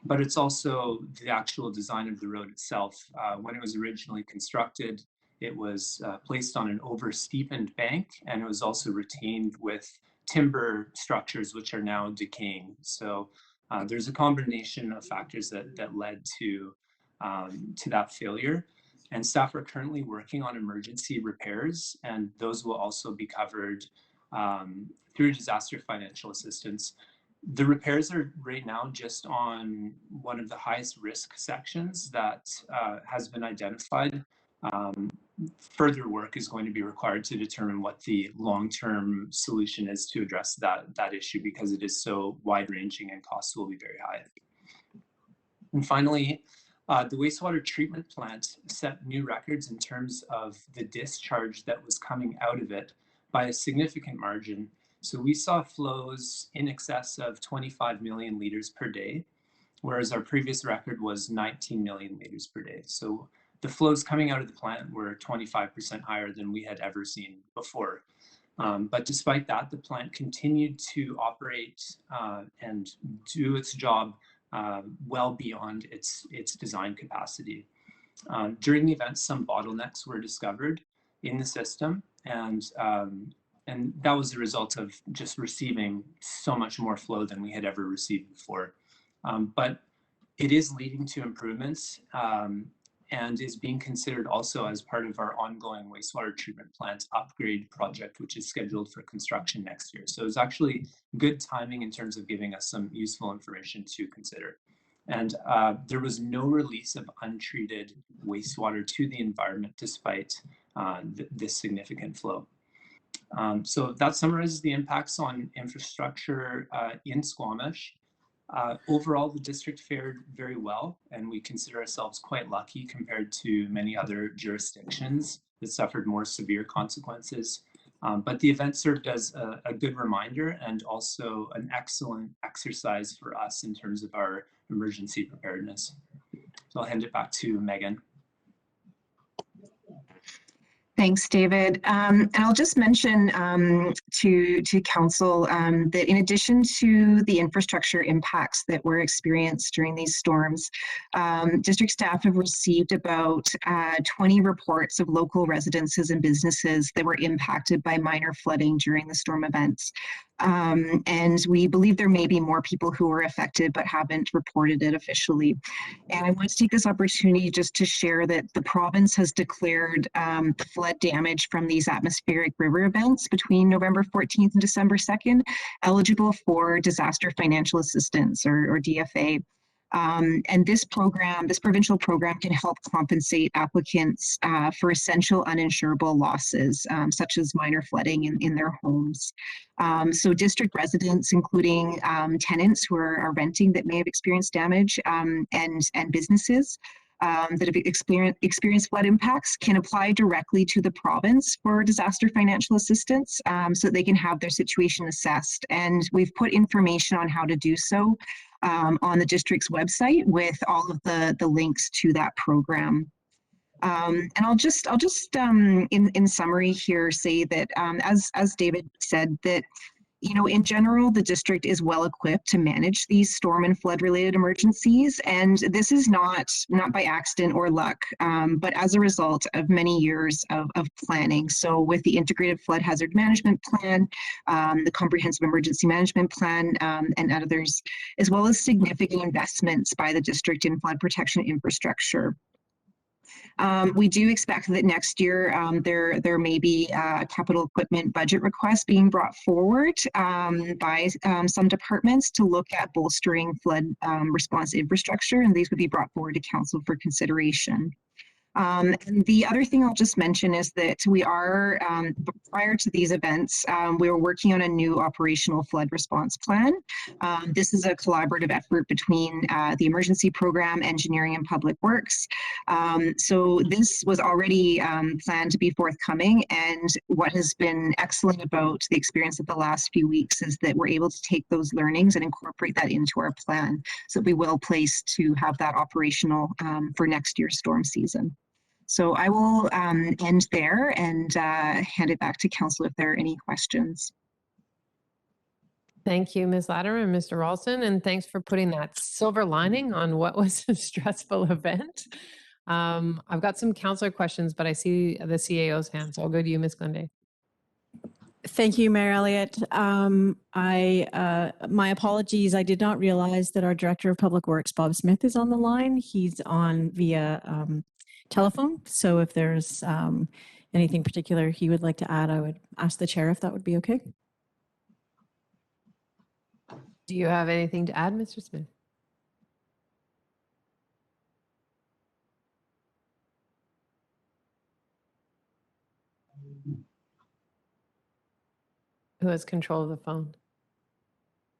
but it's also the actual design of the road itself. When it was originally constructed, it was placed on an over-steepened bank, and it was also retained with timber structures which are now decaying. So there's a combination of factors that led to that failure. And staff are currently working on emergency repairs, and those will also be covered through disaster financial assistance. The repairs are right now just on one of the highest risk sections that has been identified. Further work is going to be required to determine what the long-term solution is to address that issue, because it is so wide-ranging and costs will be very high. And finally, the wastewater treatment plant set new records in terms of the discharge that was coming out of it by a significant margin. So we saw flows in excess of 25 million liters per day, whereas our previous record was 19 million liters per day. So the flows coming out of the plant were 25% higher than we had ever seen before. But despite that, the plant continued to operate and do its job well beyond its design capacity. During the event, some bottlenecks were discovered in the system, and that was the result of just receiving so much more flow than we had ever received before. But it is leading to improvements and is being considered also as part of our ongoing wastewater treatment plant upgrade project, which is scheduled for construction next year. So it's actually good timing in terms of giving us some useful information to consider. And there was no release of untreated wastewater to the environment despite this significant flow. So that summarizes the impacts on infrastructure in Squamish. Overall, the district fared very well, and we consider ourselves quite lucky compared to many other jurisdictions that suffered more severe consequences. But the event served as a good reminder and also an excellent exercise for us in terms of our emergency preparedness. So I'll hand it back to Megan. Thanks, David. And I'll just mention to Council that in addition to the infrastructure impacts that were experienced during these storms, district staff have received about 20 reports of local residences and businesses that were impacted by minor flooding during the storm events. And we believe there may be more people who were affected but haven't reported it officially. And I want to take this opportunity just to share that the province has declared flood damage from these atmospheric river events between November 14th and December 2nd eligible for disaster financial assistance, or DFA. And this provincial program can help compensate applicants for essential uninsurable losses, such as minor flooding in their homes. So district residents, including tenants who are renting that may have experienced damage, and businesses that have experienced flood impacts, can apply directly to the province for disaster financial assistance, so that they can have their situation assessed. And we've put information on how to do so on the district's website with all of the links to that program. And I'll just in summary here say that as David said, that in general, the district is well equipped to manage these storm and flood related emergencies. And this is not by accident or luck, but as a result of many years of planning. So with the Integrated Flood Hazard Management Plan, the Comprehensive Emergency Management Plan, and others, as well as significant investments by the district in flood protection infrastructure. We do expect that next year there may be capital equipment budget requests being brought forward by some departments to look at bolstering flood response infrastructure, and these would be brought forward to council for consideration. And the other thing I'll just mention is that we are, prior to these events, we were working on a new operational flood response plan. This is a collaborative effort between the emergency program, engineering, and public works. So this was already planned to be forthcoming, and what has been excellent about the experience of the last few weeks is that we're able to take those learnings and incorporate that into our plan, so we will place to have that operational for next year's storm season. So I will end there and hand it back to council if there are any questions. Thank you, Ms. Latimer and Mr. Ralston, and thanks for putting that silver lining on what was a stressful event. I've got some councillor questions, but I see the CAO's hand, so I'll go to you, Ms. Glende. Thank you, Mayor Elliott. My apologies. I did not realize that our Director of Public Works, Bob Smith, is on the line. He's on via telephone. So if there's anything particular he would like to add, I would ask the chair if that would be okay. Do you have anything to add, Mr. Smith? Who has control of the phone?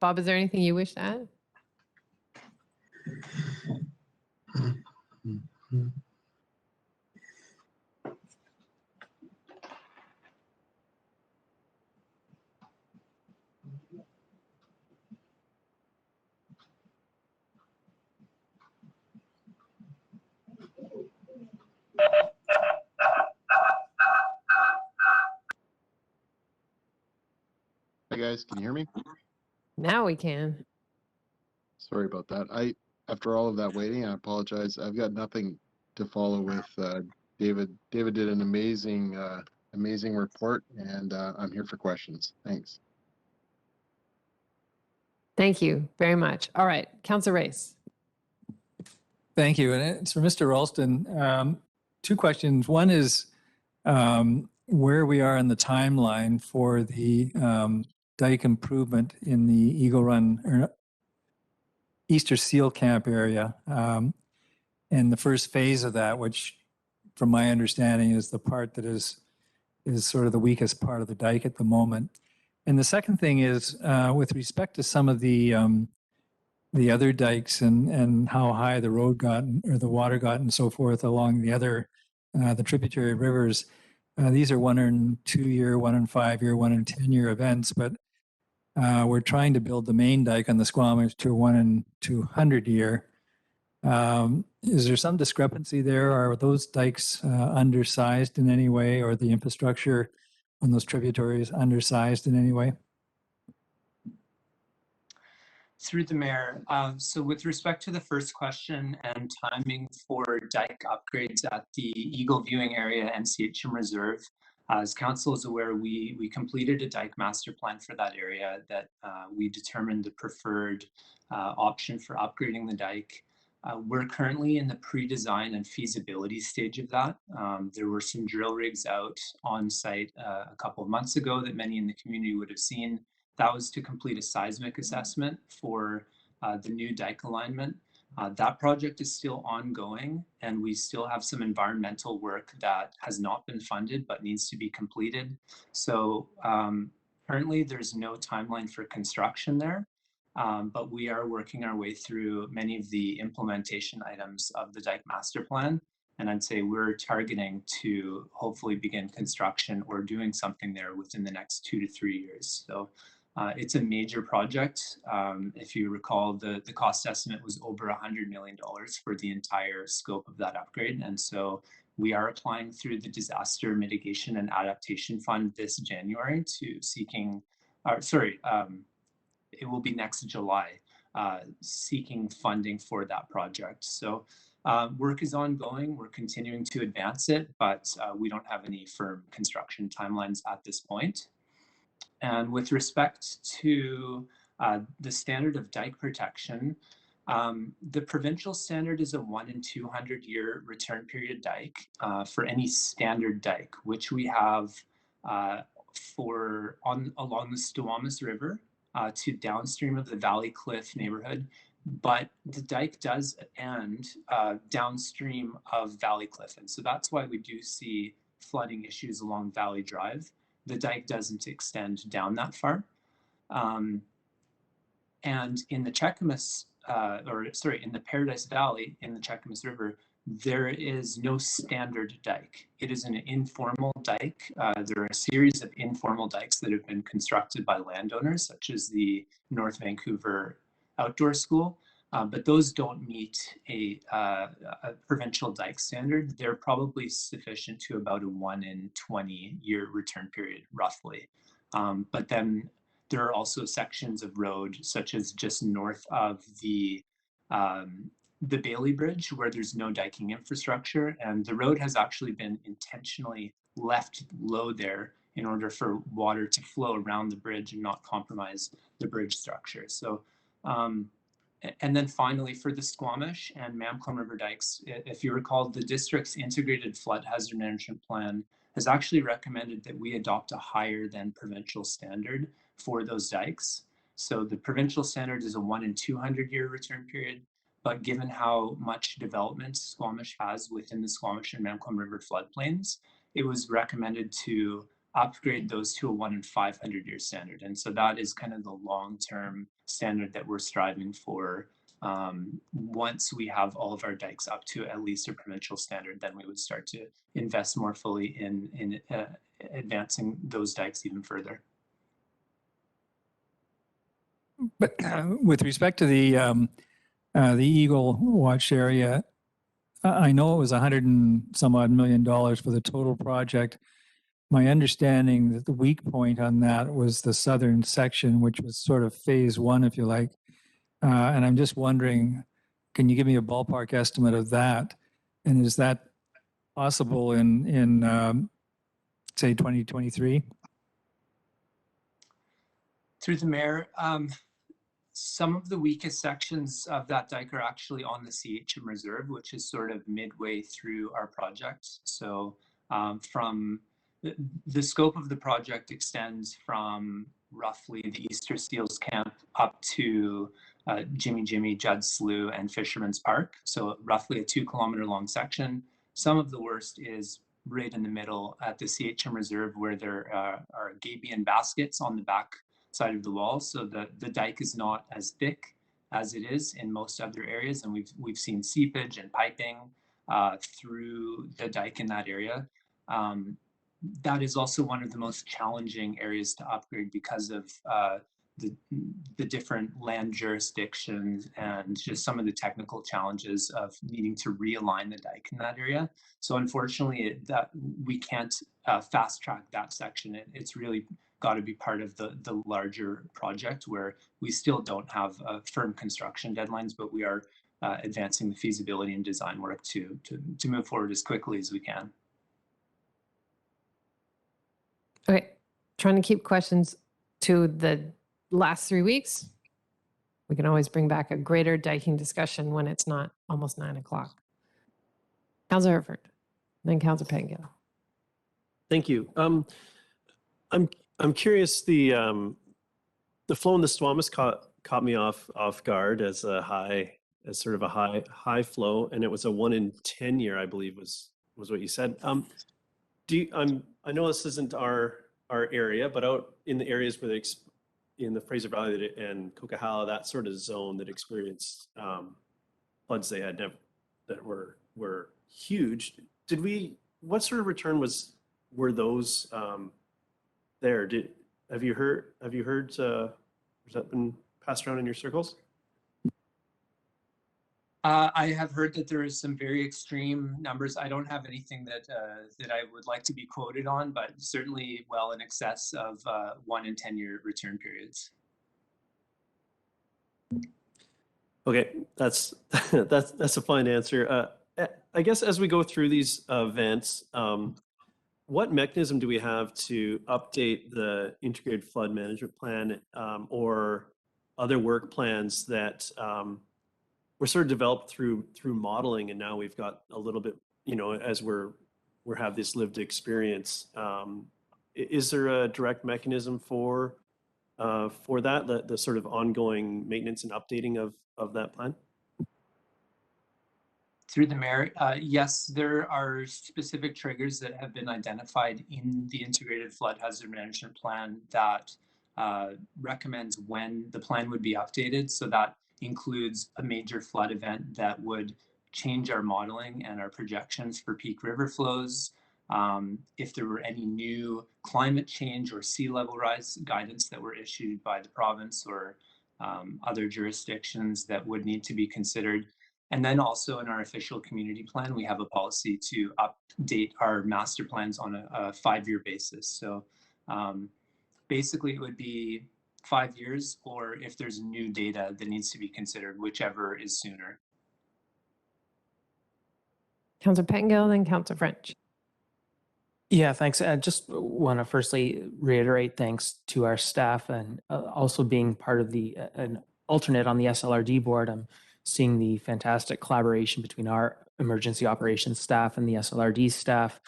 Bob, is there anything you wish to add? Hey guys, can you hear me? Now we can. Sorry about that. After all of that waiting, I apologize. I've got nothing to follow with David. David did an amazing report, and I'm here for questions. Thanks. Thank you very much. All right, Councillor Race. Thank you. And it's for Mr. Ralston. Two questions. One is where we are in the timeline for the dike improvement in the Eagle Run or Easter Seal Camp area. And the first phase of that, which from my understanding is the part that is sort of the weakest part of the dike at the moment. And the second thing is with respect to some of the other dikes and how high the road got or the water got and so forth along the other the tributary rivers. These are 1 and 2 year, 1 and 5 year, 1 and 10 year events, but we're trying to build the main dike on the Squamish to 1 and 200 year. Is there some discrepancy there? Are those dikes undersized in any way, or the infrastructure on those tributaries undersized in any way? Through the mayor. So with respect to the first question and timing for dike upgrades at the Eagle Viewing Area and CHM Reserve, As council is aware, we completed a dike master plan for that area that we determined the preferred option for upgrading the dike. We're currently in the pre-design and feasibility stage of that. There were some drill rigs out on site a couple of months ago that many in the community would have seen. That was to complete a seismic assessment for the new dike alignment. That project is still ongoing, and we still have some environmental work that has not been funded but needs to be completed. So currently there's no timeline for construction there. But we are working our way through many of the implementation items of the dike master plan. And I'd say we're targeting to hopefully begin construction or doing something there within the next 2 to 3 years. So it's a major project. If you recall, the cost estimate was over $100 million for the entire scope of that upgrade. And so we are applying through the Disaster Mitigation and Adaptation Fund this January to seeking, it will be next July, seeking funding for that project. So work is ongoing. We're continuing to advance it, but we don't have any firm construction timelines at this point. And with respect to the standard of dike protection, the provincial standard is a 1 in 200 year return period dike for any standard dike, which we have along the Squamish River to downstream of the Valley Cliff neighborhood. But the dike does end downstream of Valley Cliff. And so that's why we do see flooding issues along Valley Drive. The dike doesn't extend down that far. And in the Cheakamus, in the Paradise Valley in the Cheakamus River, there is no standard dike. It is an informal dike. There are a series of informal dikes that have been constructed by landowners, such as the North Vancouver Outdoor School, but those don't meet a provincial dike standard. They're probably sufficient to about a 1 in 20 year return period, roughly. But then there are also sections of road, such as just north of the Bailey Bridge, where there's no diking infrastructure, and the road has actually been intentionally left low there in order for water to flow around the bridge and not compromise the bridge structure. So, and then finally, for the Squamish and Mamcombe River dikes, if you recall, the district's integrated flood hazard management plan has actually recommended that we adopt a higher than provincial standard for those dikes. So the provincial standard is a 1 in 200 year return period. But given how much development Squamish has within the Squamish and Mamcombe River floodplains, it was recommended to upgrade those to a 1 in 500 year standard. And so that is kind of the long-term standard that we're striving for. Once we have all of our dikes up to at least a provincial standard, then we would start to invest more fully in advancing those dikes even further. But with respect to the Eagle Watch area, I know it was $100 and some odd million for the total project. My understanding that the weak point on that was the southern section, which was sort of phase 1, if you like. And I'm just wondering, can you give me a ballpark estimate of that? And is that possible in say 2023? Through the mayor, some of the weakest sections of that dike are actually on the CHM Reserve, which is sort of midway through our project. So from the scope of the project extends from roughly the Easter Seals Camp up to Jimmy, Judd Slough, and Fisherman's Park. So roughly a 2 kilometer long section. Some of the worst is right in the middle at the CHM Reserve, where there are gabion baskets on the back side of the wall, so the dike is not as thick as it is in most other areas, and we've seen seepage and piping through the dike in that area. That is also one of the most challenging areas to upgrade because of the different land jurisdictions and just some of the technical challenges of needing to realign the dike in that area. So unfortunately, that we can't fast track that section. It's really got to be part of the larger project, where we still don't have firm construction deadlines, but we are advancing the feasibility and design work to move forward as quickly as we can. Okay, trying to keep questions to the last 3 weeks. We can always bring back a greater diking discussion when it's not almost 9 o'clock. Councilor Herford, then Councilor Pettingill. Thank you. I'm curious. The flow in the Squamish caught me off guard as sort of a high flow, and it was a 1 in 10 year, I believe was what you said. I know this isn't our area, but out in the areas where in the Fraser Valley and Coquihalla, that sort of zone that experienced floods they had that were huge. What sort of return were those there? Have you heard? Has that been passed around in your circles? I have heard that there is some very extreme numbers. I don't have anything that I would like to be quoted on, but certainly well in excess of 1 in 10 year return periods. Okay, that's a fine answer. I guess as we go through these events, what mechanism do we have to update the integrated flood management plan or other work plans that were sort of developed through modeling, and now we've got a little bit, as we have this lived experience. Is there a direct mechanism for that, the sort of ongoing maintenance and updating of that plan? Through the mayor, yes, there are specific triggers that have been identified in the integrated flood hazard management plan that recommends when the plan would be updated. So that includes a major flood event that would change our modeling and our projections for peak river flows. If there were any new climate change or sea level rise guidance that were issued by the province or other jurisdictions that would need to be considered. And then also in our official community plan, we have a policy to update our master plans on a 5-year basis. So basically it would be 5 years, or if there's new data that needs to be considered, whichever is sooner. Councilor Pettingill, then Councilor French. Yeah, thanks. I just want to firstly reiterate thanks to our staff and also being part of an alternate on the SLRD board. I'm seeing the fantastic collaboration between our emergency operations staff and the SLRD staff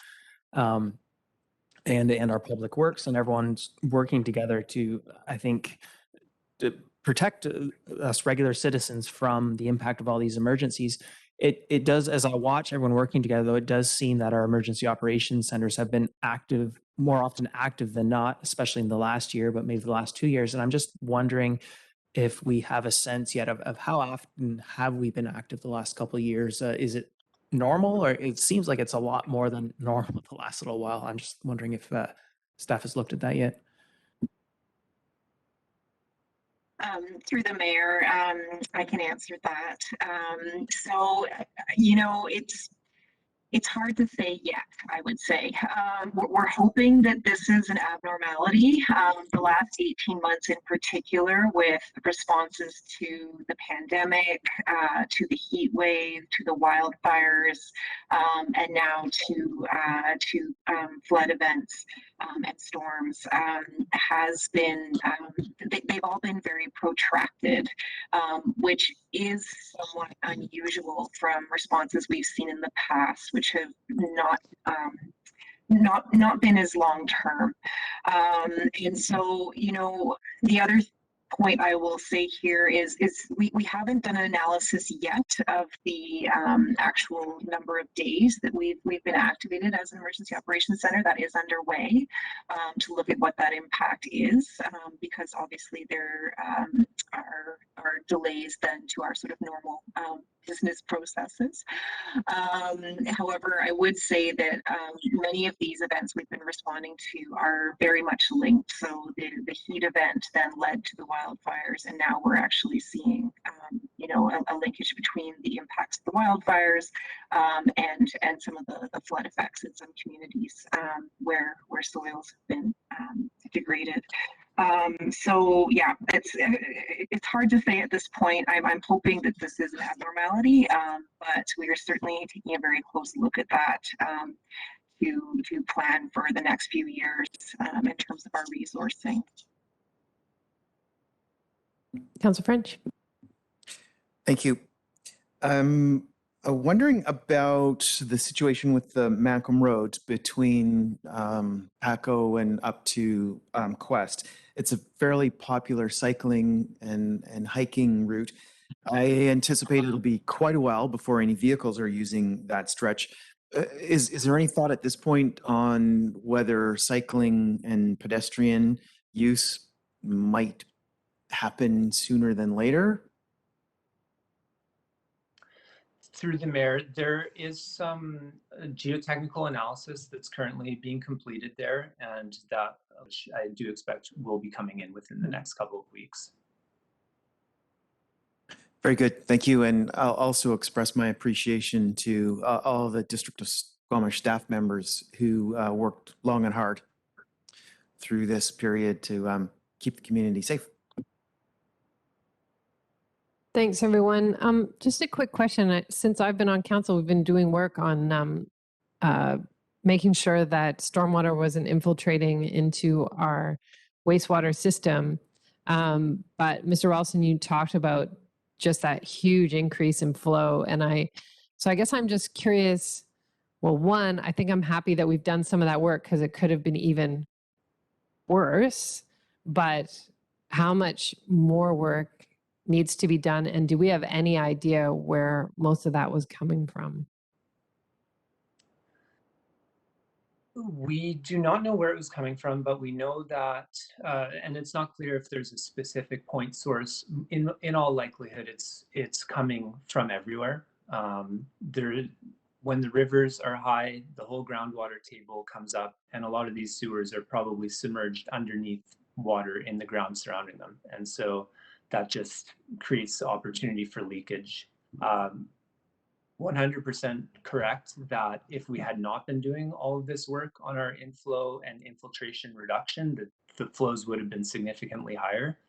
and our public works, and everyone's working together to, I think, to protect us regular citizens from the impact of all these emergencies. It does, as I watch everyone working together, though, it does seem that our emergency operations centers have been more often active than not, especially in the last year, but maybe the last 2 years. And I'm just wondering if we have a sense yet of how often have we been active the last couple of years. Is it normal, or it seems like it's a lot more than normal the last little while? I'm just wondering if staff has looked at that yet. Through the mayor, I can answer that. So, it's hard to say yet, I would say. We're hoping that this is an abnormality. The last 18 months in particular, with responses to the pandemic, to the heat wave, to the wildfires, and now to flood events and storms, has been, they've all been very protracted, which is somewhat unusual from responses we've seen in the past, which have not been as long term. And so, the other point I will say here is we haven't done an analysis yet of the actual number of days that we've been activated as an emergency operations center. That is underway to look at what that impact is, because obviously there are delays then to our sort of normal business processes. However, I would say that many of these events we've been responding to are very much linked. So the heat event then led to the wildfires, and now we're actually seeing a linkage between the impacts of the wildfires and some of the flood effects in some communities where soils have been degraded. So yeah, it's hard to say at this point. I'm hoping that this is an abnormality, but we are certainly taking a very close look at that to plan for the next few years in terms of our resourcing. Councillor French. Thank you. Wondering about the situation with the Malcolm Road between Paco and up to Quest. It's a fairly popular cycling and hiking route. I anticipate it'll be quite a while before any vehicles are using that stretch. Is there any thought at this point on whether cycling and pedestrian use might happen sooner than later? Through the mayor, there is some geotechnical analysis that's currently being completed there, and that which I do expect will be coming in within the next couple of weeks. Very good. Thank you. And I'll also express my appreciation to all the District of Squamish staff members who worked long and hard through this period to keep the community safe. Thanks, everyone. Just a quick question. Since I've been on council, we've been doing work on making sure that stormwater wasn't infiltrating into our wastewater system. But Mr. Ralston, you talked about just that huge increase in flow. And so I guess I'm just curious, well, one, I think I'm happy that we've done some of that work because it could have been even worse, but how much more work needs to be done? And do we have any idea where most of that was coming from? We do not know where it was coming from, but we know that, and it's not clear if there's a specific point source. In all likelihood, it's coming from everywhere. When the rivers are high, the whole groundwater table comes up, and a lot of these sewers are probably submerged underneath water in the ground surrounding them, and so that just creates the opportunity for leakage. 100% correct that if we had not been doing all of this work on our inflow and infiltration reduction, the flows would have been significantly higher.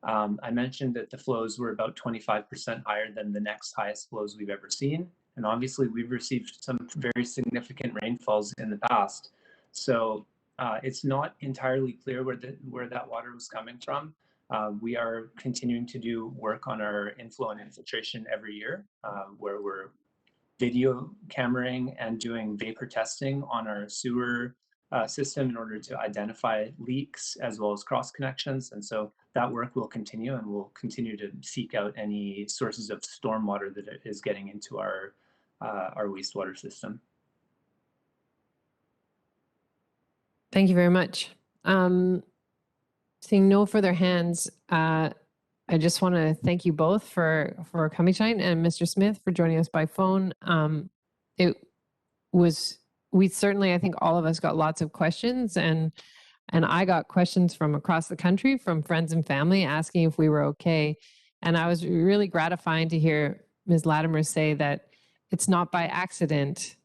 I mentioned that the flows were about 25% higher than the next highest flows we've ever seen. And obviously we've received some very significant rainfalls in the past. So it's not entirely clear where that water was coming from. We are continuing to do work on our inflow and infiltration every year, where we're video cameraing and doing vapor testing on our sewer system in order to identify leaks as well as cross connections. And so that work will continue, and we'll continue to seek out any sources of stormwater that is getting into our wastewater system. Thank you very much. Seeing no further hands, I just want to thank you both for coming tonight, and Mr. Smith for joining us by phone. We certainly, I think all of us got lots of questions, and I got questions from across the country from friends and family asking if we were okay. And I was really gratifying to hear Ms. Latimer say that it's not by accident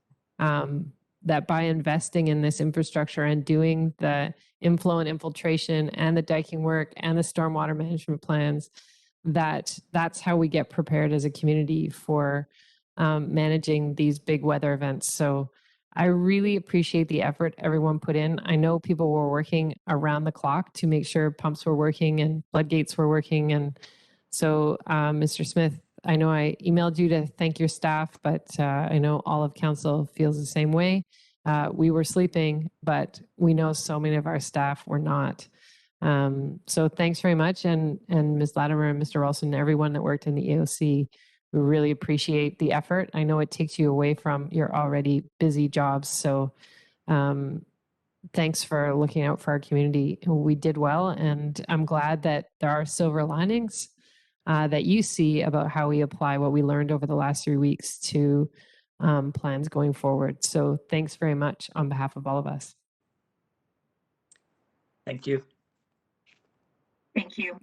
that by investing in this infrastructure and doing the inflow and infiltration and the diking work and the stormwater management plans, that's how we get prepared as a community for managing these big weather events. So I really appreciate the effort everyone put in. I know people were working around the clock to make sure pumps were working and floodgates were working. And so, Mr. Smith, I know I emailed you to thank your staff, but I know all of council feels the same way. We were sleeping, but we know so many of our staff were not. So thanks very much. And Ms. Latimer and Mr. Ralston, everyone that worked in the EOC, we really appreciate the effort. I know it takes you away from your already busy jobs. So thanks for looking out for our community. We did well, and I'm glad that there are silver linings that you see about how we apply what we learned over the last 3 weeks to plans going forward. So thanks very much on behalf of all of us. Thank you. Thank you.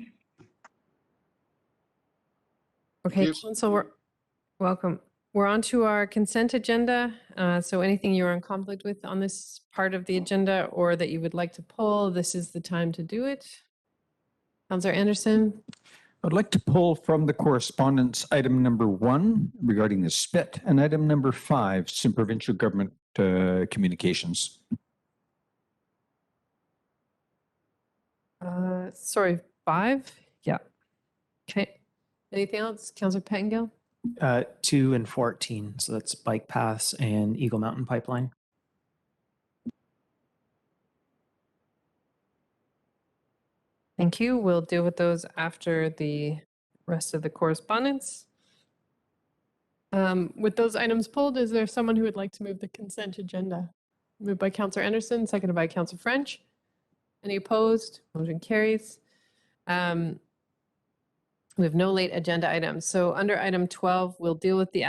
Okay, Council, we're welcome. We're on to our consent agenda. So anything you're in conflict with on this part of the agenda or that you would like to pull, this is the time to do it. Councillor Anderson. I'd like to pull from the correspondence item number 1 regarding the spit and item number 5, some provincial government communications. Sorry, 5? Yeah. Okay. Anything else? Councillor Pettengill? 2 and 14. So that's bike paths and Eagle Mountain Pipeline. Thank you. We'll deal with those after the rest of the correspondence. With those items pulled, is there someone who would like to move the consent agenda? Moved by Councillor Anderson, seconded by Councillor French. Any opposed? Motion carries. We have no late agenda items. So under item 12, we'll deal with the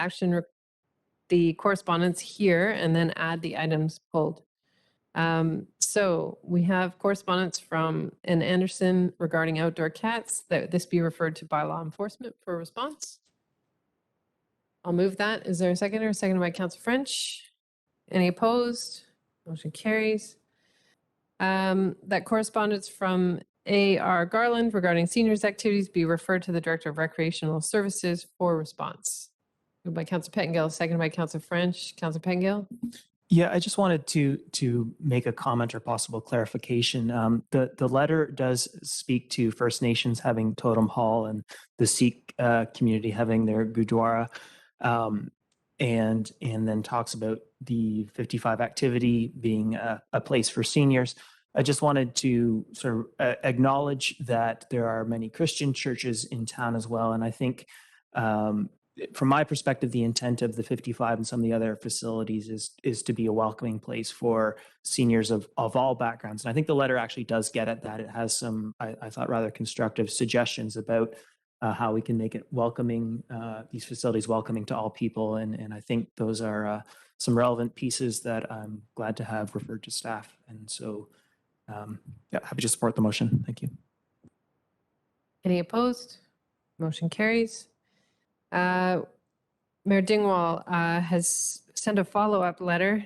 the correspondence here and then add the items pulled. So we have correspondence from N. Anderson regarding outdoor cats, that this be referred to bylaw enforcement for response. I'll move that. Is there a seconder? Seconded by Councillor French. Any opposed? Motion carries. That correspondence from A.R. Garland regarding seniors activities be referred to the Director of Recreational Services for response. Moved by Councillor Pettengill, seconded by Councillor French. Councillor Pettengill? Yeah, I just wanted to make a comment or possible clarification. The letter does speak to First Nations having Totem Hall and the Sikh community having their Gurdwara, and then talks about the 55 activity being a place for seniors. I just wanted to sort of acknowledge that there are many Christian churches in town as well, and I think from my perspective, the intent of the 55 and some of the other facilities is to be a welcoming place for seniors of all backgrounds. And I think the letter actually does get at that. It has some, I thought, rather constructive suggestions about how we can make it welcoming, these facilities welcoming to all people. And I think those are some relevant pieces that I'm glad to have referred to staff. And so, yeah, happy to support the motion. Thank you. Any opposed? Motion carries. Mayor Dingwall has sent a follow-up letter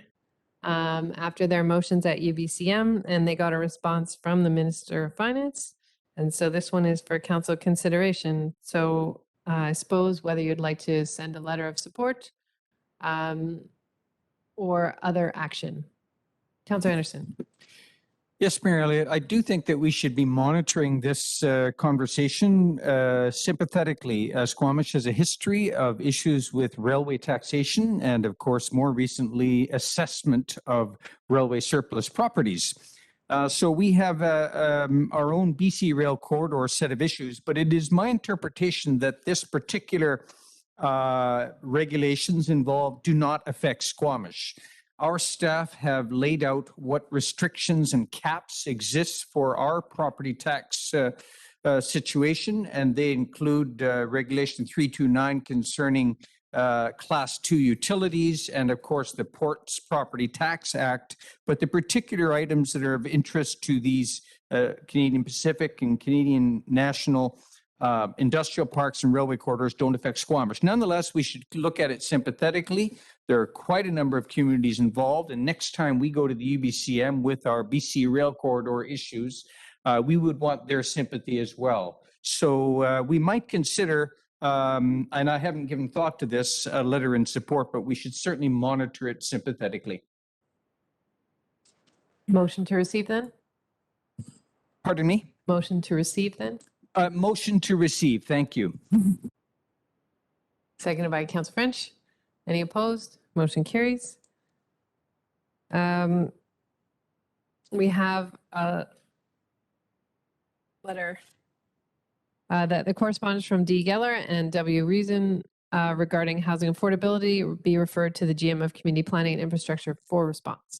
after their motions at UBCM, and they got a response from the Minister of Finance. And so this one is for council consideration. So I suppose whether you'd like to send a letter of support or other action. Councillor Anderson. Yes, Mayor Elliott, I do think that we should be monitoring this conversation sympathetically. Squamish has a history of issues with railway taxation and, of course, more recently, assessment of railway surplus properties. So we have our own BC Rail corridor set of issues, but it is my interpretation that this particular regulations involved do not affect Squamish. Our staff have laid out what restrictions and caps exist for our property tax situation, and they include Regulation 329 concerning Class 2 utilities and, of course, the Ports Property Tax Act. But the particular items that are of interest to these Canadian Pacific and Canadian National industrial parks and railway corridors don't affect Squamish. Nonetheless, we should look at it sympathetically. There are quite a number of communities involved, and next time we go to the UBCM with our BC Rail corridor issues, we would want their sympathy as well. So we might consider, and I haven't given thought to this, a letter in support, but we should certainly monitor it sympathetically. Motion to receive then? Pardon me? Motion to receive then? Motion to receive. Thank you. Seconded by Councillor French. Any opposed? Motion carries. We have a letter that the correspondence from D. Geller and W. Reason regarding housing affordability be referred to the GM of Community Planning and Infrastructure for response.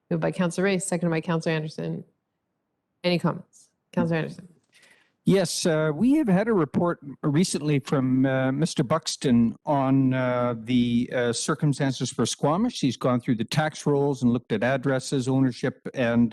Moved by Councillor Race, seconded by Councillor Anderson. Any comments? Councillor Anderson. Yes, we have had a report recently from Mr. Buxton on the circumstances for Squamish. He's gone through the tax rolls and looked at addresses, ownership, and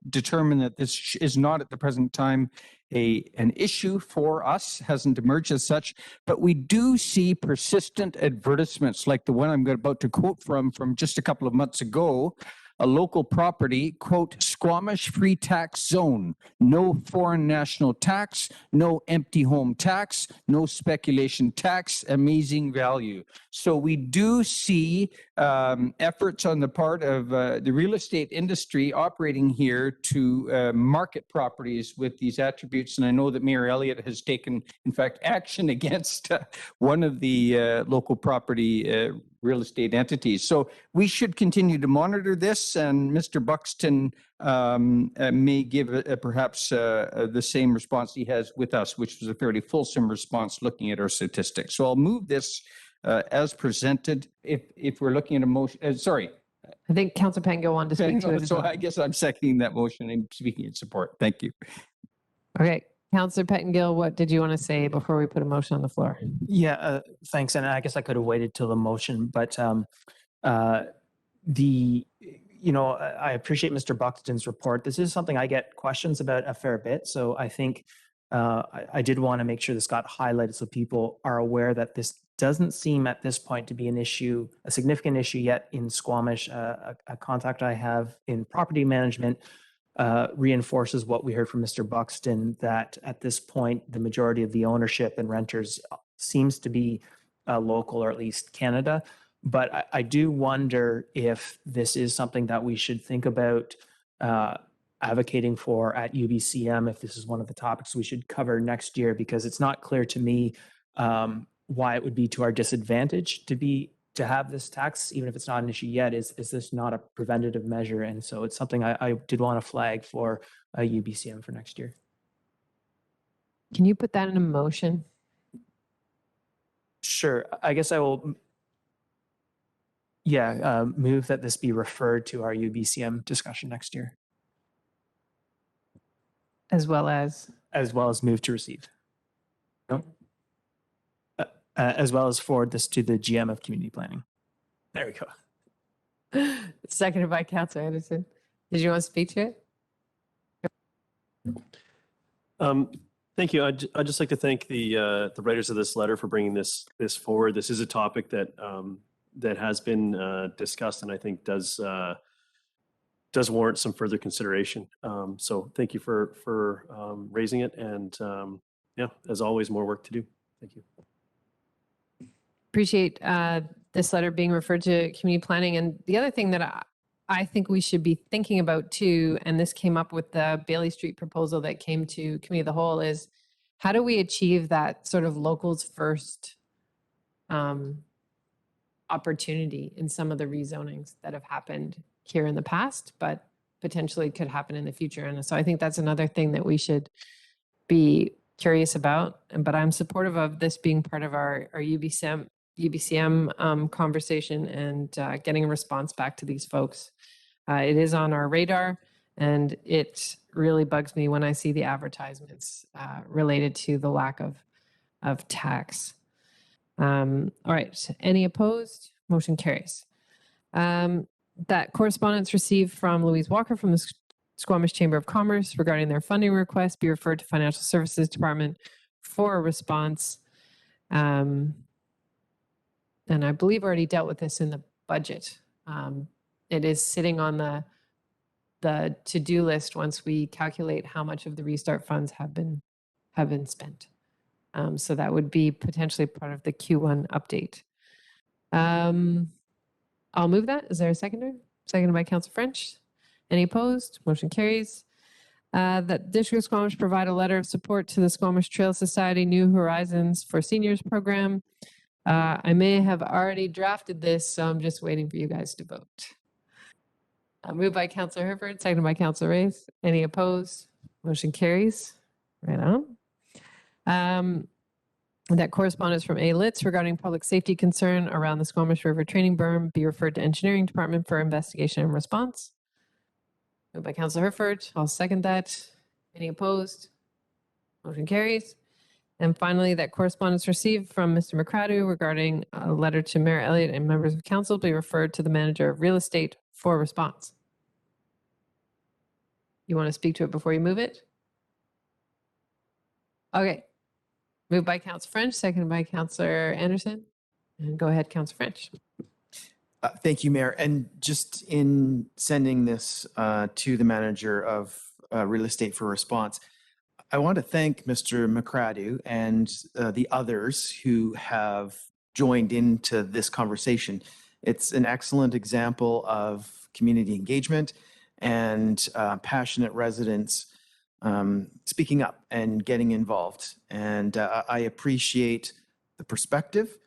determined that this is not at the present time an issue for us, hasn't emerged as such, but we do see persistent advertisements like the one I'm about to quote from just a couple of months ago. A local property, quote, Squamish free tax zone. No foreign national tax, no empty home tax, no speculation tax, amazing value. So we do see efforts on the part of the real estate industry operating here to market properties with these attributes. And I know that Mayor Elliott has taken, in fact, action against one of the local property real estate entities. So we should continue to monitor this, and Mr. Buxton may give perhaps the same response he has with us, which was a fairly fulsome response looking at our statistics. So I'll move this as presented. If we're looking at a motion, sorry. I think Councillor Pettengill wanted to speak to it. as So well. I guess I'm seconding that motion and speaking in support. Thank you. Okay, Councillor Pettengill, what did you want to say before we put a motion on the floor? Yeah, thanks. And I guess I could have waited till the motion, but I appreciate Mr. Buxton's report. This is something I get questions about a fair bit. So I think I did want to make sure this got highlighted so people are aware that this doesn't seem at this point to be an issue, a significant issue yet in Squamish. A contact I have in property management reinforces what we heard from Mr. Buxton, that at this point, the majority of the ownership and renters seems to be local, or at least Canada. But I do wonder if this is something that we should think about advocating for at UBCM, if this is one of the topics we should cover next year, because it's not clear to me why it would be to our disadvantage to have this tax, even if it's not an issue yet. Is this not a preventative measure? And so it's something I did want to flag for UBCM for next year. Can you put that in a motion? Sure. I guess I will, move that this be referred to our UBCM discussion next year. As well as move to receive. No? As well as forward this to the GM of Community Planning. There we go. Seconded by Councillor Anderson. Did you want to speak to it? Thank you. I'd just like to thank the writers of this letter for bringing this forward. This is a topic that that has been discussed, and I think does warrant some further consideration. So thank you for raising it, and as always, more work to do. Thank you. Appreciate this letter being referred to community planning. And the other thing that I think we should be thinking about too, and this came up with the Bailey Street proposal that came to Committee of the Whole, is how do we achieve that sort of locals first opportunity in some of the rezonings that have happened here in the past, but potentially could happen in the future. And so I think that's another thing that we should be curious about. But I'm supportive of this being part of our UBCM conversation and getting a response back to these folks. It is on our radar, and it really bugs me when I see the advertisements related to the lack of tax. All right, any opposed? Motion carries. That correspondence received from Louise Walker from the Squamish Chamber of Commerce regarding their funding request be referred to Financial Services Department for a response. And I believe already dealt with this in the budget. It is sitting on the to-do list once we calculate how much of the restart funds have been spent. So that would be potentially part of the Q1 update. I'll move that. Is there a seconder? Seconded by Councillor French. Any opposed? Motion carries. That District of Squamish provide a letter of support to the Squamish Trail Society New Horizons for Seniors program. I may have already drafted this, so I'm just waiting for you guys to vote. Moved by Councillor Herford, seconded by Councillor Race. Any opposed? Motion carries. Right on. That correspondence from A. Litz regarding public safety concern around the Squamish River training berm be referred to Engineering Department for investigation and response. Moved by Councillor Herford. I'll second that. Any opposed? Motion carries. And finally, that correspondence received from Mr. McCradoo regarding a letter to Mayor Elliott and members of council be referred to the manager of real estate for response. You want to speak to it before you move it? Okay. Moved by Councillor French, seconded by Councillor Anderson. And go ahead, Councillor French. Thank you, Mayor. And just in sending this to the manager of real estate for response, I want to thank Mr. McCradu and the others who have joined into this conversation. It's an excellent example of community engagement and passionate residents speaking up and getting involved. And I appreciate the perspective,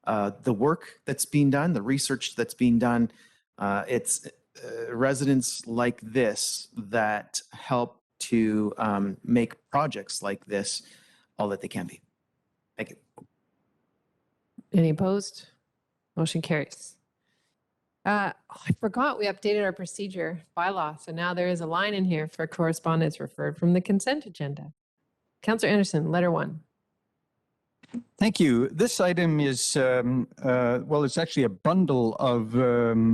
the work that's being done, the research that's being done. It's residents like this that help to make projects like this all that they can be. Thank you. Any opposed? Motion carries. I forgot we updated our procedure bylaw. So now there is a line in here for correspondence referred from the consent agenda. Councillor Anderson, letter 1. Thank you. This item is, well, it's actually a bundle of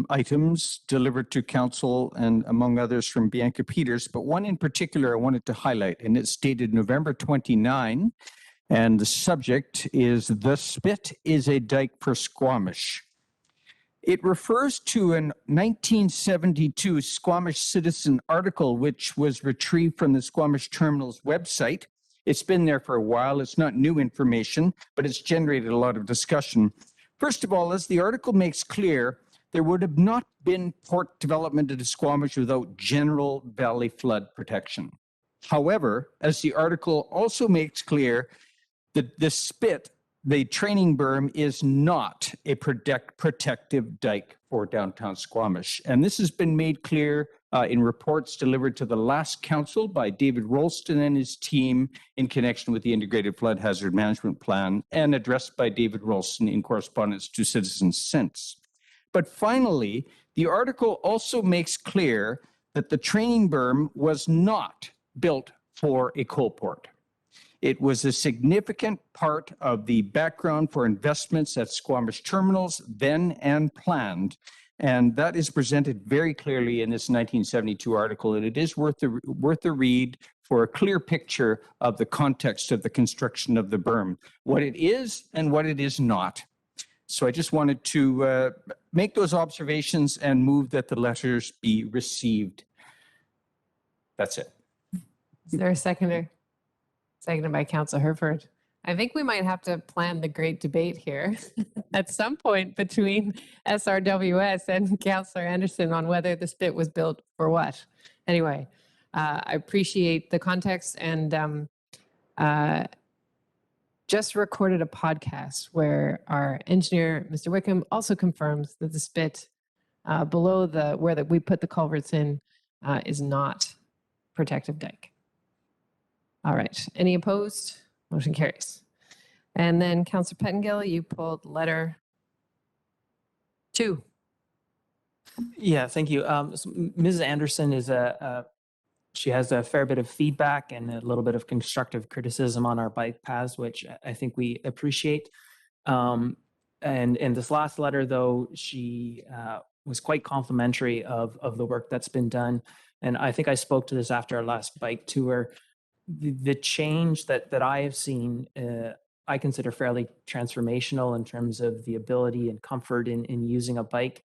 items delivered to council and among others from Bianca Peters, but one in particular I wanted to highlight, and it's dated November 29, and the subject is "The Spit is a Dike for Squamish." It refers to a 1972 Squamish Citizen article, which was retrieved from the Squamish Terminal's website. It's been there for a while. It's not new information, but it's generated a lot of discussion. First of all, as the article makes clear, there would have not been port development into Squamish without general valley flood protection. However, as the article also makes clear, that the spit, the training berm, is not a protective dike for downtown Squamish. And this has been made clear in reports delivered to the last council by David Rolston and his team in connection with the Integrated Flood Hazard Management Plan, and addressed by David Rolston in correspondence to citizens since. But finally, the article also makes clear that the training berm was not built for a coal port. It was a significant part of the background for investments at Squamish terminals then and planned. And that is presented very clearly in this 1972 article. And it is worth a read for a clear picture of the context of the construction of the berm, what it is and what it is not. So I just wanted to make those observations and move that the letters be received. That's it. Is there a seconder? Seconded by Councillor Herford. I think we might have to plan the great debate here at some point between SRWS and Councillor Anderson on whether the spit was built for what. Anyway, I appreciate the context, and just recorded a podcast where our engineer, Mr. Wickham, also confirms that the spit below where we put the culverts in is not protective dike. All right. Any opposed? Motion carries. And then Councillor Pettengill, you pulled letter 2. Yeah, thank you. So Ms. Anderson is she has a fair bit of feedback and a little bit of constructive criticism on our bike paths, which I think we appreciate. And in this last letter, though, she was quite complimentary of the work that's been done. And I think I spoke to this after our last bike tour. The change that I have seen, I consider fairly transformational in terms of the ability and comfort in using a bike.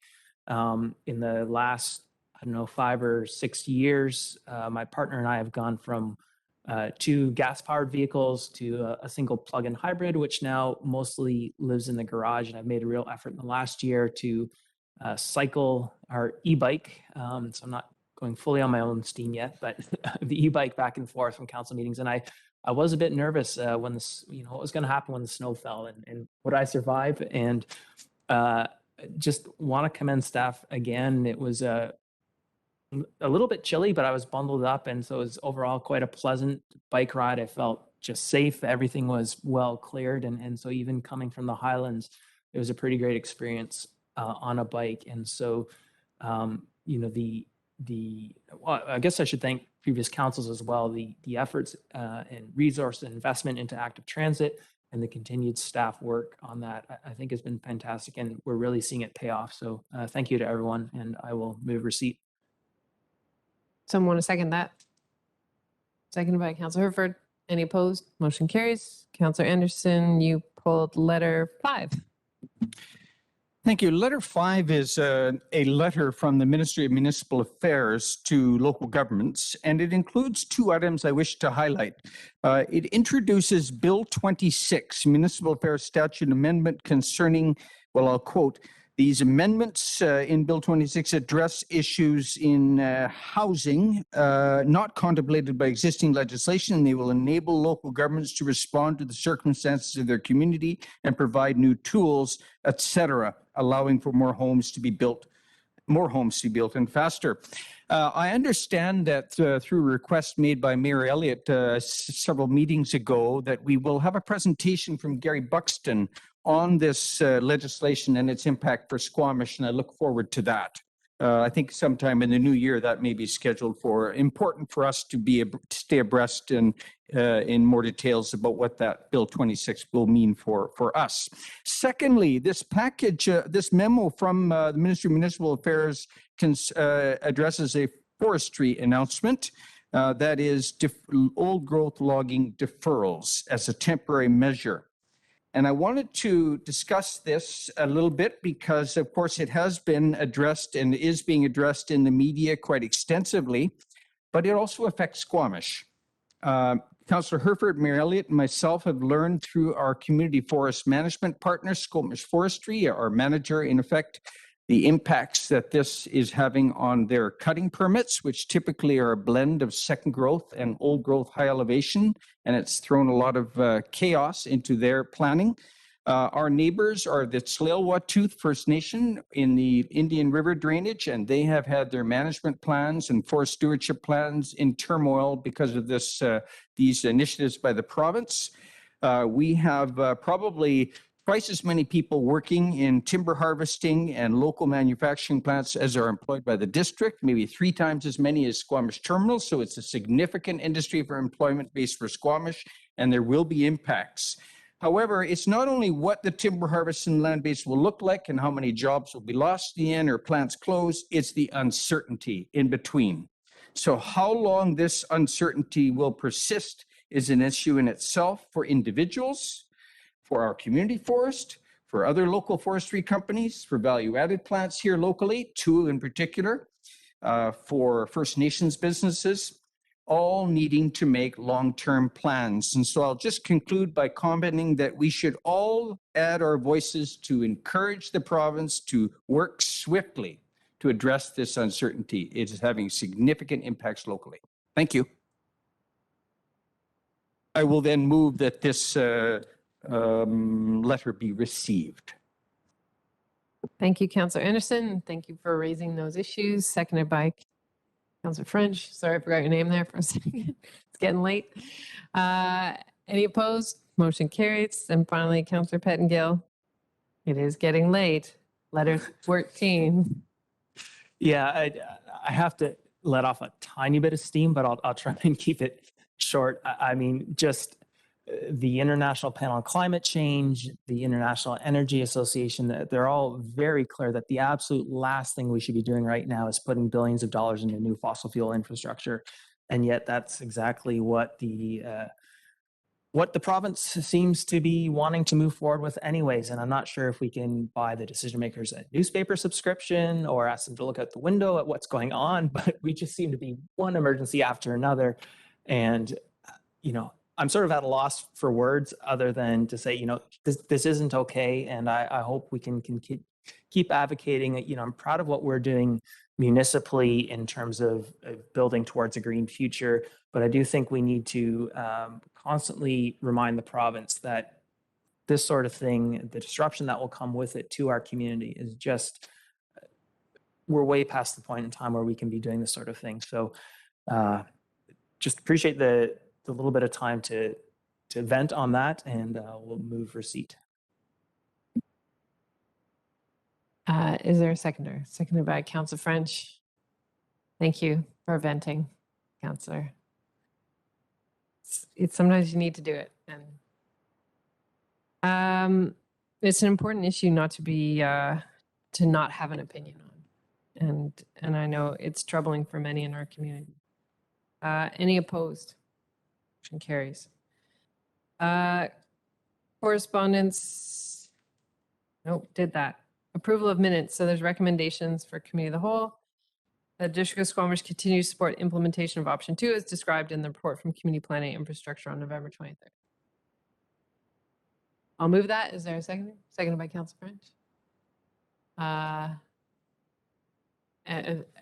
In the last, 5 or 6 years, my partner and I have gone from 2 gas-powered vehicles to a single plug-in hybrid, which now mostly lives in the garage. And I've made a real effort in the last year to cycle our e-bike. So I'm not going fully on my own steam yet, but the e-bike back and forth from council meetings. And I was a bit nervous when this, what was going to happen when the snow fell, and would I survive? And just want to commend staff again. It was a little bit chilly, but I was bundled up. And so it was overall quite a pleasant bike ride. I felt just safe. Everything was well cleared. And so even coming from the Highlands, it was a pretty great experience on a bike. And so, well, I guess I should thank previous councils as well, the efforts and resource and investment into active transit and the continued staff work on that, I think has been fantastic, and we're really seeing it pay off. So thank you to everyone, and I will move receipt. Someone want to second that? Seconded by Councillor Herford. Any opposed? Motion carries. Councillor Anderson, you pulled letter 5. Thank you. Letter 5 is a letter from the Ministry of Municipal Affairs to local governments, and it includes 2 items I wish to highlight. It introduces Bill 26, Municipal Affairs Statute Amendment concerning, well, I'll quote, these amendments in Bill 26 address issues in housing not contemplated by existing legislation. They will enable local governments to respond to the circumstances of their community and provide new tools, etc., allowing for more homes to be built and faster. I understand that through requests made by Mayor Elliott several meetings ago that we will have a presentation from Gary Buxton on this legislation and its impact for Squamish, and I look forward to that. I think sometime in the new year that may be scheduled for. Important for us to stay abreast and in more details about what that Bill 26 will mean for us. Secondly, this package, this memo from the Ministry of Municipal Affairs addresses a forestry announcement that is old growth logging deferrals as a temporary measure. And I wanted to discuss this a little bit because, of course, it has been addressed and is being addressed in the media quite extensively, but it also affects Squamish. Councillor Herford, Mayor Elliott, and myself have learned through our community forest management partner, Squamish Forestry, our manager, in effect, the impacts that this is having on their cutting permits, which typically are a blend of second growth and old growth high elevation, and it's thrown a lot of chaos into their planning. Our neighbors are the Tsleil-Waututh First Nation in the Indian River drainage, and they have had their management plans and forest stewardship plans in turmoil because of these initiatives by the province. We have probably twice as many people working in timber harvesting and local manufacturing plants as are employed by the district, maybe 3 times as many as Squamish Terminal. So it's a significant industry for employment base for Squamish, and there will be impacts. However, it's not only what the timber harvest and land base will look like and how many jobs will be lost in the end or plants closed, it's the uncertainty in between. So how long this uncertainty will persist is an issue in itself for individuals, for our community forest, for other local forestry companies, for value-added plants here locally, 2 in particular, for First Nations businesses, all needing to make long-term plans. And so I'll just conclude by commenting that we should all add our voices to encourage the province to work swiftly to address this uncertainty. It is having significant impacts locally. Thank you. I will then move that this letter be received. Thank you, Councillor Anderson. Thank you for raising those issues. Seconded by Councillor French. Sorry, I forgot your name there for a second. It's getting late. Any opposed? Motion carries. And finally, Councillor Pettengill. It is getting late. Letter 14. Yeah, I have to let off a tiny bit of steam, but I'll try and keep it short. I mean, just the International Panel on Climate Change, the International Energy Association, they're all very clear that the absolute last thing we should be doing right now is putting billions of dollars into new fossil fuel infrastructure. And yet that's exactly what the province seems to be wanting to move forward with anyways. And I'm not sure if we can buy the decision makers a newspaper subscription or ask them to look out the window at what's going on, but we just seem to be one emergency after another. And, you know, I'm sort of at a loss for words other than to say, you know, this isn't okay. And I hope we can keep advocating. You know, I'm proud of what we're doing municipally in terms of building towards a green future. But I do think we need to constantly remind the province that this sort of thing, the disruption that will come with it to our community is just, we're way past the point in time where we can be doing this sort of thing. So just appreciate the little bit of time to vent on that, and we'll move receipt. Is there a seconder? Seconded by Councillor French. Thank you for venting, Councillor. It's sometimes you need to do it, and it's an important issue not to be to not have an opinion on, and I know it's troubling for many in our community. Any opposed? Motion carries. Correspondence. Nope, did that. Approval of minutes. So there's recommendations for committee of the whole. The District of Squamish continues to support implementation of option 2 as described in the report from Community Planning and Infrastructure on November 23rd. I'll move that. Is there a second? Seconded by Council French.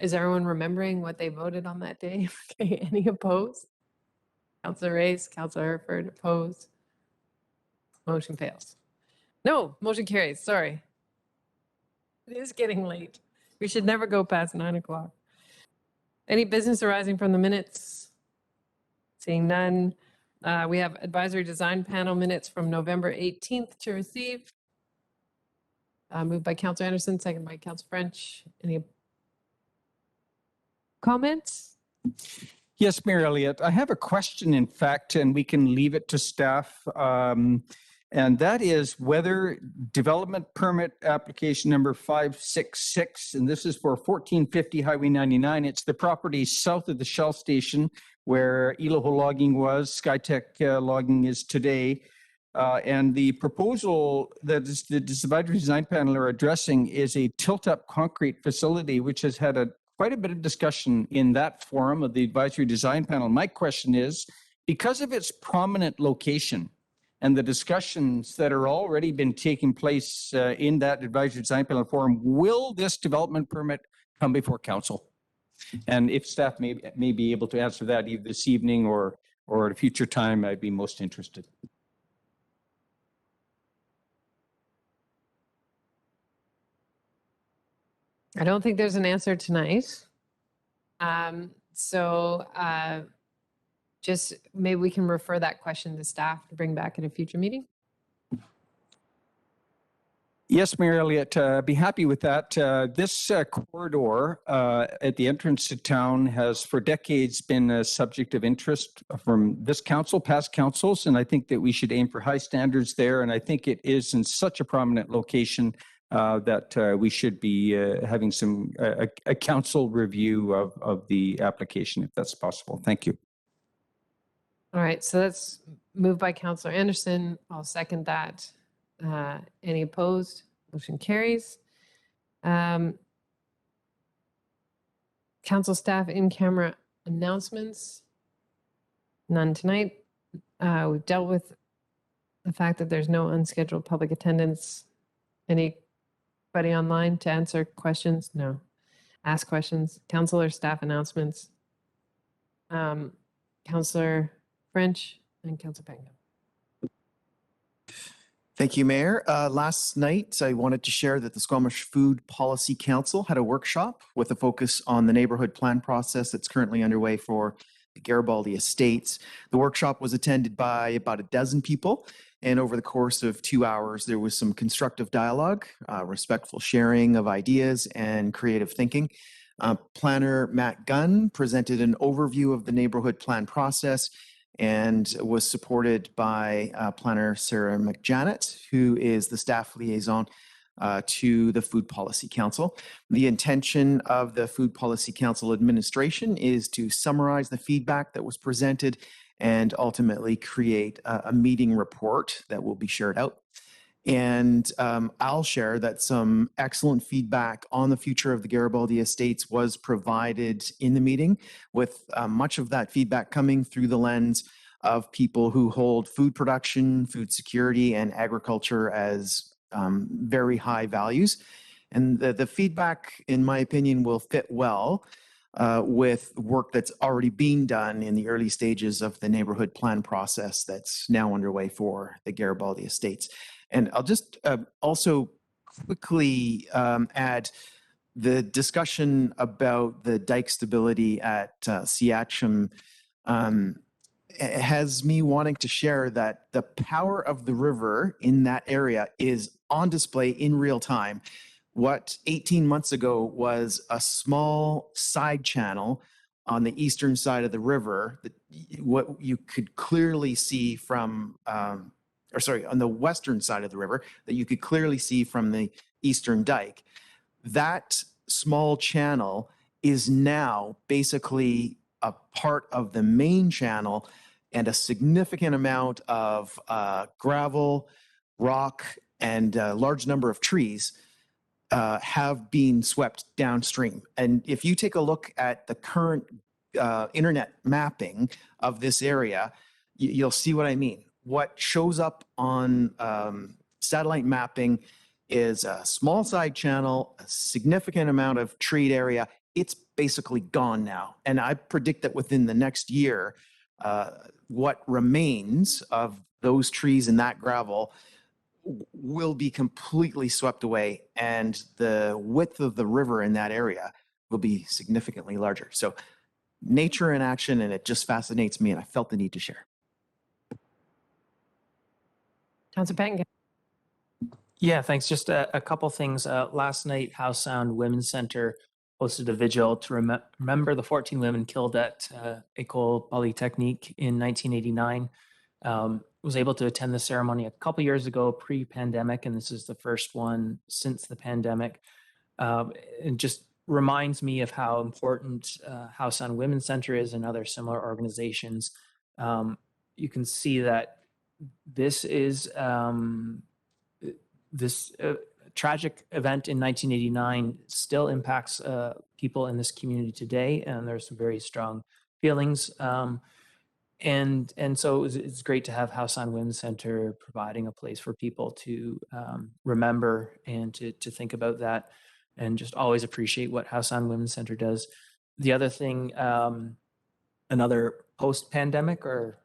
Is everyone remembering what they voted on that day? Okay, any opposed? Councilor Reyes, Councilor Hereford, opposed. Motion fails. No, motion carries. Sorry. It is getting late. We should never go past 9 o'clock. Any business arising from the minutes? Seeing none. We have advisory design panel minutes from November 18th to receive. Moved by Councilor Anderson, second by Councilor French. Any comments? Yes, Mayor Elliott, I have a question, in fact, and we can leave it to staff. And that is whether development permit application number 566, and this is for 1450 Highway 99. It's the property south of the Shell station where Eloho logging was, Skytech logging is today. And the proposal that the advisory design panel are addressing is a tilt-up concrete facility, which has had quite a bit of discussion in that forum of the advisory design panel. My question is, because of its prominent location and the discussions that are already been taking place in that advisory design panel forum, will this development permit come before council? And if staff may be able to answer that either this evening or at a future time, I'd be most interested. I don't think there's an answer tonight. Just maybe we can refer that question to staff to bring back at a future meeting. Yes, Mayor Elliott, be happy with that. This corridor at the entrance to town has for decades been a subject of interest from this council, past councils, and I think that we should aim for high standards there. And I think it is in such a prominent location that we should be having a council review of the application, if that's possible. Thank you. All right, so that's moved by Councilor Anderson. I'll second that. Any opposed? Motion carries. Council staff in-camera announcements. None tonight. We've dealt with the fact that there's no unscheduled public attendance. Anybody online to answer questions? No. Ask questions. Council or staff announcements. Councilor French and Councilor Pangam. Thank you, Mayor. Last night, I wanted to share that the Squamish Food Policy Council had a workshop with a focus on the neighborhood plan process that's currently underway for the Garibaldi estates. The workshop was attended by about a dozen people, and over the course of 2 hours, there was some constructive dialogue, respectful sharing of ideas, and creative thinking. Planner Matt Gunn presented an overview of the neighborhood plan process and was supported by Planner Sarah McJanet, who is the staff liaison to the Food Policy Council. The intention of the Food Policy Council administration is to summarize the feedback that was presented and ultimately create a meeting report that will be shared out. And I'll share that some excellent feedback on the future of the Garibaldi estates was provided in the meeting, with much of that feedback coming through the lens of people who hold food production, food security, and agriculture as very high values. And the feedback, in my opinion, will fit well with work that's already being done in the early stages of the neighborhood plan process that's now underway for the Garibaldi estates. And I'll just also quickly add the discussion about the dike stability at Seachem has me wanting to share that the power of the river in that area is on display in real time. What 18 months ago was a small side channel on the eastern side of the river, what you could clearly see from on the western side of the river, that you could clearly see from the eastern dike. That small channel is now basically a part of the main channel, and a significant amount of gravel, rock, and a large number of trees have been swept downstream. And if you take a look at the current internet mapping of this area, you'll see what I mean. What shows up on satellite mapping is a small side channel, a significant amount of treed area. It's basically gone now. And I predict that within the next year, what remains of those trees and that gravel will be completely swept away, and the width of the river in that area will be significantly larger. So nature in action, and it just fascinates me, and I felt the need to share. Councilor Patton. Yeah, thanks. Just a couple things. Last night, House Sound Women's Center hosted a vigil to remember the 14 women killed at École Polytechnique in 1989. Was able to attend the ceremony a couple years ago, pre-pandemic, and this is the first one since the pandemic. It just reminds me of how important House Sound Women's Center is and other similar organizations. You can see that this is this tragic event in 1989 still impacts people in this community today, and there's some very strong feelings. And so it's great to have House on Women's Center providing a place for people to remember and to think about that, and just always appreciate what House on Women's Center does. The other thing, another post-pandemic or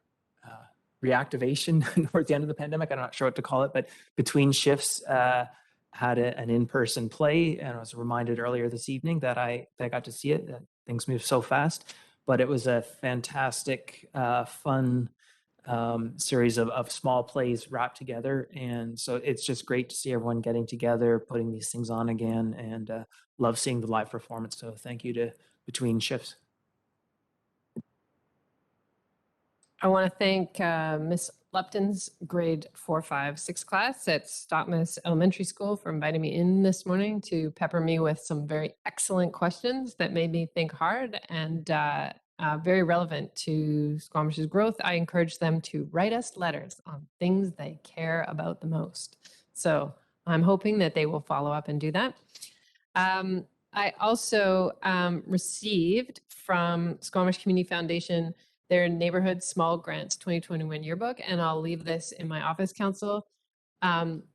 reactivation towards the end of the pandemic, I'm not sure what to call it, but between shifts had an in-person play, and I was reminded earlier this evening that I got to see it, that things move so fast. But it was a fantastic, fun series of small plays wrapped together. And so it's just great to see everyone getting together, putting these things on again, and love seeing the live performance. So thank you to Between Shifts. I want to thank Miss Lupton's grade 4, 5, 6 class at Stockmas Elementary School for inviting me in this morning to pepper me with some very excellent questions that made me think hard and very relevant to Squamish's growth. I encourage them to write us letters on things they care about the most. So I'm hoping that they will follow up and do that. I also received from Squamish Community Foundation their Neighborhood Small Grants 2021 yearbook, and I'll leave this in my office, council.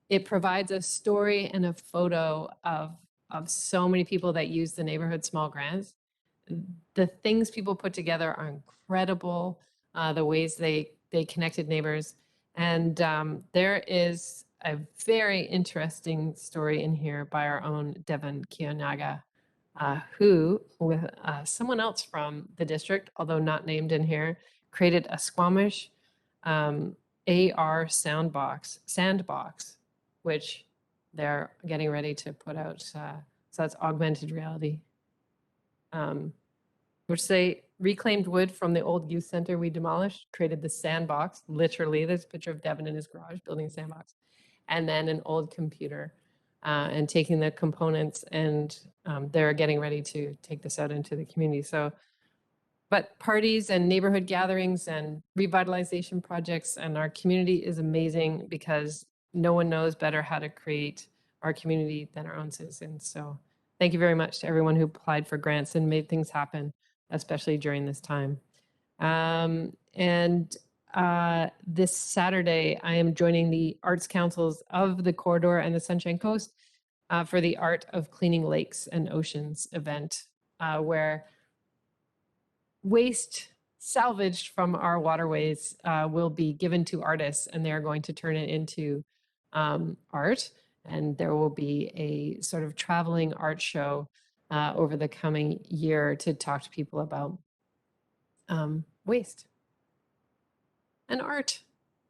It provides a story and a photo of so many people that use the Neighborhood Small Grants. The things people put together are incredible, the ways they connected neighbors. And there is a very interesting story in here by our own Devon Kiyonaga, who, with someone else from the district, although not named in here, created a Squamish AR sandbox, which they're getting ready to put out. So that's augmented reality, which they reclaimed wood from the old youth center we demolished, created the sandbox. Literally, there's a picture of Devon in his garage building a sandbox, and then an old computer. And taking the components, and they're getting ready to take this out into the community. So, but parties and neighborhood gatherings and revitalization projects, and our community is amazing because no one knows better how to create our community than our own citizens. So thank you very much to everyone who applied for grants and made things happen, especially during this time. This Saturday, I am joining the Arts Councils of the Corridor and the Sunshine Coast for the Art of Cleaning Lakes and Oceans event, where waste salvaged from our waterways will be given to artists, and they're going to turn it into art. And there will be a sort of traveling art show over the coming year to talk to people about waste and art.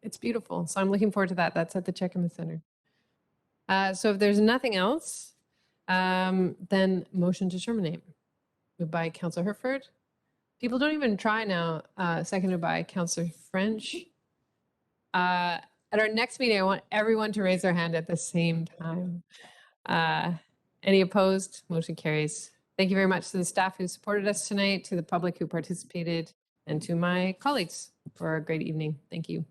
It's beautiful. So I'm looking forward to that. That's at the Checkman Center. So if there's nothing else, then motion to terminate. Moved by Councillor Herford. People don't even try now. Seconded by Councillor French. At our next meeting, I want everyone to raise their hand at the same time. Any opposed? Motion carries. Thank you very much to the staff who supported us tonight, to the public who participated, and to my colleagues for a great evening. Thank you.